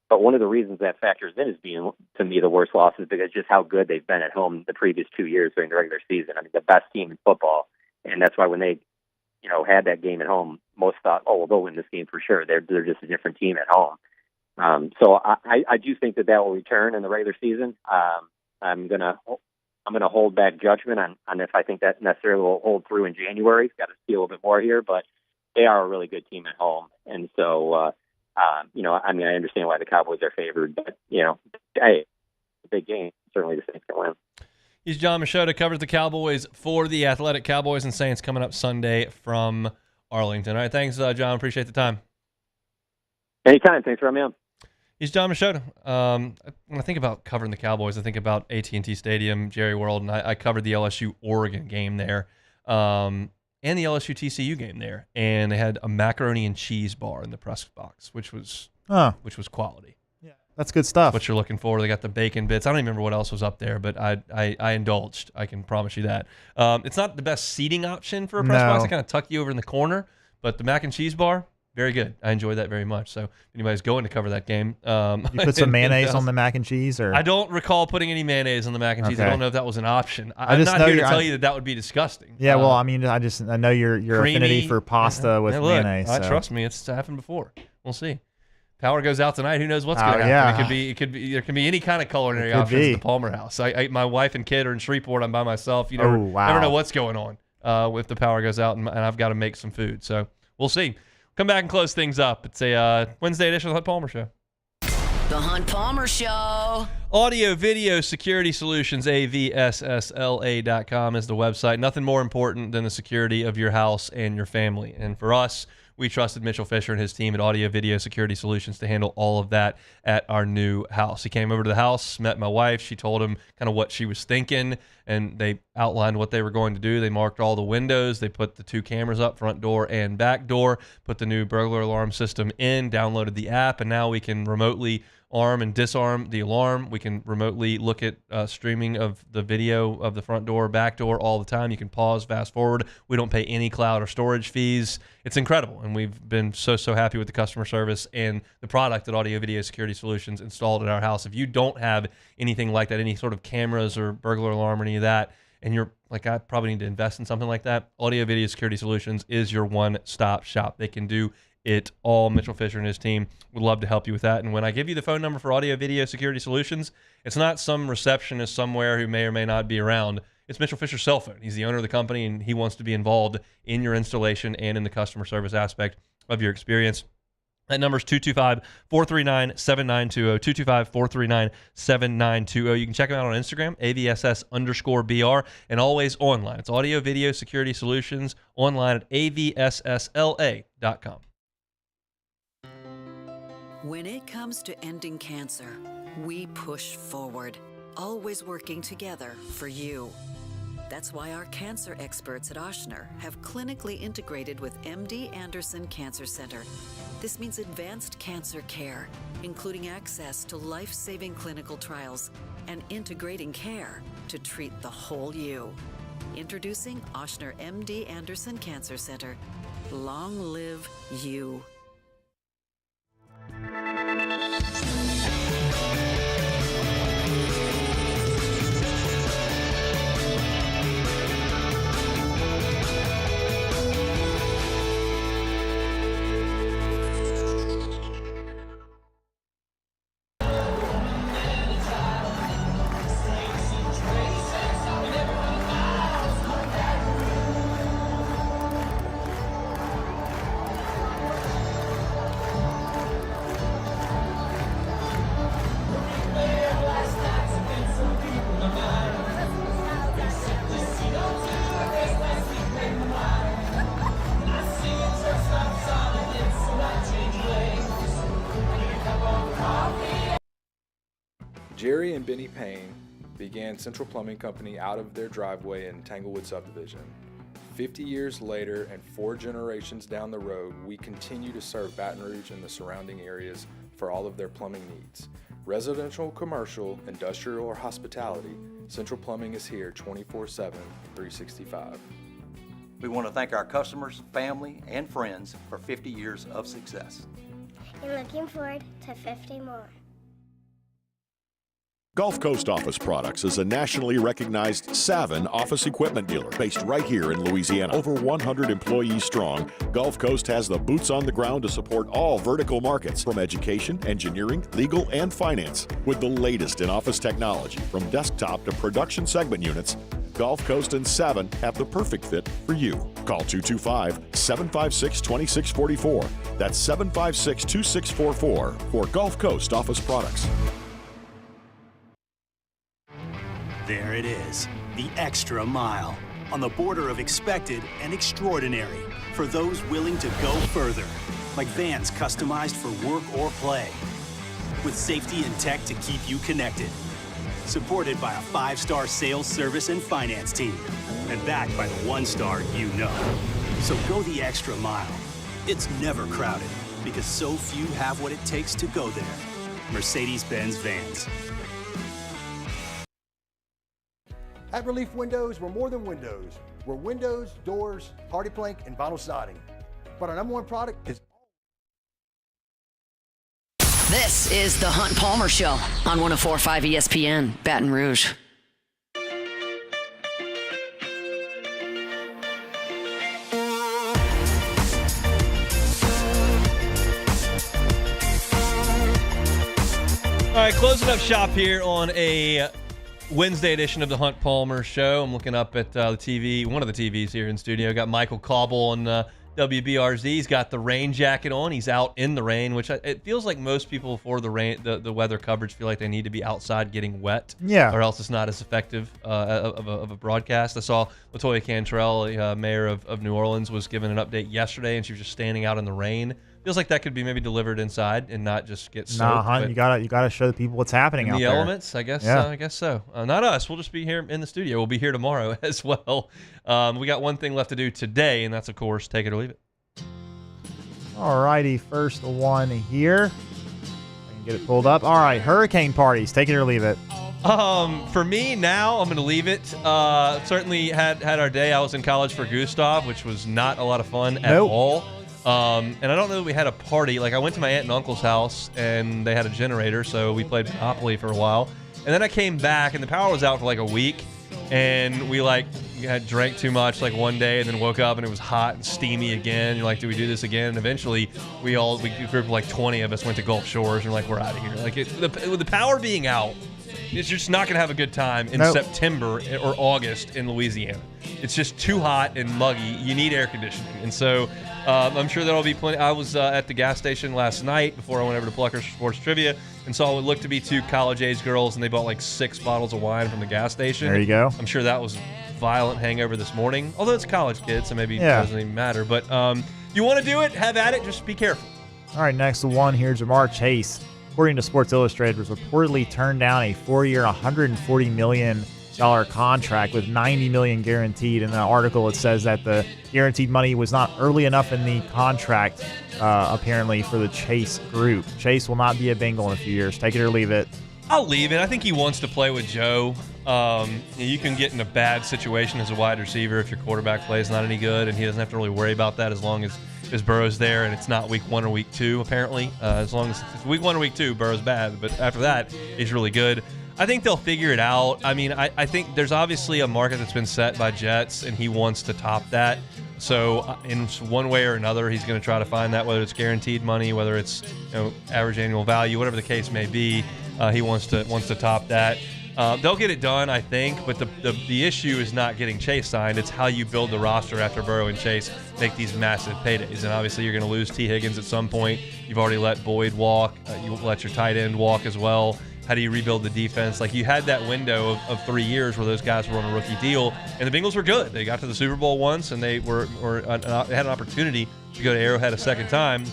But one of the reasons that factors in as being, to me, the worst loss is because just how good they've been at home the previous 2 years during the regular season. The best team in football. And that's why when they, had that game at home, most thought, well, they'll win this game for sure. They're just a different team at home. So I do think that will return in the regular season. I'm gonna hold back judgment on if I think that necessarily will hold through in January. Got to see a little bit more here, but they are a really good team at home, and so I understand why the Cowboys are favored, but hey, it's a big game. Certainly, the Saints can win. He's John Machota, covers the Cowboys for the Athletic. Cowboys and Saints coming up Sunday from Arlington. All right, thanks, John. Appreciate the time. Anytime. Thanks for having me on. He's John Machota. When I think about covering the Cowboys, I think about AT&T Stadium, Jerry World, and I covered the LSU-Oregon game there. And and the LSU TCU game there, and they had a macaroni and cheese bar in the press box, which was quality. Yeah, that's good stuff. What you're looking for. They got the bacon bits. I don't even remember what else was up there, but I indulged. I can promise you that. It's not the best seating option for a press box. They kind of tuck you over in the corner, but the mac and cheese bar, very good. I enjoyed that very much. So if anybody's going to cover that game. You put some mayonnaise on the mac and cheese? Or I don't recall putting any mayonnaise on the mac and cheese. Okay. I don't know if that was an option. I'm not here to tell you that would be disgusting. Yeah, well, I mean, I know your creamy, affinity for pasta with mayonnaise. So. Trust me, it's happened before. We'll see. Power goes out tonight. Who knows what's going to happen? Yeah. It could be. There can be any kind of culinary options at the Palmer House. My wife and kid are in Shreveport. I'm by myself. You never know what's going on if the power goes out, and I've got to make some food. So we'll see. Come back and close things up. It's a Wednesday edition of the Hunt Palmer Show. The Hunt Palmer Show. Audio Video Security Solutions, avssla.com is the website. Nothing more important than the security of your house and your family. And for us, we trusted Mitchell Fisher and his team at Audio Video Security Solutions to handle all of that at our new house. He came over to the house, met my wife. She told him kind of what she was thinking, and they outlined what they were going to do. They marked all the windows. They put the 2 cameras up, front door and back door, put the new burglar alarm system in, downloaded the app, and now we can remotely arm and disarm the alarm. We can remotely look at streaming of the video of the front door, back door all the time. You can pause, fast forward. We don't pay any cloud or storage fees. It's incredible, and we've been so happy with the customer service and the product that Audio Video Security Solutions installed at our house. If you don't have anything like that, any sort of cameras or burglar alarm or any of that, and you're like, I probably need to invest in something like that, Audio Video Security Solutions is your one-stop shop. They can do it all. Mitchell Fisher and his team would love to help you with that. And when I give you the phone number for Audio Video Security Solutions, it's not some receptionist somewhere who may or may not be around. It's Mitchell Fisher's cell phone. He's the owner of the company, and he wants to be involved in your installation and in the customer service aspect of your experience. That number is 225-439-7920, 225-439-7920. You can check them out on Instagram, AVSS_BR, and always online. It's Audio Video Security Solutions online at avssla.com. When it comes to ending cancer, we push forward, always working together for you. That's why our cancer experts at Ochsner have clinically integrated with MD Anderson Cancer Center. This means advanced cancer care, including access to life-saving clinical trials and integrating care to treat the whole you. Introducing Ochsner MD Anderson Cancer Center. Long live you. Jerry and Benny Payne began Central Plumbing Company out of their driveway in Tanglewood subdivision. 50 years later and 4 generations down the road, we continue to serve Baton Rouge and the surrounding areas for all of their plumbing needs. Residential, commercial, industrial, or hospitality, Central Plumbing is here 24/7, 365. We want to thank our customers, family, and friends for 50 years of success. And looking forward to 50 more. Gulf Coast Office Products is a nationally recognized Savin office equipment dealer based right here in Louisiana. Over 100 employees strong, Gulf Coast has the boots on the ground to support all vertical markets from education, engineering, legal, and finance. With the latest in office technology, from desktop to production segment units, Gulf Coast and Savin have the perfect fit for you. Call 225-756-2644. That's 756-2644 for Gulf Coast Office Products. There it is, the extra mile, on the border of expected and extraordinary for those willing to go further, like vans customized for work or play, with safety and tech to keep you connected, supported by a 5-star sales, service, and finance team. and backed by the one-star you know. So go the extra mile. It's never crowded because so few have what it takes to go there. Mercedes-Benz Vans. At Relief Windows, we're more than windows. We're windows, doors, hardy plank, and vinyl siding. But our number one product is... This is the Hunt Palmer Show on 104.5 ESPN, Baton Rouge. All right, closing up shop here on a Wednesday edition of the Hunt Palmer Show. I'm looking up at the TV, one of the TVs here in studio. Got Michael Cauble on WBRZ. He's got the rain jacket on. He's out in the rain, which it feels like most people for the rain, the weather coverage feel like they need to be outside getting wet. Yeah. Or else it's not as effective of a broadcast. I saw Latoya Cantrell, mayor of New Orleans, was given an update yesterday, and she was just standing out in the rain. Feels like that could be maybe delivered inside and not just get soaked. Nah, Hunt, you gotta show the people what's happening out the there. Elements, I guess. Yeah. I guess so. Not us. We'll just be here in the studio. We'll be here tomorrow as well. We got one thing left to do today, and that's, of course, take it or leave it. All righty, first one here. I can get it pulled up. All right, hurricane parties. Take it or leave it. For me now, I'm going to leave it. Certainly had our day. I was in college for Gustav, which was not a lot of fun at all. And I don't know that we had a party. Like, I went to my aunt and uncle's house, and they had a generator, so we played Monopoly for a while. And then I came back, and the power was out for like a week. And we had drank too much like one day, and then woke up and it was hot and steamy again. You're like, do we do this again? And eventually, we a group of like 20 of us went to Gulf Shores, and we're out of here. Like, with the power being out, it's just not going to have a good time in September or August in Louisiana. It's just too hot and muggy. You need air conditioning. And so I'm sure there'll be plenty. I was at the gas station last night before I went over to Pluckers for Sports Trivia and saw what looked to be two college-age girls, and they bought like 6 bottles of wine from the gas station. There you go. I'm sure that was violent hangover this morning, although it's college kids, so maybe it doesn't even matter. But you want to do it, have at it, just be careful. All right, next one here, Jamar Chase, according to Sports Illustrated, was reportedly turned down a 4-year, $140 million contract with $90 million guaranteed. In the article, it says that the guaranteed money was not early enough in the contract, apparently, for the Chase group. Chase will not be a Bengal in a few years. Take it or leave it. I'll leave it. I think he wants to play with Joe. You can get in a bad situation as a wide receiver if your quarterback play is not any good, and he doesn't have to really worry about that as long as Burrow's there, and it's not week 1 or week 2, apparently. As long as it's week 1 or week 2, Burrow's bad, but after that, he's really good. I think they'll figure it out. I mean, I think there's obviously a market that's been set by Jets, and he wants to top that. So in one way or another, he's going to try to find that, whether it's guaranteed money, whether it's average annual value, whatever the case may be. He wants to top that. They'll get it done, I think, but the issue is not getting Chase signed. It's how you build the roster after Burrow and Chase make these massive paydays. And obviously, you're going to lose T. Higgins at some point. You've already let Boyd walk. You let your tight end walk as well. How do you rebuild the defense? Like, you had that window of 3 years where those guys were on a rookie deal, and the Bengals were good. They got to the Super Bowl once, and they had an opportunity to go to Arrowhead a second time.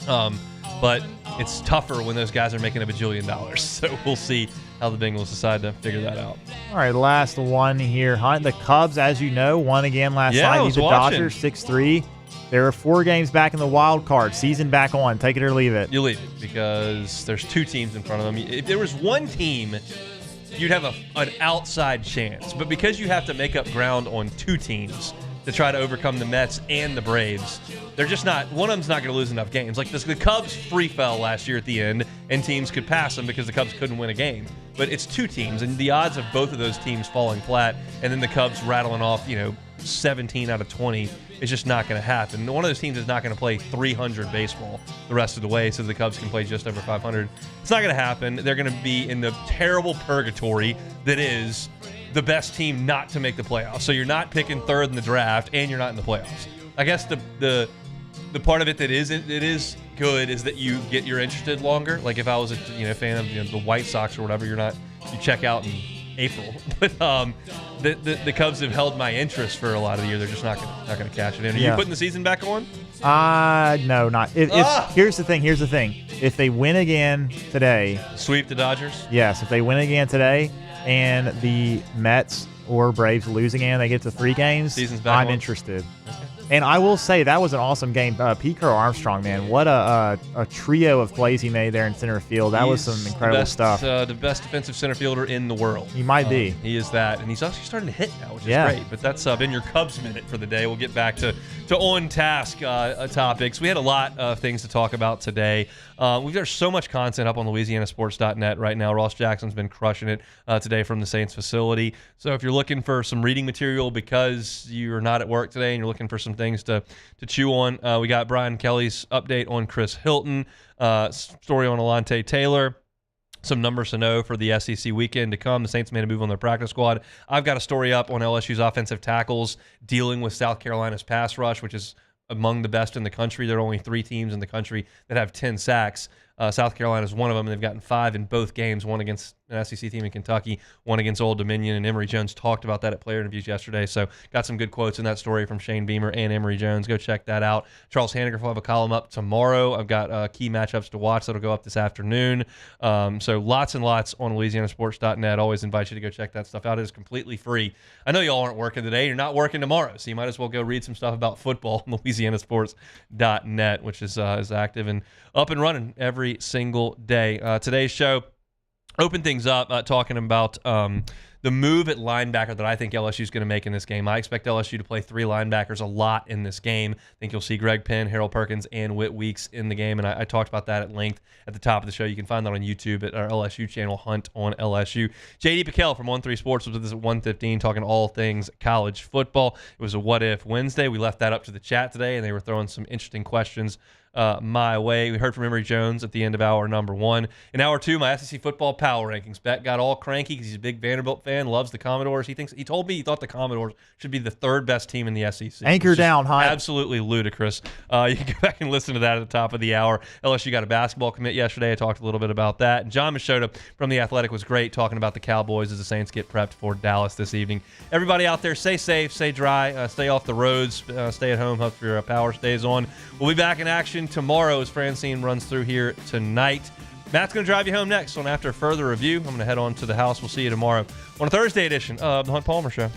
But it's tougher when those guys are making $1 bajillion. So we'll see how the Bengals decide to figure that out. All right, last one here, Hunt. The Cubs, as you know, won again last night. Beat the Dodgers 6-3. There are 4 games back in the wild card. Season back on. Take it or leave it. You leave it because there's 2 teams in front of them. If there was one team, you'd have an outside chance. But because you have to make up ground on 2 teams to try to overcome the Mets and the Braves, they're just not. One of them's not going to lose enough games. Like the Cubs free fell last year at the end, and teams could pass them because the Cubs couldn't win a game. But it's 2 teams, and the odds of both of those teams falling flat, and then the Cubs rattling off, 17 out of 20, is just not going to happen. One of those teams is not going to play 300 baseball the rest of the way, so the Cubs can play just over 500. It's not going to happen. They're going to be in the terrible purgatory that is the best team not to make the playoffs. So you're not picking 3rd in the draft, and you're not in the playoffs. I guess the part of it that is good is that you get your interested longer. Like if I was a fan of the White Sox or whatever, you check out in April. But the Cubs have held my interest for a lot of the year. They're just not gonna cash it in. Are you putting the season back on? No, not. Here's the thing. If they win again today, sweep the Dodgers. Yes, if they win again today, and the Mets or Braves losing and they get to 3 games, Season's back I'm on. interested. And I will say that was an awesome game. Pete Crow Armstrong, man, what a trio of plays he made there in center field. That was some incredible stuff. The best defensive center fielder in the world. He might be. He is that, and he's actually starting to hit now, which is Yeah. great. But that's been your Cubs minute for the day. We'll get back to on-task topics. We had a lot of things to talk about today. There's so much content up on LouisianaSports.net right now. Ross Jackson's been crushing it today from the Saints facility. So if you're looking for some reading material because you're not at work today and you're looking for some things to chew on, we got Brian Kelly's update on Chris Hilton, story on Alontae Taylor, some numbers to know for the SEC weekend to come. The Saints made a move on their practice squad. I've got a story up on LSU's offensive tackles dealing with South Carolina's pass rush, which is among the best in the country. There are only 3 teams in the country that have 10 sacks. South Carolina is one of them, and they've gotten 5 in both games, one against an SEC team in Kentucky, one against Old Dominion, and Emery Jones talked about that at player interviews yesterday, so got some good quotes in that story from Shane Beamer and Emery Jones. Go check that out. Charles Hanniger will have a column up tomorrow. I've got key matchups to watch that'll go up this afternoon. So lots and lots on LouisianaSports.net. Always invite you to go check that stuff out. It is completely free. I know y'all aren't working today. You're not working tomorrow, so you might as well go read some stuff about football on LouisianaSports.net, which is active and up and running every single day. Today's show, open things up talking about the move at linebacker that I think LSU is going to make in this game. I expect LSU to play 3 linebackers a lot in this game. I think you'll see Greg Penn, Harold Perkins, and Whit Weeks in the game, and I talked about that at length at the top of the show. You can find that on YouTube at our LSU channel, Hunt on LSU. J.D. Piquel from 1-3 Sports was with us at 1:15 talking all things college football. It was a What If Wednesday. We left that up to the chat today, and they were throwing some interesting questions my way. We heard from Emery Jones at the end of hour number 1. In hour 2, my SEC football power rankings. Bet got all cranky because he's a big Vanderbilt fan, loves the Commodores. He told me he thought the Commodores should be the 3rd best team in the SEC. Anchor down, Hunt. Absolutely ludicrous. You can go back and listen to that at the top of the hour. LSU got a basketball commit yesterday. I talked a little bit about that. And John Machota from The Athletic was great talking about the Cowboys as the Saints get prepped for Dallas this evening. Everybody out there, stay safe, stay dry, stay off the roads, stay at home, hope your power stays on. We'll be back in action tomorrow as Francine runs through here tonight. Matt's going to drive you home next on After Further Review. I'm going to head on to the house. We'll see you tomorrow on a Thursday edition of the Hunt Palmer Show.